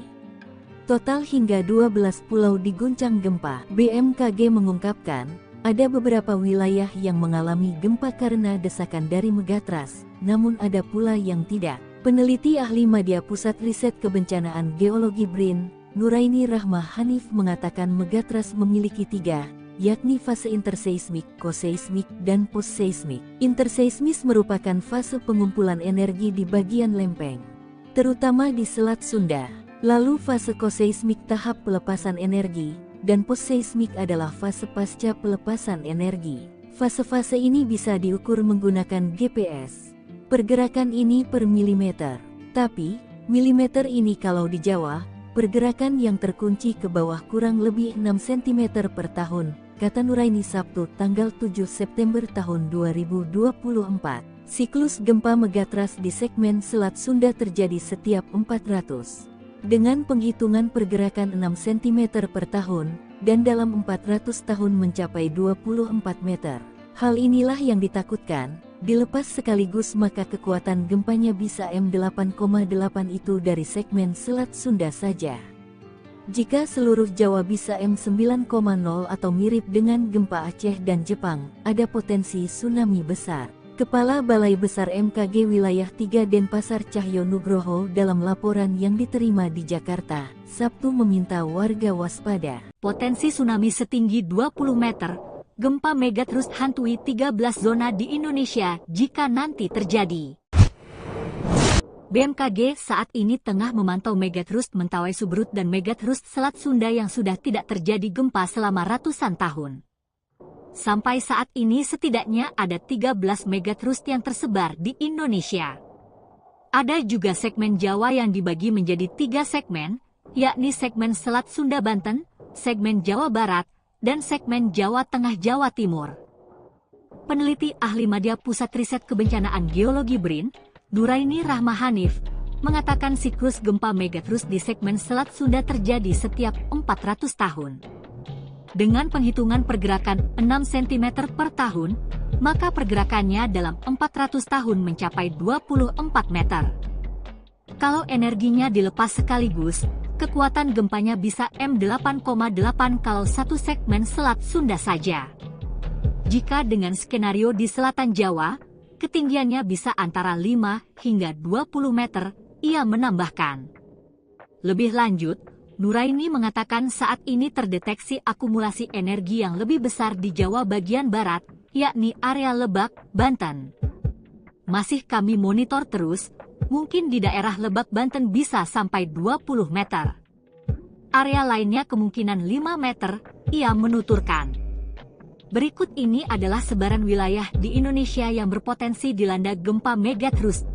Total hingga 12 pulau diguncang gempa. BMKG mengungkapkan, ada beberapa wilayah yang mengalami gempa karena desakan dari megatrust, namun ada pula yang tidak. Peneliti ahli Madya Pusat Riset Kebencanaan Geologi BRIN, Nuraini Rahmah Hanif mengatakan megatrust memiliki 3, yakni fase interseismik, koseismik, dan postseismik. Interseismis merupakan fase pengumpulan energi di bagian lempeng, terutama di Selat Sunda. Lalu fase koseismik tahap pelepasan energi, dan postseismik adalah fase pasca pelepasan energi. Fase-fase ini bisa diukur menggunakan GPS. Pergerakan ini per milimeter. Tapi, milimeter ini kalau di Jawa, pergerakan yang terkunci ke bawah kurang lebih 6 cm per tahun, kata Nuraini Sabtu tanggal 7 September tahun 2024. Siklus gempa megatrust di segmen Selat Sunda terjadi setiap 400. Dengan penghitungan pergerakan 6 cm per tahun, dan dalam 400 tahun mencapai 24 meter. Hal inilah yang ditakutkan, dilepas sekaligus maka kekuatan gempanya bisa M8,8 itu dari segmen Selat Sunda saja. Jika seluruh Jawa bisa M9,0 atau mirip dengan gempa Aceh dan Jepang, ada potensi tsunami besar. Kepala Balai Besar MKG Wilayah 3 Denpasar Cahyo Nugroho dalam laporan yang diterima di Jakarta, Sabtu meminta warga waspada. Potensi tsunami setinggi 20 meter, gempa megatrust hantui 13 zona di Indonesia jika nanti terjadi. BMKG saat ini tengah memantau megatrust Mentawai Subrut dan megatrust Selat Sunda yang sudah tidak terjadi gempa selama ratusan tahun. Sampai saat ini setidaknya ada 13 megatrust yang tersebar di Indonesia. Ada juga segmen Jawa yang dibagi menjadi 3 segmen, yakni segmen Selat Sunda Banten, segmen Jawa Barat, dan segmen Jawa Tengah Jawa Timur. Peneliti ahli Madya Pusat Riset Kebencanaan Geologi BRIN, Nuraini Rahma Hanif, mengatakan siklus gempa megatrust di segmen Selat Sunda terjadi setiap 400 tahun. Dengan penghitungan pergerakan 6 cm per tahun, maka pergerakannya dalam 400 tahun mencapai 24 meter. Kalau energinya dilepas sekaligus, kekuatan gempanya bisa M8,8 kalau satu segmen Selat Sunda saja. Jika dengan skenario di selatan Jawa, ketinggiannya bisa antara 5 hingga 20 meter, ia menambahkan. Lebih lanjut, Nuraini mengatakan saat ini terdeteksi akumulasi energi yang lebih besar di Jawa bagian barat, yakni area Lebak, Banten. Masih kami monitor terus, mungkin di daerah Lebak, Banten bisa sampai 20 meter. Area lainnya kemungkinan 5 meter, ia menuturkan. Berikut ini adalah sebaran wilayah di Indonesia yang berpotensi dilanda gempa megatrust.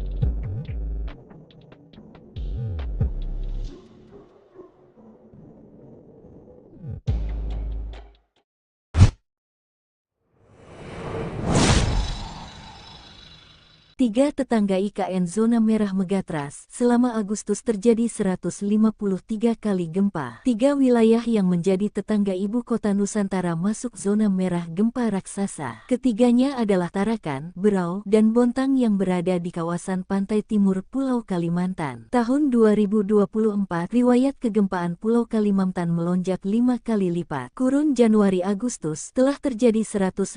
Tiga tetangga IKN zona merah Megatras, selama Agustus terjadi 153 kali gempa. Tiga wilayah yang menjadi tetangga ibu kota Nusantara masuk zona merah gempa raksasa. Ketiganya adalah Tarakan, Berau, dan Bontang yang berada di kawasan pantai timur Pulau Kalimantan. Tahun 2024, riwayat kegempaan Pulau Kalimantan melonjak 5 kali lipat. Kurun Januari-Agustus telah terjadi 153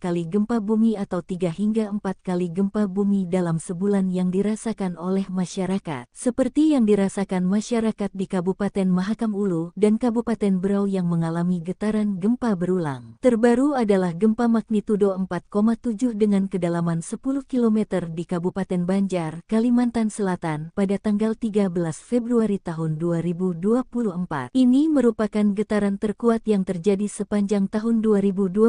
kali gempa bumi atau 3 hingga 4 kali gempa bumi dalam sebulan yang dirasakan oleh masyarakat, seperti yang dirasakan masyarakat di Kabupaten Mahakam Ulu dan Kabupaten Berau yang mengalami getaran gempa berulang. Terbaru adalah gempa magnitudo 4,7 dengan kedalaman 10 km di Kabupaten Banjar, Kalimantan Selatan pada tanggal 13 Februari tahun 2024. Ini merupakan getaran terkuat yang terjadi sepanjang tahun 2024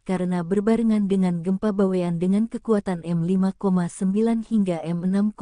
karena berbarengan dengan gempa Bawean dengan kekuatan M5,9 hingga M6,5.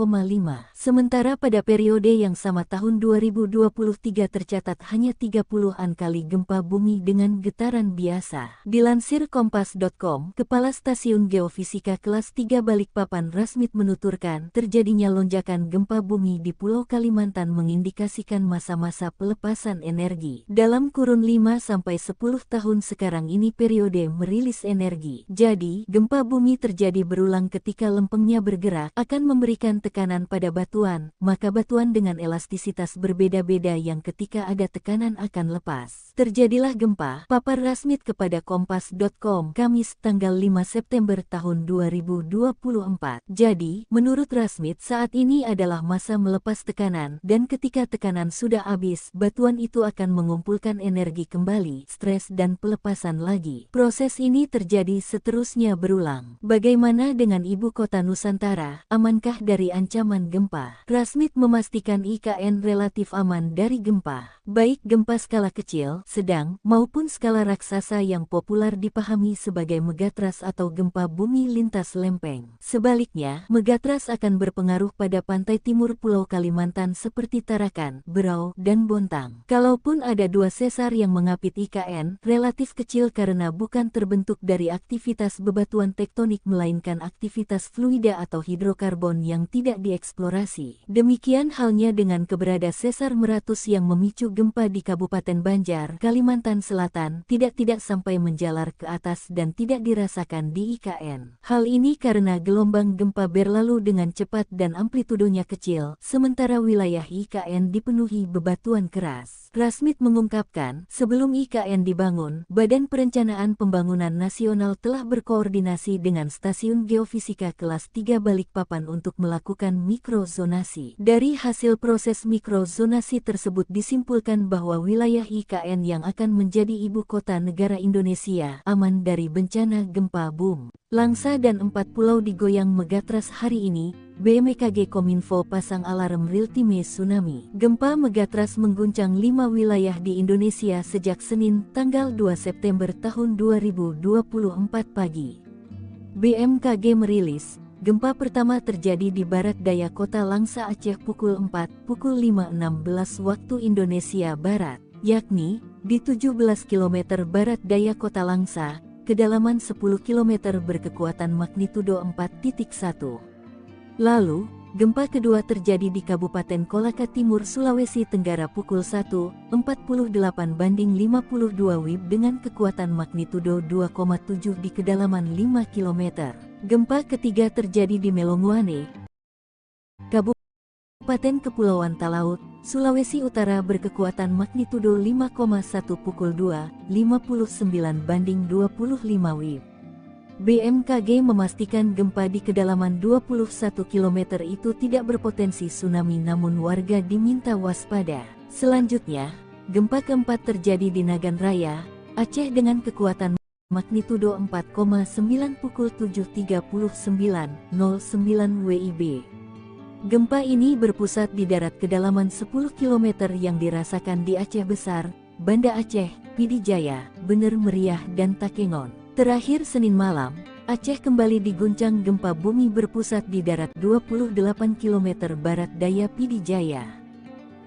Sementara pada periode yang sama tahun 2023 tercatat hanya 30-an kali gempa bumi dengan getaran biasa. Dilansir Kompas.com, Kepala Stasiun Geofisika Kelas 3 Balikpapan Rasmit menuturkan, terjadinya lonjakan gempa bumi di Pulau Kalimantan mengindikasikan masa-masa pelepasan energi. Dalam kurun 5-10 tahun sekarang ini periode merilis energi. Jadi, gempa bumi terjadi berulang ketika lempengnya bergerak akan memberikan tekanan pada batuan, maka batuan dengan elastisitas berbeda-beda yang ketika ada tekanan akan lepas. Terjadilah gempa, papar Rasmit kepada Kompas.com, Kamis tanggal 5 September tahun 2024. Jadi, menurut Rasmit saat ini adalah masa melepas tekanan, dan ketika tekanan sudah habis, batuan itu akan mengumpulkan energi kembali, stres dan pelepasan lagi. Proses ini terjadi seterusnya berulang. Bagaimana dengan ibu kota Nusantara, amankah dari ancaman gempa? Rasmit memastikan IKN relatif aman dari gempa, baik gempa skala kecil, sedang, maupun skala raksasa yang populer dipahami sebagai megatras atau gempa bumi lintas lempeng. Sebaliknya, megatras akan berpengaruh pada pantai timur Pulau Kalimantan seperti Tarakan, Berau, dan Bontang. Kalaupun ada 2 sesar yang mengapit IKN, relatif kecil karena bukan terbentuk dari aktivitas bebatuan tektonik melainkan aktivitas fluida atau hidrokarbon yang tidak dieksplorasi. Demikian halnya dengan keberadaan sesar meratus yang memicu gempa di Kabupaten Banjar, Kalimantan Selatan, tidak sampai menjalar ke atas dan tidak dirasakan di IKN. Hal ini karena gelombang gempa berlalu dengan cepat dan amplitudonya kecil, sementara wilayah IKN dipenuhi bebatuan keras. Rasmit mengungkapkan, sebelum IKN dibangun, Badan Perencanaan Pembangunan Nasional telah berkoordinasi dengan Stasiun Geofisika Kelas 3 Balikpapan untuk melakukan mikrozonasi. Dari hasil proses mikrozonasi tersebut disimpulkan bahwa wilayah IKN yang akan menjadi ibu kota negara Indonesia aman dari bencana gempa bumi. Langsa dan 4 pulau digoyang megatras hari ini. BMKG Kominfo pasang alarm real-time tsunami. Gempa megatras mengguncang 5 wilayah di Indonesia sejak Senin, tanggal 2 September tahun 2024 pagi. BMKG merilis, gempa pertama terjadi di barat daya kota Langsa Aceh pukul 5.16 waktu Indonesia Barat, yakni di 17 km barat daya kota Langsa, kedalaman 10 km berkekuatan magnitudo 4.1. Lalu, gempa kedua terjadi di Kabupaten Kolaka Timur, Sulawesi Tenggara pukul 1.48 banding 52 WIB dengan kekuatan magnitudo 2,7 di kedalaman 5 km. Gempa ketiga terjadi di Melonguane, Kabupaten Kepulauan Talaut, Sulawesi Utara berkekuatan magnitudo 5,1 pukul 2.59 banding 25 WIB. BMKG memastikan gempa di kedalaman 21 km itu tidak berpotensi tsunami, namun warga diminta waspada. Selanjutnya, gempa keempat terjadi di Nagan Raya, Aceh dengan kekuatan magnitudo 4,9 pukul 7.39.09 WIB. Gempa ini berpusat di darat kedalaman 10 km yang dirasakan di Aceh Besar, Banda Aceh, Pidi Jaya, Bener Meriah dan Takengon. Terakhir Senin malam, Aceh kembali diguncang gempa bumi berpusat di darat 28 km barat daya Pidi Jaya.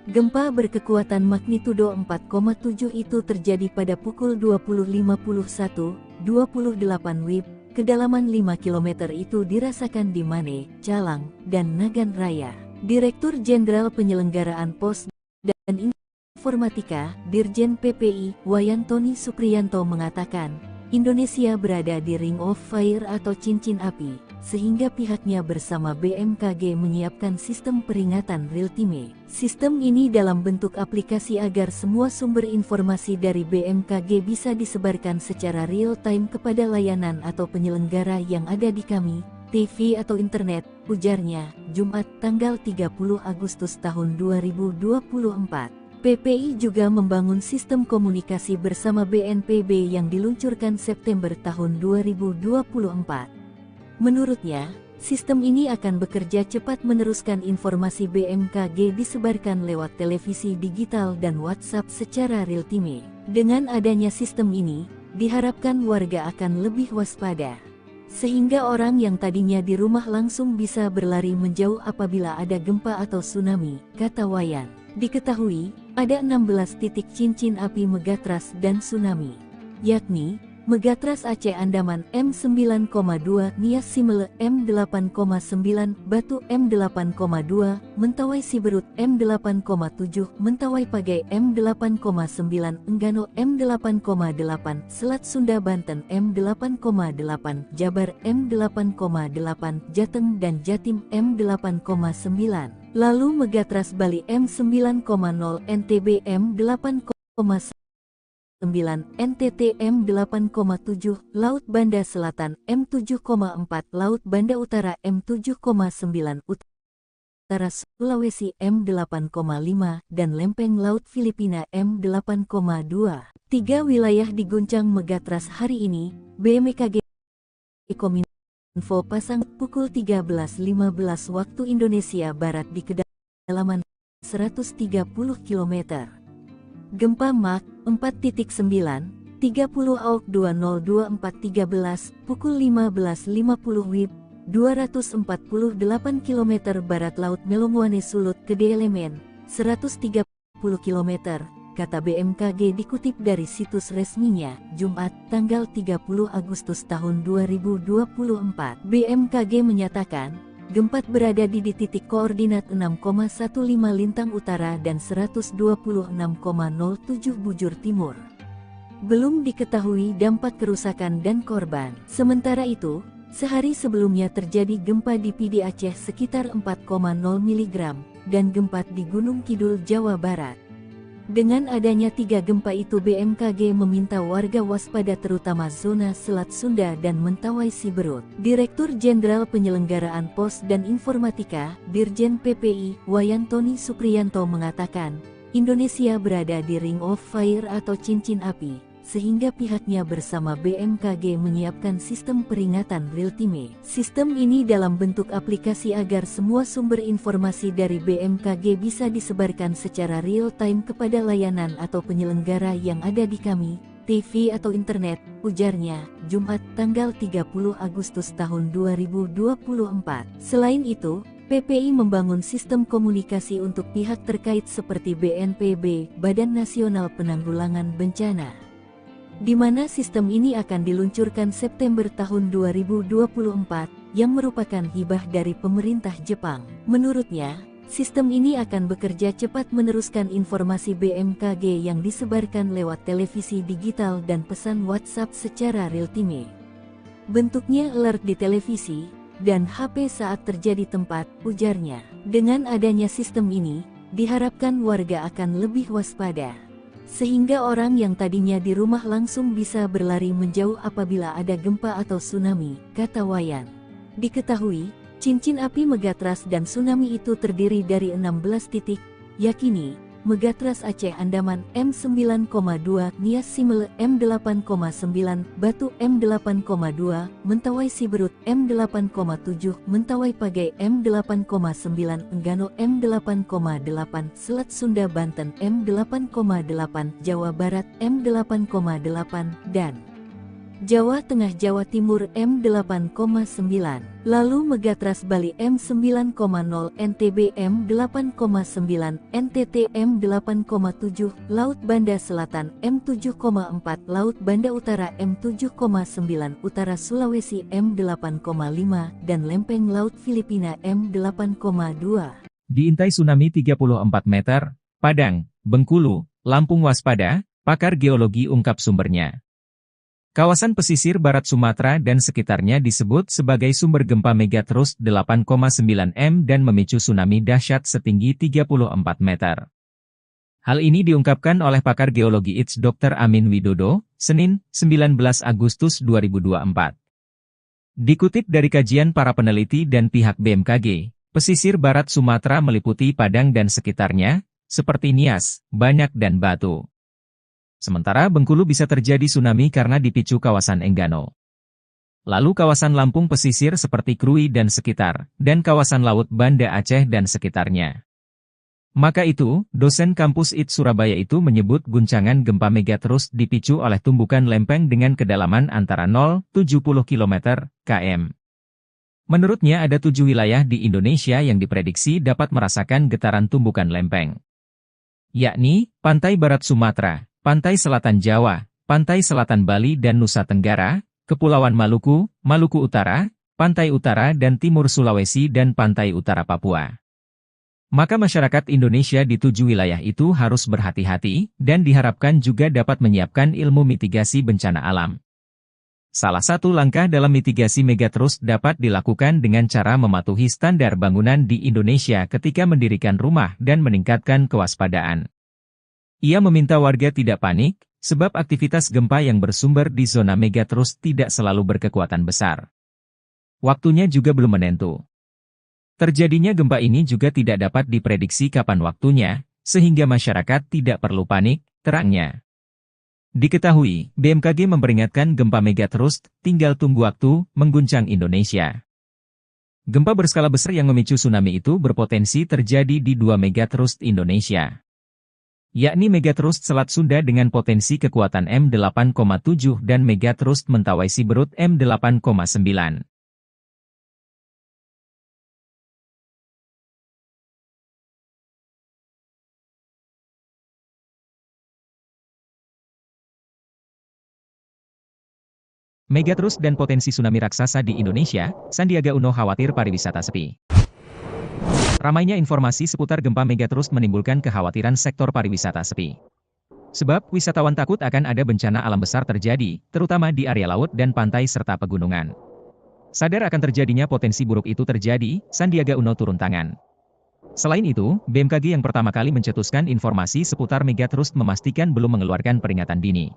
Gempa berkekuatan magnitudo 4,7 itu terjadi pada pukul 20.51, 28 WIB, kedalaman 5 km itu dirasakan di Mane, Calang, dan Nagan Raya. Direktur Jenderal Penyelenggaraan Pos dan Informatika, Dirjen PPI, Wayantoni Supriyanto mengatakan, Indonesia berada di Ring of Fire atau cincin api, sehingga pihaknya bersama BMKG menyiapkan sistem peringatan real-time. Sistem ini dalam bentuk aplikasi agar semua sumber informasi dari BMKG bisa disebarkan secara real-time kepada layanan atau penyelenggara yang ada di kami, TV atau internet, ujarnya, Jumat tanggal 30 Agustus tahun 2024. PPI juga membangun sistem komunikasi bersama BNPB yang diluncurkan September tahun 2024. Menurutnya, sistem ini akan bekerja cepat meneruskan informasi BMKG disebarkan lewat televisi digital dan WhatsApp secara real-time. Dengan adanya sistem ini, diharapkan warga akan lebih waspada, sehingga orang yang tadinya di rumah langsung bisa berlari menjauh apabila ada gempa atau tsunami, kata Wayan. Diketahui, ada 16 titik cincin api megatras dan tsunami, yakni Megatras Aceh Andaman M9,2, Nias Simele M8,9, Batu M8,2, Mentawai Siberut M8,7, Mentawai Pagai M8,9, Enggano M8,8, Selat Sunda Banten M8,8, Jabar M8,8, Jateng dan Jatim M8,9. Lalu Megatras Bali M9,0, NTB M8,9, NTT M8,7, Laut Banda Selatan M7,4, Laut Banda Utara M7,9, Utara Sulawesi M8,5, dan Lempeng Laut Filipina M8,2. 3 wilayah diguncang Megatras hari ini, BMKG Kominfo pasang pukul 13.15 waktu Indonesia Barat di kedalaman 130 km. Gempa Mach 4.9, 30 Auk 202413, pukul 15.50 WIB, 248 km barat laut Melonguane Sulut Gede Elemen, 130 km, kata BMKG dikutip dari situs resminya, Jumat, tanggal 30 Agustus tahun 2024. BMKG menyatakan, gempa berada di titik koordinat 6,15 lintang utara dan 126,07 bujur timur. Belum diketahui dampak kerusakan dan korban. Sementara itu, sehari sebelumnya terjadi gempa di Pidi Aceh sekitar 4,0 mg, dan gempa di Gunung Kidul, Jawa Barat. Dengan adanya 3 gempa itu, BMKG meminta warga waspada terutama zona Selat Sunda dan Mentawai Siberut. Direktur Jenderal Penyelenggaraan Pos dan Informatika, Dirjen PPI, Wayantoni Supriyanto mengatakan, Indonesia berada di Ring of Fire atau cincin api, sehingga pihaknya bersama BMKG menyiapkan sistem peringatan real-time. Sistem ini dalam bentuk aplikasi agar semua sumber informasi dari BMKG bisa disebarkan secara real-time kepada layanan atau penyelenggara yang ada di kami, TV atau internet, ujarnya, Jumat tanggal 30 Agustus tahun 2024. Selain itu, PPI membangun sistem komunikasi untuk pihak terkait seperti BNPB, Badan Nasional Penanggulangan Bencana, di mana sistem ini akan diluncurkan September tahun 2024, yang merupakan hibah dari pemerintah Jepang. Menurutnya, sistem ini akan bekerja cepat meneruskan informasi BMKG yang disebarkan lewat televisi digital dan pesan WhatsApp secara real-time. Bentuknya alert di televisi dan HP saat terjadi tempat, ujarnya. Dengan adanya sistem ini, diharapkan warga akan lebih waspada, sehingga orang yang tadinya di rumah langsung bisa berlari menjauh apabila ada gempa atau tsunami, kata Wayan. Diketahui, cincin api Megatras dan tsunami itu terdiri dari 16 titik, yakni Megatras Aceh Andaman M9,2, Nias Simele M8,9, Batu M8,2, Mentawai Siberut M8,7, Mentawai Pagai M8,9, Enggano M8,8, Selat Sunda Banten M8,8, Jawa Barat M8,8, dan Jawa Tengah Jawa Timur M8,9. Lalu Megatras Bali M9,0, NTB M8,9, NTT M8,7, Laut Banda Selatan M7,4, Laut Banda Utara M7,9, Utara Sulawesi M8,5, dan Lempeng Laut Filipina M8,2. Diintai tsunami 34 meter, Padang, Bengkulu, Lampung waspada, pakar geologi ungkap sumbernya. Kawasan pesisir barat Sumatera dan sekitarnya disebut sebagai sumber gempa Megathrust 8,9 M dan memicu tsunami dahsyat setinggi 34 meter. Hal ini diungkapkan oleh pakar geologi ITS Dr. Amin Widodo, Senin, 19 Agustus 2024. Dikutip dari kajian para peneliti dan pihak BMKG, pesisir barat Sumatera meliputi Padang dan sekitarnya, seperti Nias, Banyak dan Batu. Sementara Bengkulu bisa terjadi tsunami karena dipicu kawasan Enggano. Lalu kawasan Lampung pesisir seperti Krui dan sekitar, dan kawasan Laut Banda Aceh dan sekitarnya. Maka itu, dosen kampus ITS Surabaya itu menyebut guncangan gempa Megathrust dipicu oleh tumbukan lempeng dengan kedalaman antara 0,70 km, km. Menurutnya ada 7 wilayah di Indonesia yang diprediksi dapat merasakan getaran tumbukan lempeng. Yakni, Pantai Barat Sumatera, Pantai Selatan Jawa, Pantai Selatan Bali dan Nusa Tenggara, Kepulauan Maluku, Maluku Utara, Pantai Utara dan Timur Sulawesi dan Pantai Utara Papua. Maka masyarakat Indonesia di 7 wilayah itu harus berhati-hati, dan diharapkan juga dapat menyiapkan ilmu mitigasi bencana alam. Salah satu langkah dalam mitigasi Megathrust dapat dilakukan dengan cara mematuhi standar bangunan di Indonesia ketika mendirikan rumah dan meningkatkan kewaspadaan. Ia meminta warga tidak panik, sebab aktivitas gempa yang bersumber di zona Megathrust tidak selalu berkekuatan besar. Waktunya juga belum menentu. Terjadinya gempa ini juga tidak dapat diprediksi kapan waktunya, sehingga masyarakat tidak perlu panik, terangnya. Diketahui, BMKG memperingatkan gempa Megathrust, tinggal tunggu waktu, mengguncang Indonesia. Gempa berskala besar yang memicu tsunami itu berpotensi terjadi di 2 Megathrust Indonesia, yakni Megathrust Selat Sunda dengan potensi kekuatan M8,7 dan Megathrust Mentawai Siberut M8,9. Megathrust dan potensi tsunami raksasa di Indonesia, Sandiaga Uno khawatir pariwisata sepi. Ramainya informasi seputar gempa Megathrust menimbulkan kekhawatiran sektor pariwisata sepi. Sebab, wisatawan takut akan ada bencana alam besar terjadi, terutama di area laut dan pantai serta pegunungan. Sadar akan terjadinya potensi buruk itu terjadi, Sandiaga Uno turun tangan. Selain itu, BMKG yang pertama kali mencetuskan informasi seputar Megathrust memastikan belum mengeluarkan peringatan dini.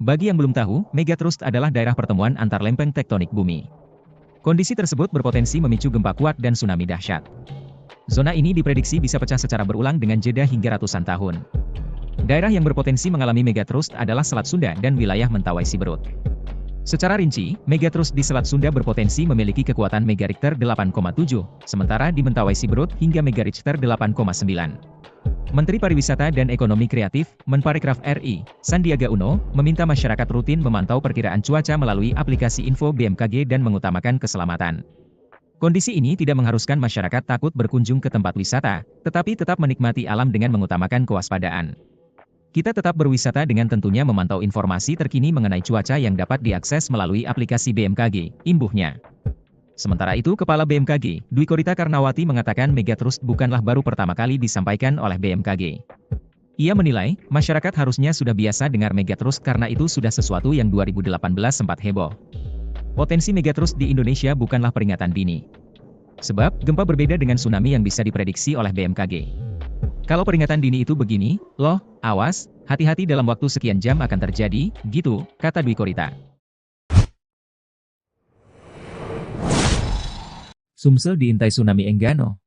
Bagi yang belum tahu, Megathrust adalah daerah pertemuan antar lempeng tektonik bumi. Kondisi tersebut berpotensi memicu gempa kuat dan tsunami dahsyat. Zona ini diprediksi bisa pecah secara berulang dengan jeda hingga ratusan tahun. Daerah yang berpotensi mengalami Megathrust adalah Selat Sunda dan wilayah Mentawai Siberut. Secara rinci, Megathrust di Selat Sunda berpotensi memiliki kekuatan Megarichter 8,7, sementara di Mentawai Siberut hingga Megarichter 8,9. Menteri Pariwisata dan Ekonomi Kreatif, Menparekraf RI, Sandiaga Uno, meminta masyarakat rutin memantau perkiraan cuaca melalui aplikasi info BMKG dan mengutamakan keselamatan. Kondisi ini tidak mengharuskan masyarakat takut berkunjung ke tempat wisata, tetapi tetap menikmati alam dengan mengutamakan kewaspadaan. Kita tetap berwisata dengan tentunya memantau informasi terkini mengenai cuaca yang dapat diakses melalui aplikasi BMKG, imbuhnya. Sementara itu, Kepala BMKG, Dwi Korita Karnawati mengatakan Megatrust bukanlah baru pertama kali disampaikan oleh BMKG. Ia menilai, masyarakat harusnya sudah biasa dengar Megatrust karena itu sudah sesuatu yang 2018 sempat heboh. Potensi Megatrust di Indonesia bukanlah peringatan dini. Sebab, gempa berbeda dengan tsunami yang bisa diprediksi oleh BMKG. Kalau peringatan dini itu begini, loh, awas, hati-hati dalam waktu sekian jam akan terjadi, gitu, kata Dwi Korita. Sumsel diintai tsunami Enggano.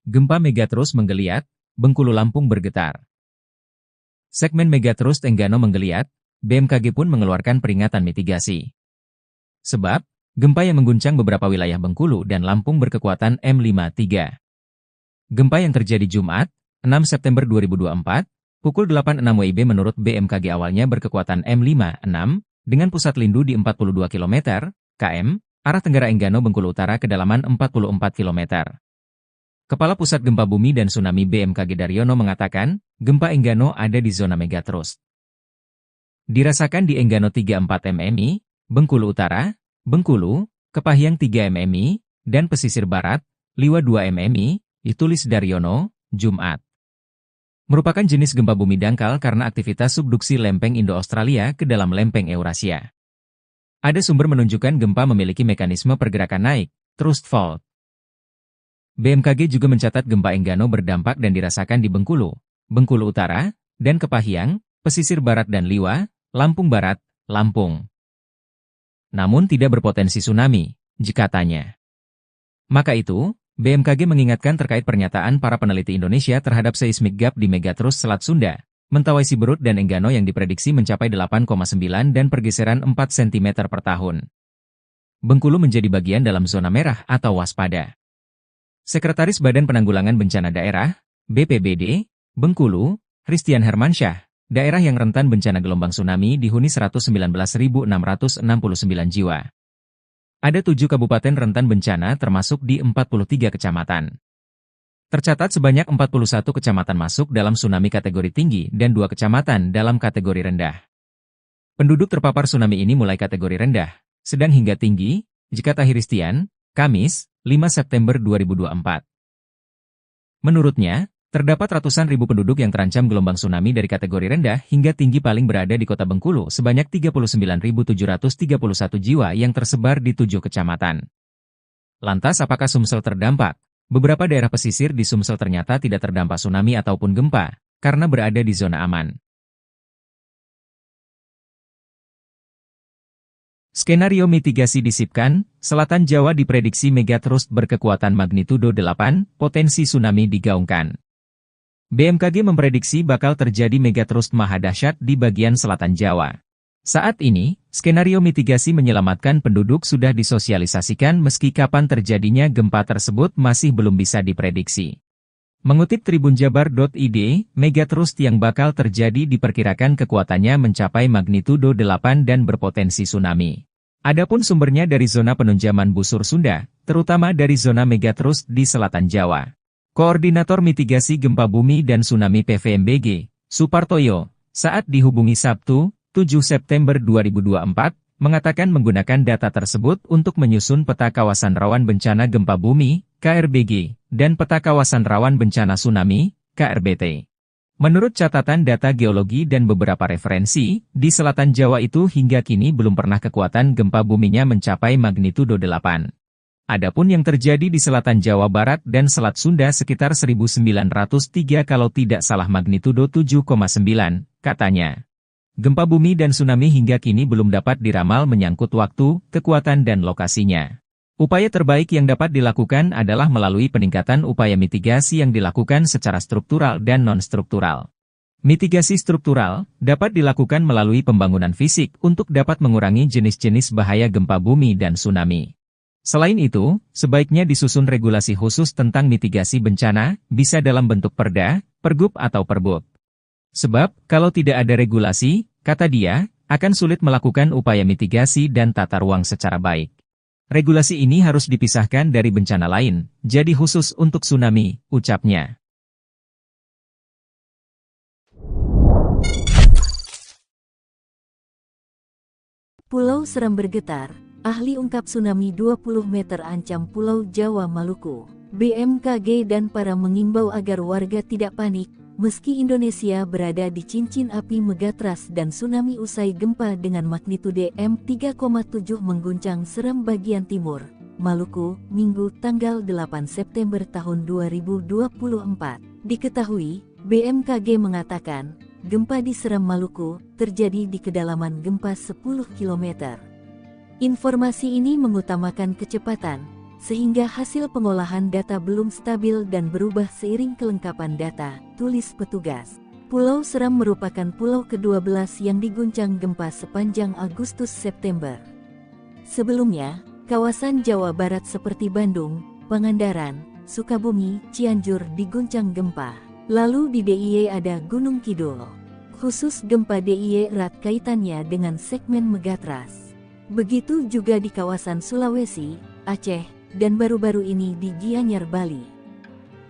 Gempa Megatrust menggeliat, Bengkulu Lampung bergetar. Segmen Megatrust Enggano menggeliat, BMKG pun mengeluarkan peringatan mitigasi. Sebab, gempa yang mengguncang beberapa wilayah Bengkulu dan Lampung berkekuatan M53. Gempa yang terjadi Jumat, 6 September 2024, pukul 8.06 WIB menurut BMKG awalnya berkekuatan M56, dengan pusat lindu di 42 km, km, arah Tenggara Enggano Bengkulu Utara kedalaman 44 km. Kepala Pusat Gempa Bumi dan Tsunami BMKG Daryono mengatakan, gempa Enggano ada di zona Megatrust. Dirasakan di Enggano 34 mmi, Bengkulu Utara, Bengkulu, Kepahyang 3 mmi, dan pesisir barat, Liwa 2 mmi, ditulis Daryono, Jumat. Merupakan jenis gempa bumi dangkal karena aktivitas subduksi lempeng Indo-Australia ke dalam lempeng Eurasia. Ada sumber menunjukkan gempa memiliki mekanisme pergerakan naik, thrust fault. BMKG juga mencatat gempa Enggano berdampak dan dirasakan di Bengkulu, Bengkulu Utara, dan Kepahyang, pesisir barat dan Liwa, Lampung Barat, Lampung. Namun tidak berpotensi tsunami, katanya. Maka itu, BMKG mengingatkan terkait pernyataan para peneliti Indonesia terhadap seismic gap di Megatrust Selat Sunda, Mentawai Siberut dan Enggano yang diprediksi mencapai 8,9 dan pergeseran 4 cm per tahun. Bengkulu menjadi bagian dalam zona merah atau waspada. Sekretaris Badan Penanggulangan Bencana Daerah, BPBD, Bengkulu, Christian Hermansyah, daerah yang rentan bencana gelombang tsunami dihuni 119.669 jiwa. Ada 7 kabupaten rentan bencana termasuk di 43 kecamatan. Tercatat sebanyak 41 kecamatan masuk dalam tsunami kategori tinggi dan 2 kecamatan dalam kategori rendah. Penduduk terpapar tsunami ini mulai kategori rendah, sedang hingga tinggi, kata Christian, Kamis, 5 September 2024. Menurutnya, terdapat ratusan ribu penduduk yang terancam gelombang tsunami dari kategori rendah hingga tinggi paling berada di kota Bengkulu sebanyak 39.731 jiwa yang tersebar di 7 kecamatan. Lantas apakah Sumsel terdampak? Beberapa daerah pesisir di Sumsel ternyata tidak terdampak tsunami ataupun gempa, karena berada di zona aman. Skenario mitigasi disipkan, Selatan Jawa diprediksi Megatrust berkekuatan magnitudo 8, potensi tsunami digaungkan. BMKG memprediksi bakal terjadi Megatrust maha dahsyat di bagian selatan Jawa. Saat ini, skenario mitigasi menyelamatkan penduduk sudah disosialisasikan meski kapan terjadinya gempa tersebut masih belum bisa diprediksi. Mengutip tribunjabar.id, Megatrust yang bakal terjadi diperkirakan kekuatannya mencapai magnitudo 8 dan berpotensi tsunami. Adapun sumbernya dari zona penunjaman busur Sunda, terutama dari zona Megatrust di selatan Jawa. Koordinator Mitigasi Gempa Bumi dan Tsunami PVMBG, Supartoyo, saat dihubungi Sabtu, 7 September 2024, mengatakan menggunakan data tersebut untuk menyusun peta kawasan rawan bencana gempa bumi, KRBG, dan peta kawasan rawan bencana tsunami, KRBT. Menurut catatan data geologi dan beberapa referensi, di selatan Jawa itu hingga kini belum pernah kekuatan gempa buminya mencapai magnitudo 8. Adapun yang terjadi di selatan Jawa Barat dan Selat Sunda sekitar 1903 kalau tidak salah magnitudo 7,9, katanya. Gempa bumi dan tsunami hingga kini belum dapat diramal menyangkut waktu, kekuatan dan lokasinya. Upaya terbaik yang dapat dilakukan adalah melalui peningkatan upaya mitigasi yang dilakukan secara struktural dan non-struktural. Mitigasi struktural dapat dilakukan melalui pembangunan fisik untuk dapat mengurangi jenis-jenis bahaya gempa bumi dan tsunami. Selain itu, sebaiknya disusun regulasi khusus tentang mitigasi bencana, bisa dalam bentuk perda, pergub atau perbuk. Sebab, kalau tidak ada regulasi, kata dia, akan sulit melakukan upaya mitigasi dan tata ruang secara baik. Regulasi ini harus dipisahkan dari bencana lain, jadi khusus untuk tsunami, ucapnya. Pulau Seram bergetar, ahli ungkap tsunami 20 meter ancam Pulau Jawa Maluku. BMKG dan para mengimbau agar warga tidak panik, meski Indonesia berada di cincin api megatrust dan tsunami usai gempa dengan magnitudo 3,7 mengguncang Seram bagian timur, Maluku, Minggu tanggal 8 September tahun 2024. Diketahui, BMKG mengatakan, gempa di Seram Maluku terjadi di kedalaman gempa 10 km. Informasi ini mengutamakan kecepatan, sehingga hasil pengolahan data belum stabil dan berubah seiring kelengkapan data, tulis petugas. Pulau Seram merupakan pulau ke-12 yang diguncang gempa sepanjang Agustus-September. Sebelumnya, kawasan Jawa Barat seperti Bandung, Pangandaran, Sukabumi, Cianjur diguncang gempa. Lalu di DIY ada Gunung Kidul. Khusus gempa DIY erat kaitannya dengan segmen megatrust. Begitu juga di kawasan Sulawesi, Aceh, dan baru-baru ini di Gianyar, Bali.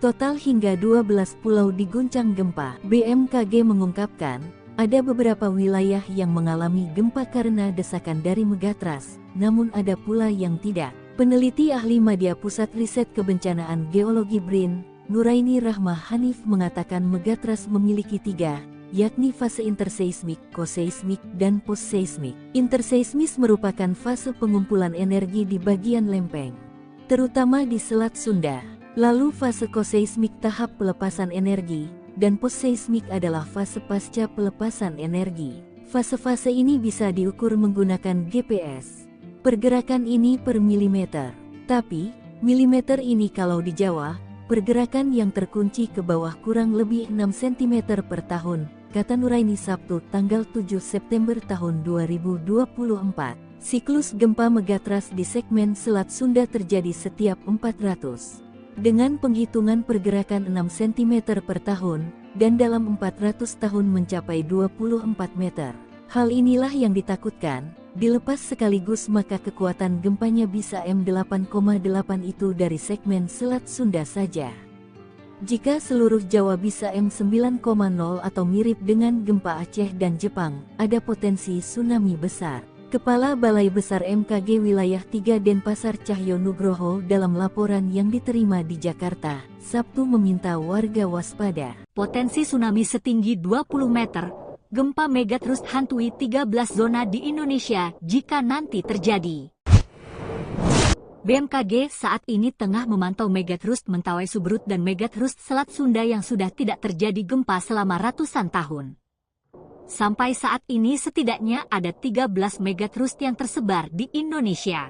Total hingga 12 pulau diguncang gempa. BMKG mengungkapkan, ada beberapa wilayah yang mengalami gempa karena desakan dari megatrust, namun ada pula yang tidak. Peneliti ahli Madya Pusat Riset Kebencanaan Geologi BRIN, Nuraini Rahma Hanif mengatakan megatrust memiliki 3, yakni fase interseismik, koseismik, dan postseismik. Interseismis merupakan fase pengumpulan energi di bagian lempeng, terutama di Selat Sunda. Lalu fase koseismik tahap pelepasan energi, dan postseismik adalah fase pasca pelepasan energi. Fase-fase ini bisa diukur menggunakan GPS. Pergerakan ini per milimeter. Tapi, milimeter ini kalau di Jawa, pergerakan yang terkunci ke bawah kurang lebih 6 cm per tahun, kata Nuraini Sabtu tanggal 7 September tahun 2024. Siklus gempa megatrust di segmen Selat Sunda terjadi setiap 400. Dengan penghitungan pergerakan 6 cm per tahun, dan dalam 400 tahun mencapai 24 meter. Hal inilah yang ditakutkan, dilepas sekaligus maka kekuatan gempanya bisa M8,8 itu dari segmen Selat Sunda saja. Jika seluruh Jawa bisa M9,0 atau mirip dengan gempa Aceh dan Jepang, ada potensi tsunami besar. Kepala Balai Besar MKG Wilayah 3 Denpasar Cahyo Nugroho dalam laporan yang diterima di Jakarta, Sabtu meminta warga waspada. Potensi tsunami setinggi 20 meter, gempa megatrust hantui 13 zona di Indonesia jika nanti terjadi. BMKG saat ini tengah memantau megatrust Mentawai Subrut dan megatrust Selat Sunda yang sudah tidak terjadi gempa selama ratusan tahun. Sampai saat ini setidaknya ada 13 megatrust yang tersebar di Indonesia.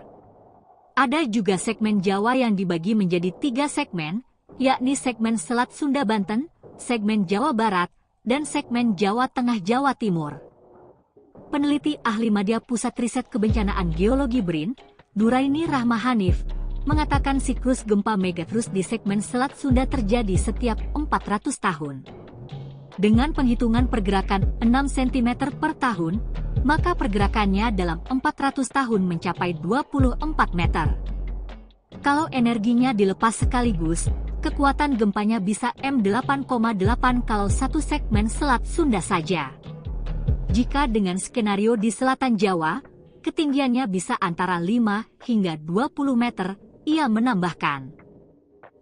Ada juga segmen Jawa yang dibagi menjadi 3 segmen, yakni segmen Selat Sunda Banten, segmen Jawa Barat, dan segmen Jawa Tengah Jawa Timur. Peneliti ahli Madya Pusat Riset Kebencanaan Geologi BRIN, Nuraini Rahma Hanif, mengatakan siklus gempa megatrust di segmen Selat Sunda terjadi setiap 400 tahun. Dengan penghitungan pergerakan 6 cm per tahun, maka pergerakannya dalam 400 tahun mencapai 24 meter. Kalau energinya dilepas sekaligus, kekuatan gempanya bisa M8,8 kalau satu segmen Selat Sunda saja. Jika dengan skenario di selatan Jawa, ketinggiannya bisa antara 5 hingga 20 meter, ia menambahkan.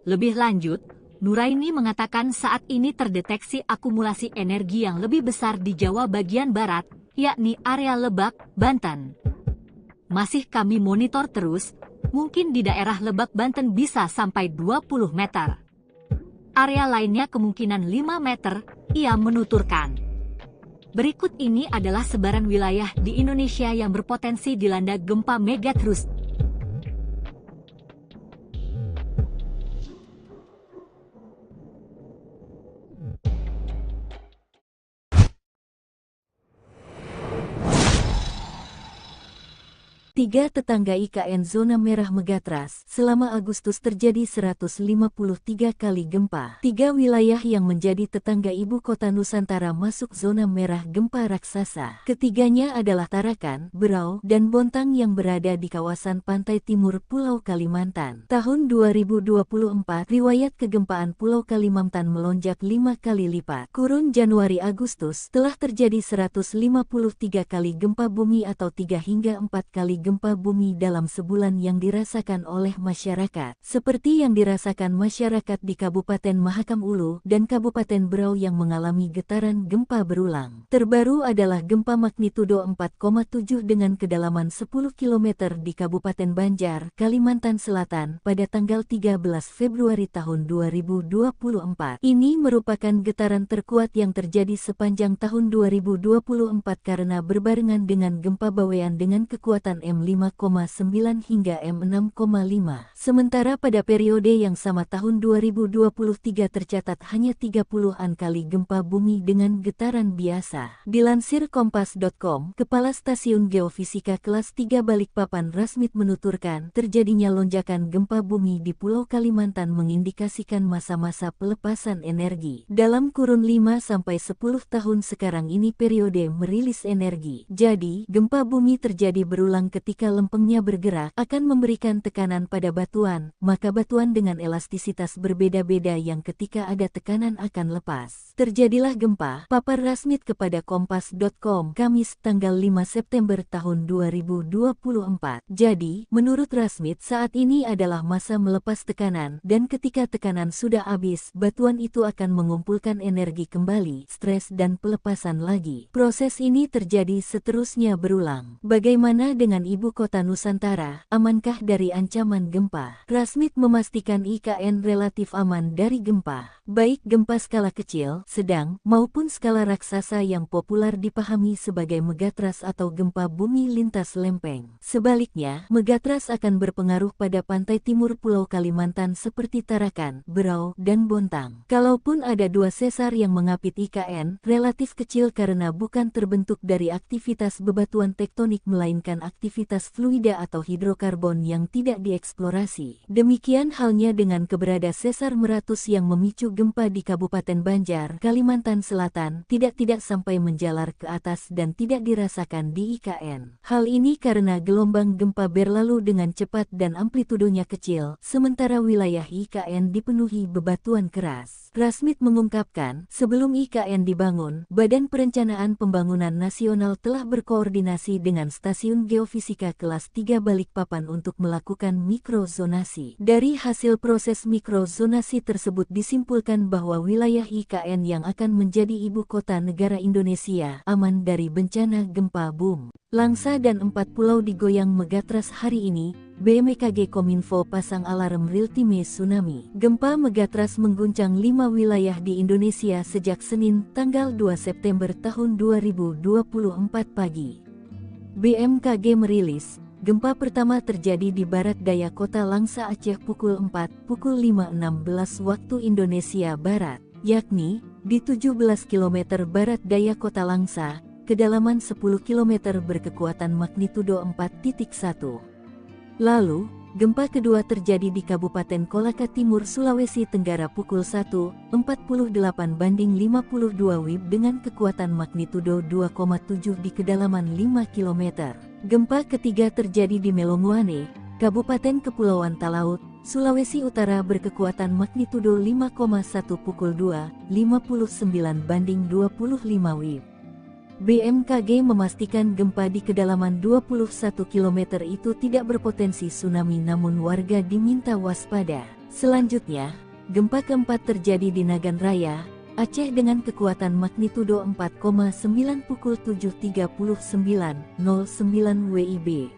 Lebih lanjut, Nuraini mengatakan saat ini terdeteksi akumulasi energi yang lebih besar di Jawa bagian barat, yakni area Lebak, Banten. Masih kami monitor terus, mungkin di daerah Lebak, Banten bisa sampai 20 meter. Area lainnya kemungkinan 5 meter, ia menuturkan. Berikut ini adalah sebaran wilayah di Indonesia yang berpotensi dilanda gempa megatrust. 3 tetangga IKN zona merah Megatras. Selama Agustus terjadi 153 kali gempa. 3 wilayah yang menjadi tetangga ibu kota Nusantara masuk zona merah gempa raksasa. Ketiganya adalah Tarakan, Berau, dan Bontang yang berada di kawasan pantai timur Pulau Kalimantan. Tahun 2024, riwayat kegempaan Pulau Kalimantan melonjak 5 kali lipat. Kurun Januari-Agustus telah terjadi 153 kali gempa bumi atau 3 hingga 4 kali gempa bumi dalam sebulan yang dirasakan oleh masyarakat, seperti yang dirasakan masyarakat di Kabupaten Mahakam Ulu dan Kabupaten Berau yang mengalami getaran gempa berulang. Terbaru adalah gempa magnitudo 4,7 dengan kedalaman 10 km di Kabupaten Banjar, Kalimantan Selatan pada tanggal 13 Februari tahun 2024. Ini merupakan getaran terkuat yang terjadi sepanjang tahun 2024 karena berbarengan dengan gempa Bawean dengan kekuatan M5,9 hingga M6,5. Sementara pada periode yang sama tahun 2023 tercatat hanya 30-an kali gempa bumi dengan getaran biasa. Dilansir Kompas.com, Kepala Stasiun Geofisika Kelas 3 Balikpapan Rasmit menuturkan, terjadinya lonjakan gempa bumi di Pulau Kalimantan mengindikasikan masa-masa pelepasan energi. Dalam kurun 5-10 tahun sekarang ini periode merilis energi. Jadi, gempa bumi terjadi berulang ketika lempengnya bergerak akan memberikan tekanan pada batuan, maka batuan dengan elastisitas berbeda-beda yang ketika ada tekanan akan lepas. Terjadilah gempa, papar Rasmit kepada Kompas.com, Kamis tanggal 5 September tahun 2024. Jadi, menurut Rasmit saat ini adalah masa melepas tekanan, dan ketika tekanan sudah habis, batuan itu akan mengumpulkan energi kembali, stres dan pelepasan lagi. Proses ini terjadi seterusnya berulang. Bagaimana dengan ibu kota Nusantara, amankah dari ancaman gempa? Rasmit memastikan IKN relatif aman dari gempa, baik gempa skala kecil, sedang, maupun skala raksasa yang populer dipahami sebagai megatras atau gempa bumi lintas lempeng. Sebaliknya, megatras akan berpengaruh pada pantai timur Pulau Kalimantan seperti Tarakan, Berau, dan Bontang. Kalaupun ada 2 sesar yang mengapit IKN, relatif kecil karena bukan terbentuk dari aktivitas bebatuan tektonik melainkan aktivitas fluida atau hidrokarbon yang tidak dieksplorasi. Demikian halnya dengan keberadaan sesar meratus yang memicu gempa di Kabupaten Banjar, Kalimantan Selatan, tidak sampai menjalar ke atas dan tidak dirasakan di IKN. Hal ini karena gelombang gempa berlalu dengan cepat dan amplitudonya kecil, sementara wilayah IKN dipenuhi bebatuan keras. Rasmit mengungkapkan, sebelum IKN dibangun, Badan Perencanaan Pembangunan Nasional telah berkoordinasi dengan Stasiun Geofisika Kelas 3 Balikpapan untuk melakukan mikrozonasi. Dari hasil proses mikrozonasi tersebut disimpulkan bahwa wilayah IKN yang akan menjadi ibu kota negara Indonesia aman dari bencana gempa bumi. Langsa dan 4 pulau digoyang megatras hari ini. BMKG Kominfo pasang alarm real-time tsunami. Gempa megatras mengguncang 5 wilayah di Indonesia sejak Senin, tanggal 2 September tahun 2024 pagi. BMKG merilis, gempa pertama terjadi di barat daya kota Langsa Aceh pukul 5.16 waktu Indonesia Barat, yakni di 17 km barat daya kota Langsa, kedalaman 10 km berkekuatan magnitudo 4.1. Lalu, gempa kedua terjadi di Kabupaten Kolaka Timur, Sulawesi Tenggara pukul 1.48 banding 52 WIB dengan kekuatan magnitudo 2,7 di kedalaman 5 km. Gempa ketiga terjadi di Melonguane, Kabupaten Kepulauan Talaut, Sulawesi Utara berkekuatan magnitudo 5,1 pukul 2.59 banding 25 WIB. BMKG memastikan gempa di kedalaman 21 km itu tidak berpotensi tsunami namun warga diminta waspada. Selanjutnya, gempa keempat terjadi di Nagan Raya, Aceh dengan kekuatan magnitudo 4,9 pukul 7.39.09 WIB.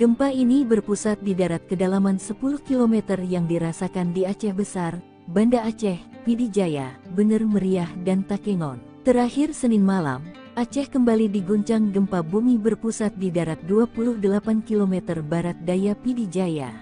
Gempa ini berpusat di darat kedalaman 10 km yang dirasakan di Aceh Besar, Banda Aceh, Pidi Jaya, Bener Meriah dan Takengon. Terakhir Senin malam, Aceh kembali diguncang gempa bumi berpusat di darat 28 km barat daya Pidi Jaya.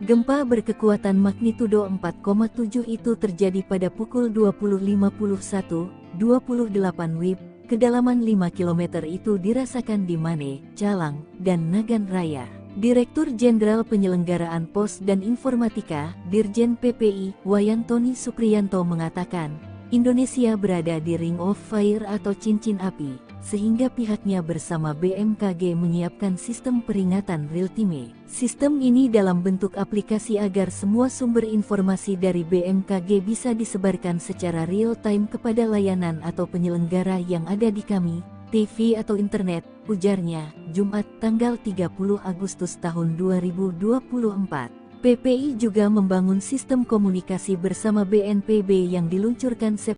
Gempa berkekuatan magnitudo 4,7 itu terjadi pada pukul 20.51, 28 WIB, Kedalaman 5 km itu dirasakan di Mane, Calang, dan Nagan Raya. Direktur Jenderal Penyelenggaraan Pos dan Informatika, Dirjen PPI, Wayantoni Sukriyanto mengatakan, Indonesia berada di Ring of Fire atau cincin api, sehingga pihaknya bersama BMKG menyiapkan sistem peringatan real-time. Sistem ini dalam bentuk aplikasi agar semua sumber informasi dari BMKG bisa disebarkan secara real-time kepada layanan atau penyelenggara yang ada di kami, TV atau internet, ujarnya, Jumat tanggal 30 Agustus tahun 2024. PPI juga membangun sistem komunikasi bersama BNPB yang diluncurkan